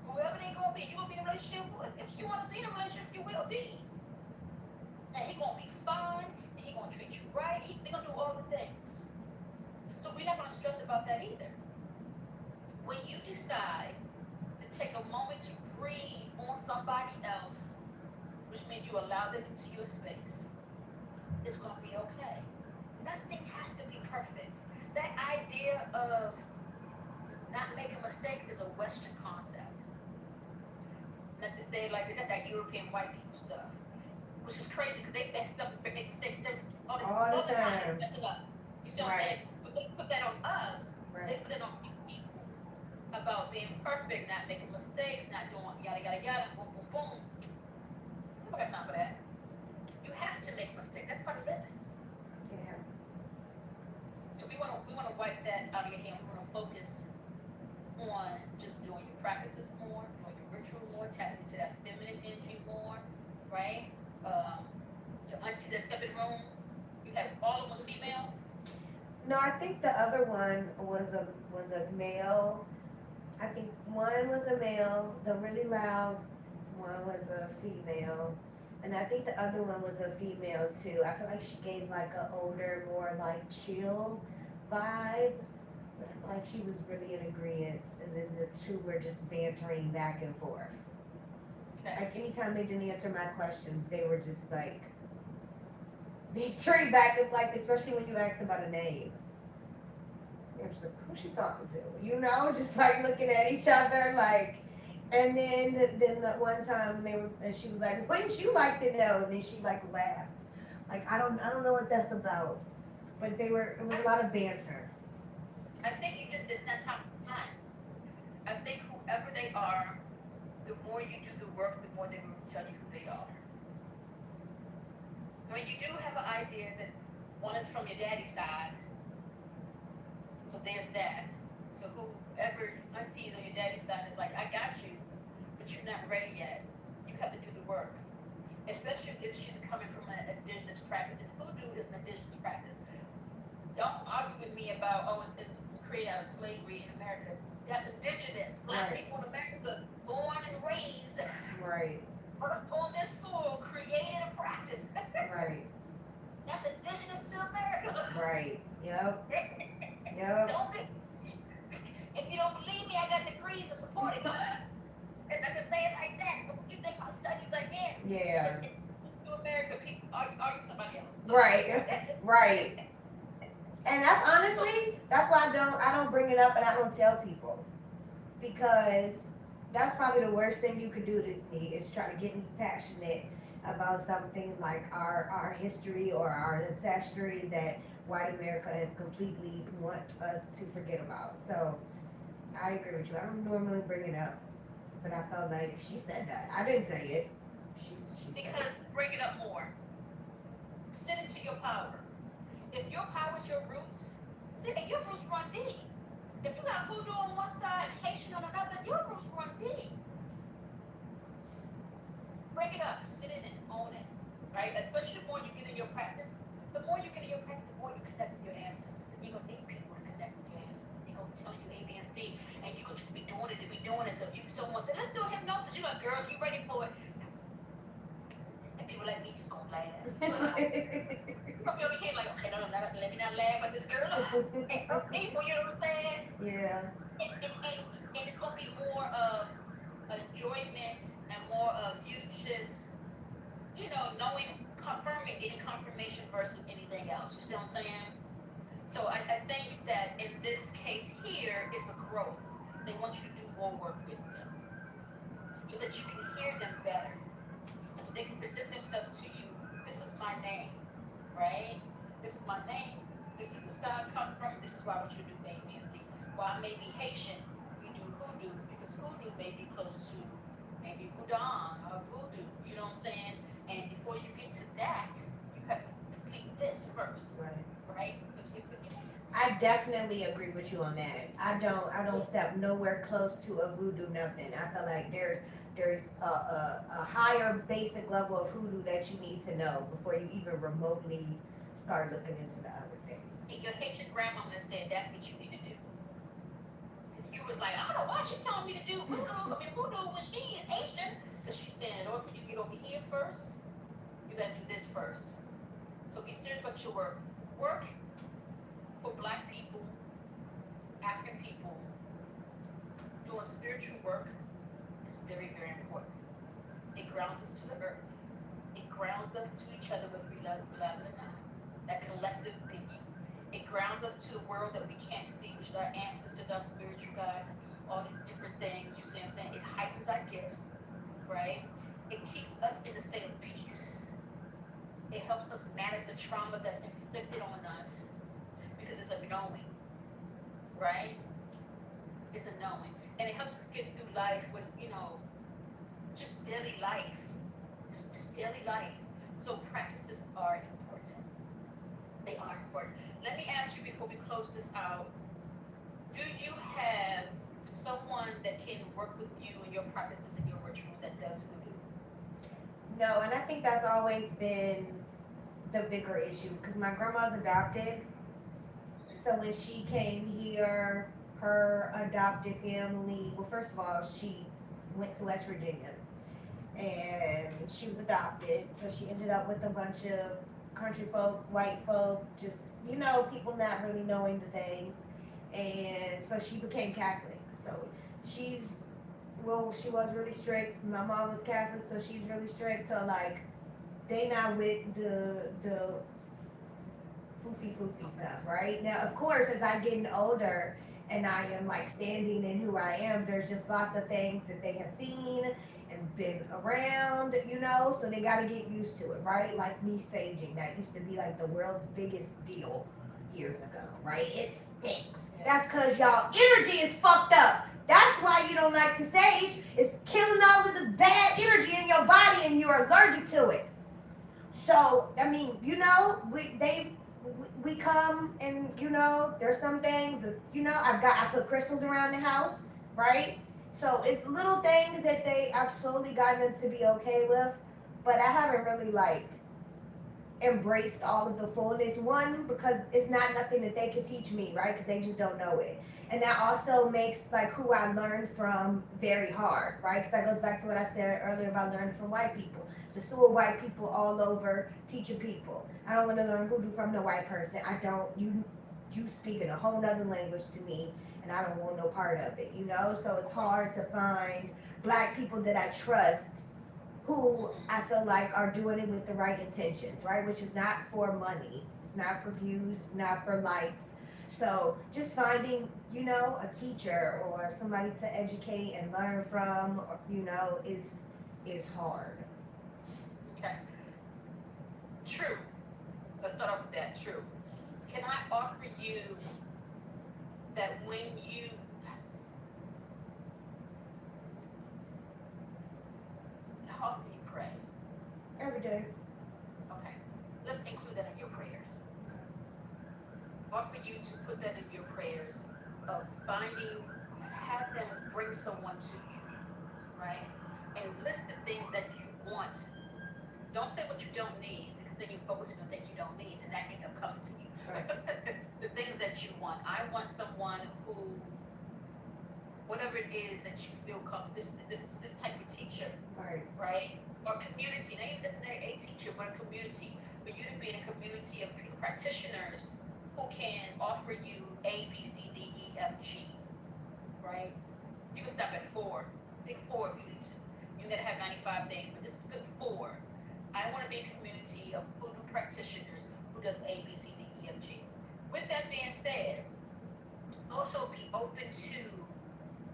Whoever they gonna be, you gonna be in a relationship with. If you wanna be in a relationship, you will be. And he gonna be fine, and he gonna treat you right. They gonna do all the things. So we're not gonna stress about that either. When you decide to take a moment to breathe on somebody else, which means you allow them into your space, it's going to be okay. Nothing has to be perfect. That idea of not making a mistake is a Western concept. Not to say like that's that European white people stuff, which is crazy because they stuff make mistakes all the time. That's enough. You see what I'm saying? But they put that on us. Right. They put it on people about being perfect, not making mistakes, not doing yada yada yada, boom boom boom. I don't got time for that. You have to make mistakes. That's part of living. Yeah. So we wanna wipe that out of your hand. We wanna focus on just doing your practices more, doing your ritual more, tapping into that feminine energy more, right? Your auntie that step in the room, you have all of them females. No, I think the other one was a male. I think one was a male, the really loud one was a female. And I think the other one was a female too. I feel like she gave like an older, more like chill vibe. But I feel like she was really in agreement, and then the two were just bantering back and forth. Okay. Like anytime they didn't answer my questions, they were just like bantering back and like, especially when you asked about a name. They was like, who's she talking to? You know, just like looking at each other, like. And then the one time and she was like, wouldn't you like to know? And then she like laughed. Like I don't know what that's about. But it was a lot of banter. I think it's not time. I think whoever they are, the more you do the work, the more they will tell you who they are. I mean, you do have an idea that one is from your daddy's side. So there's that. So whoever aunties on your daddy's side is like, I got you, but you're not ready yet. You have to do the work. Especially if she's coming from an indigenous practice. And voodoo is an indigenous practice. Don't argue with me about, it was created out of slavery in America. That's indigenous. Black people in America, born and raised. Right. On this soil, created a practice. Right. That's indigenous to America. Right. Yep. If you don't believe me, I got degrees to support it. And I can say it like that. But what you think my studies like this? Yeah. To America, people argue somebody else. Right. Right. And that's why I don't bring it up and I don't tell people. Because that's probably the worst thing you could do to me is try to get me passionate about something like our history or our ancestry that white America has completely want us to forget about. So I agree with you. I don't normally bring it up, but I felt like she said that. I didn't say it. She said Because break it up more. Sit into your power. If your power is your roots, sit your roots run deep. If you got voodoo on one side and Haitian on another, your roots run deep. Break it up, sit in it, own it, right? Especially the more you get in your practice, the more you get in your practice, the more you connect with your ancestors. And you're gonna need people to connect with your ancestors. They're gonna tell you A, B, and C, and you're gonna just be doing it to be doing it. So if you someone say, let's do a hypnosis, you're like, girl, you ready for it? And people like me just gonna laugh. From over here, like, okay, no, let me not laugh at this girl. And her people, you know what I'm saying? yeah. And it's gonna be more of enjoyment and more of you just, knowing, confirming, getting confirmation versus anything else. You see what I'm saying? So I think that in this case here is the growth. They want you to do more work with them so that you can hear them better. And so they can present themselves to you. This is my name, right? This is my name. This is the side I come from. This is why I want you to do A, B, and C. While I may be Haitian, we do hoodoo because hoodoo may be close to maybe Boudin or voodoo. You know what I'm saying? And before you get to that, you have to complete this first, right? I definitely agree with you on that. I don't step nowhere close to a voodoo nothing. I feel like there's a higher basic level of hoodoo that you need to know before you even remotely start looking into the other things. And your Haitian grandmama said that's what you need to do. You was like, I don't know why she telling me to do voodoo. I mean, voodoo when she is Asian. Because she's saying, in order for you to get over here first, you got to do this first. So be serious about your work. Work for Black people, African people, doing spiritual work is very, very important. It grounds us to the earth. It grounds us to each other, whether we love it or not. That collective being. It grounds us to the world that we can't see, which is our ancestors, our spiritual guides, all these different things. You see what I'm saying? It heightens our gifts, right? It keeps us in a state of peace. It helps us manage the trauma that's inflicted on us because it's a knowing, right? It's a knowing. And it helps us get through life when, just daily life. Just daily life. So practices are important. They are important. Let me ask you before we close this out, do you have someone that can work with you in your practices and your rituals that does voodoo? No, and I think that's always been the bigger issue because my grandma's adopted. So when she came here, her adopted family, well, first of all, she went to West Virginia and she was adopted. So she ended up with a bunch of country folk, white folk, just, people not really knowing the things. And so she became Catholic. So she was really strict. My mom was Catholic, so she's really strict. So like, they not with the foofy stuff, right? Now, of course, as I'm getting older and I am like standing in who I am, there's just lots of things that they have seen and been around, so they got to get used to it, right? Like me saging, that used to be like the world's biggest deal years ago, right? It stinks. That's because y'all energy is fucked up. That's why you don't like the sage. It's killing all of the bad energy in your body and you're allergic to it. So, I mean, we come and, there's some things that, I put crystals around the house, right? So it's little things that I've slowly gotten them to be okay with, but I haven't really embraced all of the fullness. One, because it's not nothing that they can teach me, right? Because they just don't know it. And that also makes who I learned from very hard, right? Because that goes back to what I said earlier about learning from white people. So sewer white people all over teaching people. I don't want to learn hoodoo from the white person. I don't. You speak in a whole nother language to me, and I don't want no part of it. So it's hard to find Black people that I trust who I feel like are doing it with the right intentions, right? Which is not for money. It's not for views. It's not for likes. So just finding, a teacher or somebody to educate and learn from, is hard. Okay. True. Let's start off with that. True. Can I offer you that when you, how often do you pray? Every day. Okay. Let's include that in your prayers. Offer you to put that in your prayers of finding, have them bring someone to you, right? And list the things that you want. Don't say what you don't need, because then you're focusing on things you don't need, and that end up coming to you. Right. The things that you want. I want someone who, whatever it is that you feel comfortable, this type of teacher, Right. right? Or community, not even necessarily a teacher, but a community. For you to be in a community of practitioners who can offer you A, B, C, D, E, F, G, right? You can stop at 4. Pick 4 if you need to. You gotta have 95 things, but this is good 4. I want to be a community of voodoo practitioners who does A, B, C, D, E, F, G. With that being said, also be open to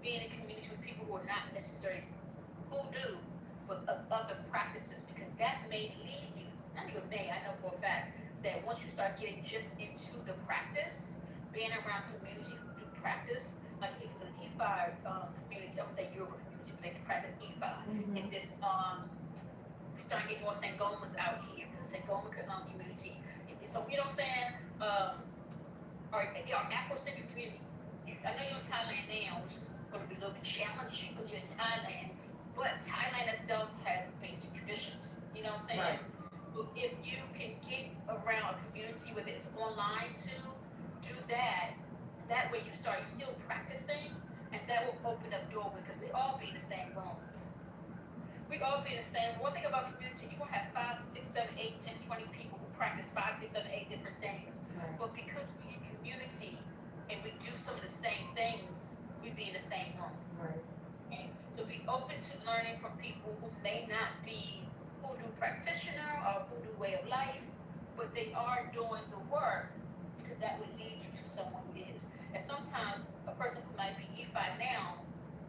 being in a community with people who are not necessarily voodoo, but of other practices, because that may lead you, not even may, I know for a fact, that once you start getting just into the practice, being around community who do practice, like if it's an E5 community, I would say Yoruba community, they practice E5. Mm-hmm. If it's we start getting more Sangomas out here, because the Sangoma community, if it's, so you know what I'm saying, or Afrocentric community. I know you're in Thailand now, which is going to be a little bit challenging because you're in Thailand, but Thailand itself has basic traditions. You know what I'm saying? Right. If you can get around a community, whether it's online too, do that. That way you're still practicing, and that will open up doorways, because we all be in the same rooms. We all be in the same. One thing about community, you're gonna have 5, 6, 7, 8, 10, 20 people who practice 5, 6, 7, 8 different things. Right. But because we're in community and we do some of the same things, we be in the same room. Right. Okay? So be open to learning from people who may not be voodoo practitioner or voodoo way of life, but they are doing the work, because that would lead you to someone who is. And sometimes a person who might be E5 now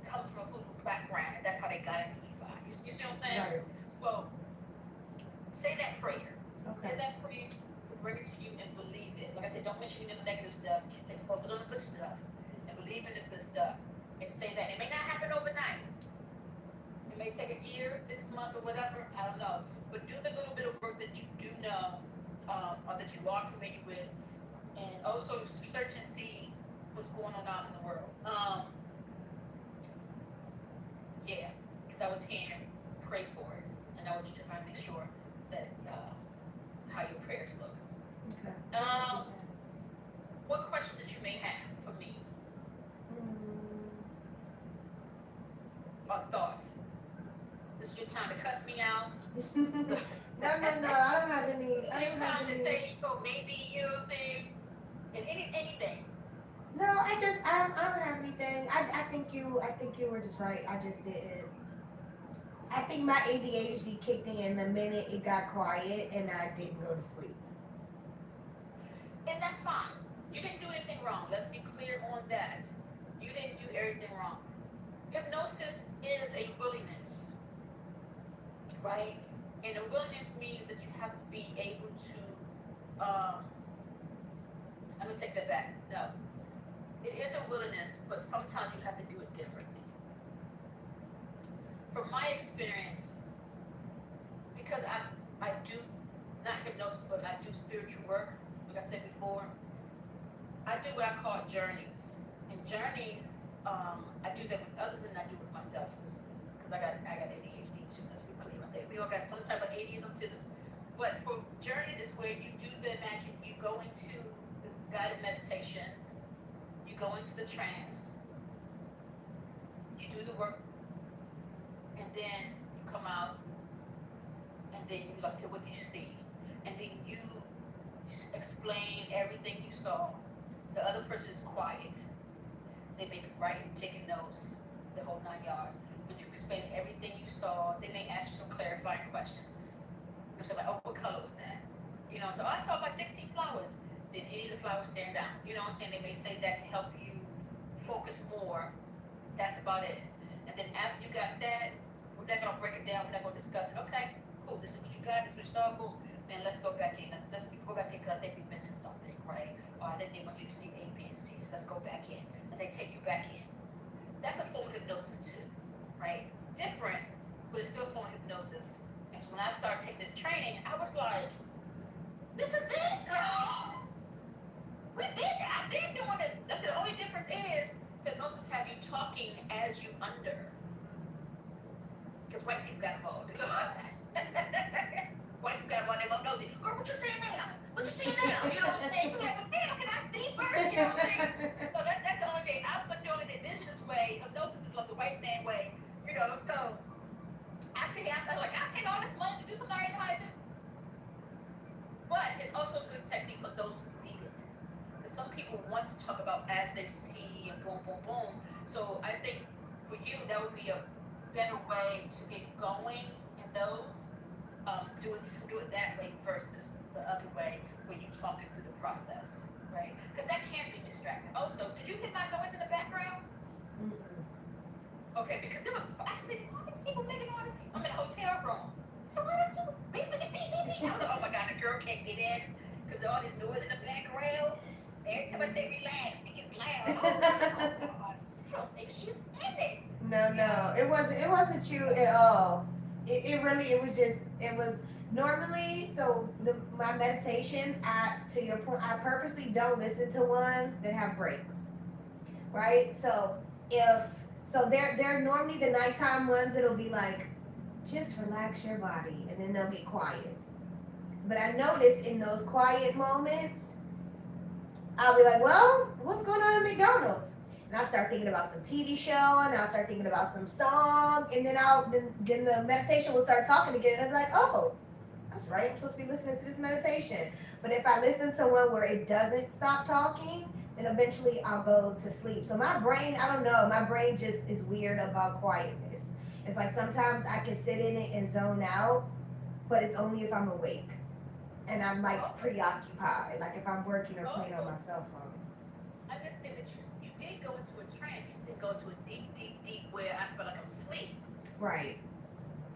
comes from a voodoo background, and that's how they got into E5. You see what I'm saying? Right. Well, say that prayer. Okay. Say that prayer, bring it to you, and believe it. Like I said, don't mention any of the negative stuff. Just focus on the good stuff, and believe in the good stuff, and say that. It may not happen overnight. It may take a year, 6 months, or whatever. I don't know. But do the little bit of work that you do know, or that you are familiar with, and also search and see what's going on out in the world. Yeah, because I was hearing, pray for it, and I was just trying to make sure that how your prayers look. Okay. What questions that you may have for me, or thoughts? This is your time to cuss me out. No, I don't have any. It's your time to say, oh, maybe, you know what I'm saying, and anything. No, I don't have anything. I think you were just right. I just didn't. I think my ADHD kicked in the minute it got quiet and I didn't go to sleep. And that's fine. You didn't do anything wrong. Let's be clear on that. You didn't do everything wrong. Hypnosis is a willingness, right? And a willingness means that you have to be able to, let me take that back. No. It is a willingness, but sometimes you have to do it differently. From my experience, because I do, not hypnosis, but I do spiritual work, like I said before, I do what I call journeys. And journeys, I do that with others and I do with myself, because I got ADHD too, let's be clear. We all got some type of ADHD. But for journeys is where you do the imagine, you go into the guided meditation, you go into the trance, you do the work, and then you come out, and then you're like, okay, what do you see? And then you explain everything you saw. The other person is quiet. They may be writing, taking notes, the whole 9 yards. But you explain everything you saw. They may ask you some clarifying questions. You know, so like, oh, what color was that? You know, so I saw about 16 flowers. Did any of the flowers stand out? You know what I'm saying? They may say that to help you focus more. That's about it. And then after you got that, we're not gonna break it down. We're not gonna discuss it. Okay, cool. This is what you got. This is what you saw. Boom. and let's go back in. Let's go back in because I think we're missing something, right? Or I think they want you to see A, B, and C. So let's go back in, and they take you back in. That's a form of hypnosis too, right? Different, but it's still a form of hypnosis. And so when I started taking this training, I was like, this is it, girl. I've been doing this. That's the only difference is hypnosis have you talking as you under. Because white people got involved. White people got involved. They love nosy. Girl, what you saying now? What you saying now? You know what I'm saying? You got, well, damn, can I see first? You know what I'm saying? So that's the only thing. I've been doing the indigenous way. Hypnosis is like the white man way. You know, so I see, I'm like, I paid all this money to do something I didn't know how to do. But it's also a good technique for those who need it. Because some people want to talk about as they see and boom, boom, boom. So I think for you, that would be a better way to get going in those. Do it that way versus the other way where you talking through the process, right? Because that can be distracting. Also, did you hear my noise in the background? Okay, because there was, I said, all these people making all this, I'm in a hotel room. So what are people beeping and beep. I was like, oh my God, the girl can't get in because all this noise in the background. Every time I say relax, it gets loud. Oh God, I don't think she's in it. No, it wasn't you at all. It really, it was normally, so my meditations, to your point, I purposely don't listen to ones that have breaks, right? So they're normally the nighttime ones. It'll be like, just relax your body, and then they'll get quiet. But I notice in those quiet moments, I'll be like, well, what's going on at McDonald's? And I'll start thinking about some TV show, and I'll start thinking about some song, and then then the meditation will start talking again, and I'll be like, oh, that's right, I'm supposed to be listening to this meditation. But if I listen to one where it doesn't stop talking, then eventually I'll go to sleep. So my brain, I don't know, my brain just is weird about quietness. It's like sometimes I can sit in it and zone out, but it's only if I'm awake and I'm like preoccupied, like if I'm working or playing on my cell phone. I understand that you did go into a trance. You didn't go into a deep where I feel like I'm asleep. Right.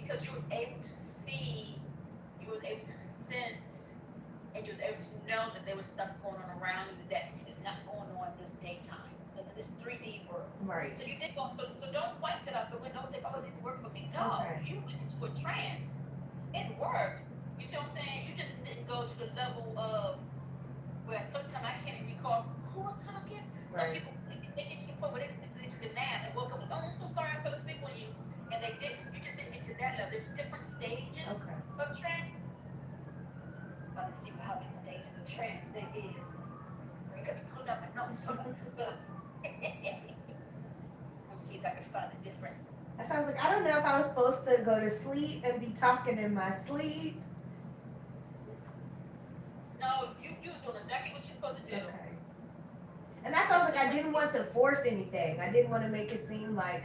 Because you was able to see, you was able to sense, and you was able to know that there was stuff going on around you that is not going on this daytime, this 3D world. Right. So you did go. So don't wipe that out the window. Think, oh, it didn't work for me. No, Okay. You went into a trance. It worked. You see what I'm saying? You just didn't go to the level of where sometimes I can't even recall who was talking. Some Right. people they get to the point where they took a nap and woke up and, oh, I'm so sorry, I fell asleep on you, and they didn't. You just didn't get to that level. There's different stages of trance. Let's see how many stages of trance there is. You got me pulling up my notes. Let's see if I can find a different. That sounds like, I don't know if I was supposed to go to sleep and be talking in my sleep. No, you was doing exactly what you're supposed to do. Okay. And that sounds like I didn't want to force anything. I didn't want to make it seem like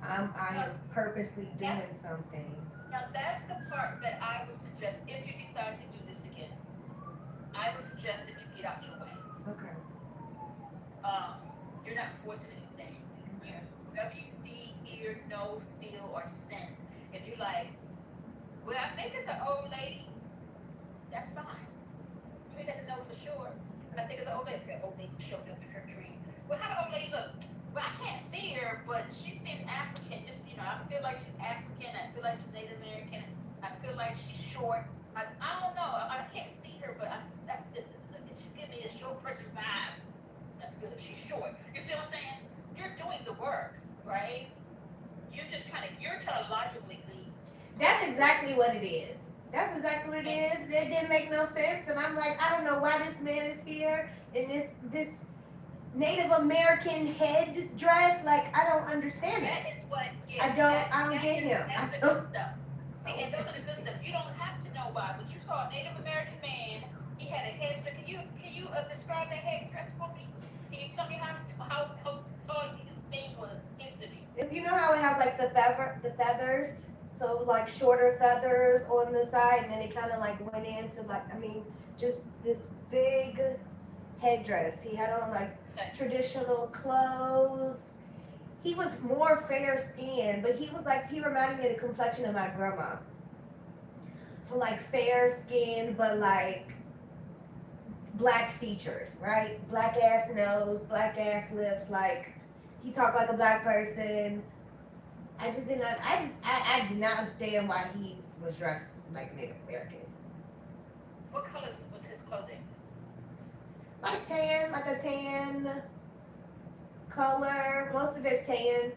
I am purposely doing something. Now that's the part that I would suggest if you decide to do this again. I would suggest that you get out your way. Okay. You're not forcing anything. Whatever you see, hear, know, feel, or sense. If you're like, well, I think it's an old lady, that's fine. You ain't got to know for sure. But I think it's an old lady. That old lady showed up in her dream. Well, how the old lady look? Well, I can't see her, but she seems African. Just, I feel like she's African. I feel like she's Native American. I feel like she's short. I don't know. I can't see her, but she's giving me a short person vibe. That's good. She's short. You see what I'm saying? You're doing the work, right? You're trying to logically lead. That's exactly what it is. That's exactly what it is. It didn't make no sense, and I'm like, I don't know why this man is here in this Native American head dress. Like, I don't understand it. That is what. I don't get him. That's the good stuff. See, and those are the good stuff. You don't have to know why, but you saw a Native American man. He had a headdress. Can you describe that headdress for me? Can you tell me how tall his thing was into me? You know how it has like the feathers? So it was like shorter feathers on the side, and then it kind of like went into just this big headdress. He had on like traditional clothes. He was more fair skinned, but he reminded me of the complexion of my grandma. So like fair skin, but like black features, right? Black ass nose, black ass lips. Like he talked like a black person. I did not understand why he was dressed like a Native American. What colors was his clothing? Like a tan color. Most of it's tan.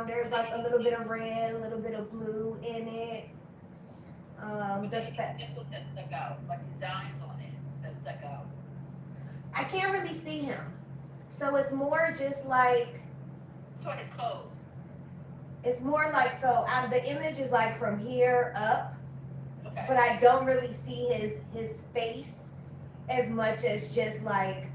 There's like a little bit of red, a little bit of blue in it. Was there any symbols that stuck out, like designs on it that stuck out? I can't really see him, so it's more just like Or his clothes? it's more like the image is like from here up, Okay. but I don't really see his face as much as just like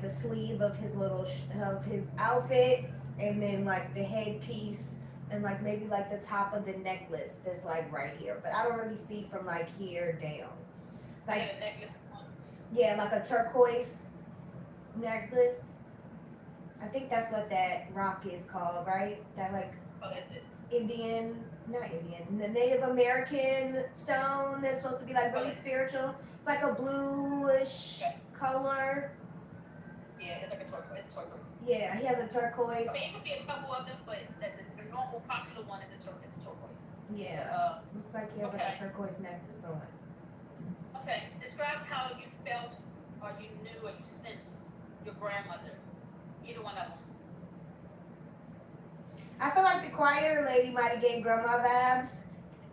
the sleeve of his of his outfit, and then like the headpiece, and like maybe like the top of the necklace that's like right here, but I don't really see from like here down. Like a necklace on? Yeah, like a turquoise necklace. I think that's what that rock is called, right? That like Oh, that's it. Not Indian, the Native American stone that's supposed to be like really spiritual. It's like a bluish color. Yeah, it's like a turquoise. It's turquoise. Yeah, he has a turquoise. I mean, it could be a couple of them, but the normal popular one is a turquoise. Yeah, So, looks like he has like a turquoise necklace on. okay, describe how you felt, or you knew, or you sensed your grandmother. Either one of them. I feel like the quieter lady might have gave grandma vibes.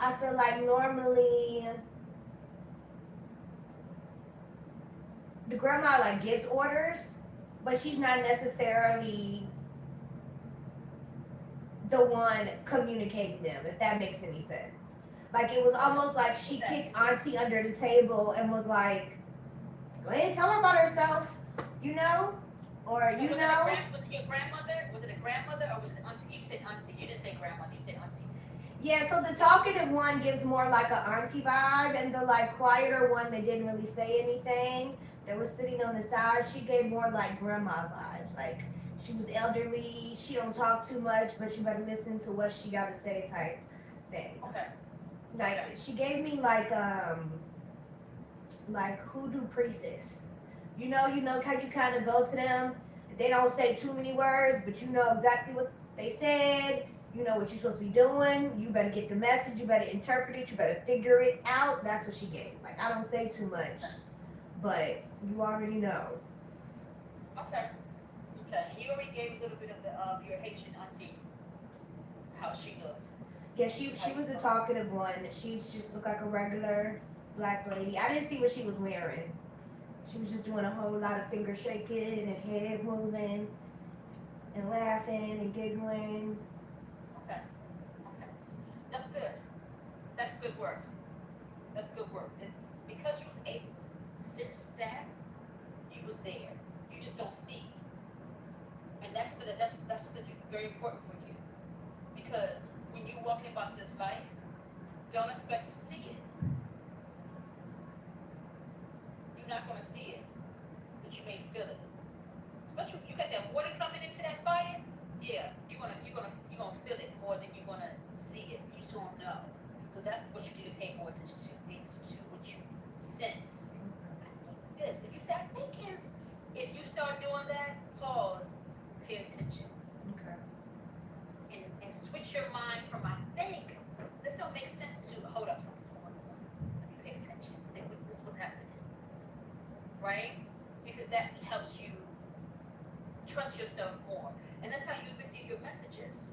I feel like normally the grandma like gives orders, but she's not necessarily the one communicating them, if that makes any sense. Like it was almost like she kicked Auntie under the table and was like, go ahead, tell her about herself, you know? Or you know. Was it your grandmother? Was it a grandmother or was it auntie? You said auntie. You didn't say grandmother. You said auntie. Yeah, so the talkative one gives more like an auntie vibe, and the like quieter one that didn't really say anything, that was sitting on the side, she gave more like grandma vibes. Like she was elderly, she don't talk too much, but you better listen to what she got to say type thing. Okay. Like she gave me like hoodoo priestess. You know how you kind of go to them. They don't say too many words, but you know exactly what they said. You know what you're supposed to be doing. You better get the message. You better interpret it. You better figure it out. That's what she gave. Like I don't say too much, but you already know. Okay. Okay. And you already gave a little bit of the your Haitian auntie, how she looked. Yeah, she was a talkative one. She just looked like a regular black lady. I didn't see what she was wearing. She was just doing a whole lot of finger shaking and head moving and laughing and giggling. Okay. Okay. That's good. That's good work. That's good work. And because you was able to sense that, you was there. You just don't see. And that's very important for you. Because when you're walking about this life, don't expect to see it. You're not going to see it, but you may feel it. Especially if you got that water coming into that fire, yeah, you're gonna feel it more than you're gonna see it. You just don't know. So that's what you need to pay more attention to. It's to what you sense. I think this. If you start doing that, pause, pay attention. Okay. And switch your mind from I think. This don't make sense to hold up something. Let me pay attention. Think this was happening. Right? Because that helps you trust yourself more. And that's how you receive your messages.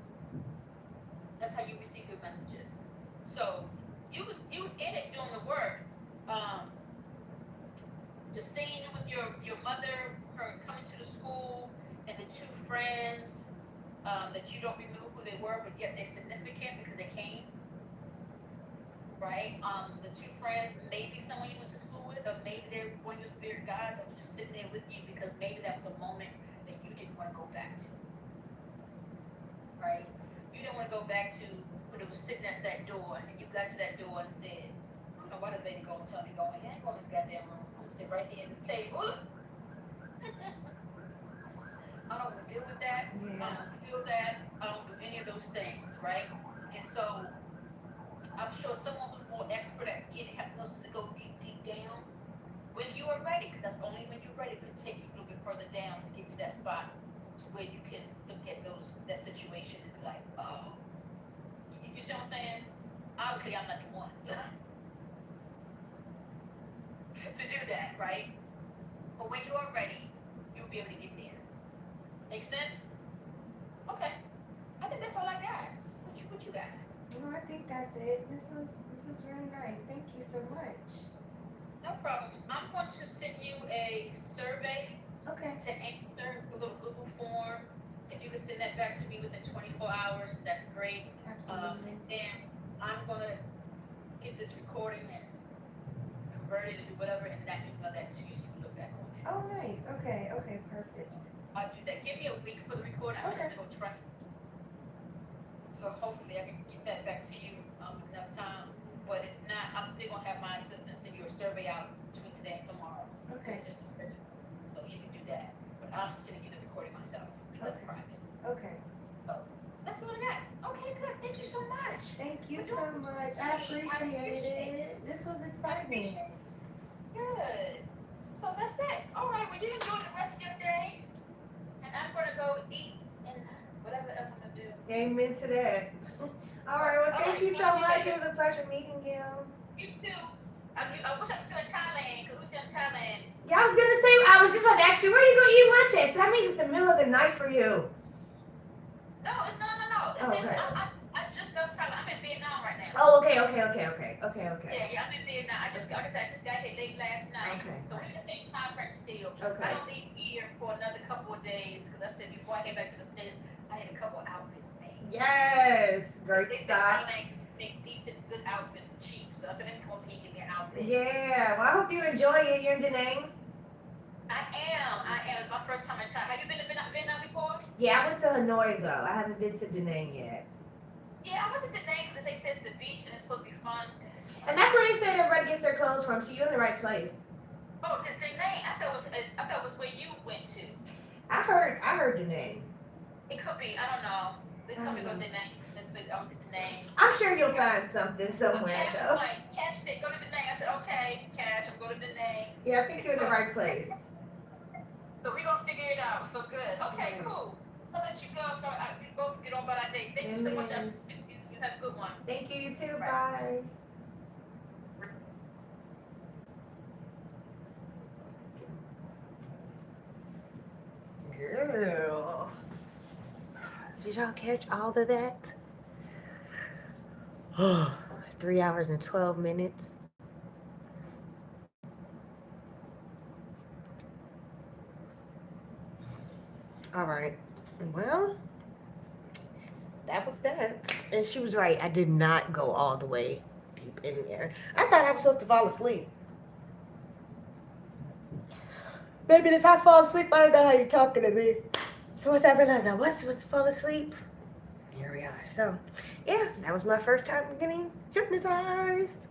That's how you receive your messages. So you was in it doing the work. The scene with your mother, her coming to the school, and the two friends that you don't remember who they were, but yet they're significant because they came. Right? The two friends, maybe someone you went to school with, or maybe they're one of your spirit guides that was just sitting there with you because maybe that was a moment that you didn't want to go back to. Right? You didn't want to go back to, but it was sitting at that door, and you got to that door and said, I don't know why this lady going to tell me going, I ain't going to the goddamn room. I'm going to sit right here at this table. I don't want to deal with that. Yeah. I don't feel that. I don't do any of those things, right? And so I'm sure someone was more expert at getting hypnosis to go deep, deep down when you are ready, because that's only when you're ready to take you a little bit further down to get to that spot to where you can look at that situation and be like, oh, you see what I'm saying? Obviously, I'm not the one to do that, right? But when you are ready, you'll be able to get there. Make sense? Okay. I think that's all I got. What you got? No, I think that's it. This was really nice. Thank you so much. No problem. I'm going to send you a survey Okay. to answer, a little Google form. If you can send that back to me within 24 hours, that's great. Absolutely. And I'm going to get this recording and convert it and do whatever, and that email that to you so you can look back on it. Oh, nice. Okay. Okay. Perfect. I'll do that. Give me a week for the recording. I'm Okay. going to go try. So hopefully I can get that back to you enough time. But if not, I'm still going to have my assistant send you a survey out between today and tomorrow. Okay. It's just a survey. So she can do that. But I'm sending you the recording myself. That's Okay. private. Okay. So that's what I got. Okay, good. Thank you so much. Thank you so much. I appreciate it. This was exciting. Good. So that's it. All right. Well, you enjoy the rest of your day. And I'm going to go eat and whatever else I'm going to do. Amen to that. All right. Well, thank you so much. It was a pleasure meeting you. You too. I wish I was still in Thailand, because we're still in Thailand. Yeah, I was gonna say. I was just about to ask you, where are you gonna eat lunch at? So that means it's the middle of the night for you. No. Oh, okay. I just left Thailand. I'm in Vietnam right now. Oh, okay. Yeah, I'm in Vietnam. I just got here late last night. Okay, So we're in the same time frame still. Okay. I don't leave here for another couple of days, because I said before I get back to the States, I need a couple of outfits made. Yes. Great They stuff. make decent, good outfits for cheap. So I said, let me come here and get me an outfit. Yeah. Well, I hope you enjoy it. You're in Da Nang. I am. It's my first time in Thailand. Have you been to Vietnam before? Yeah, I went to Hanoi though. I haven't been to Da Nang yet. Yeah, I went to Da Nang because they said it's the beach and it's supposed to be fun. And that's where they said everybody gets their clothes from. So you're in the right place. Oh, it's Da Nang. I thought it was where you went to. I heard Da Nang. It could be. I don't know. They told me to go to Da Nang. I went to Da Nang. I'm sure you'll find something But somewhere Cash was though. like, Cash said, go to Da Nang. I said, okay, Cash, I'm going to Da Nang. Yeah, I think you're in the right place. So we're going to figure it out. So good. Okay, cool. I'll let you go so we both can get on by that day. Thank you so much. Amen. You have a good one. Thank you. You too. Bye. Girl. Did y'all catch all of that? 3 hours and 12 minutes. All right. Well, that was that. And she was right. I did not go all the way deep in there. I thought I was supposed to fall asleep. Baby, if I fall asleep, I don't know how you're talking to me. So once I realized I was supposed to fall asleep, here we are. So, yeah, that was my first time getting hypnotized.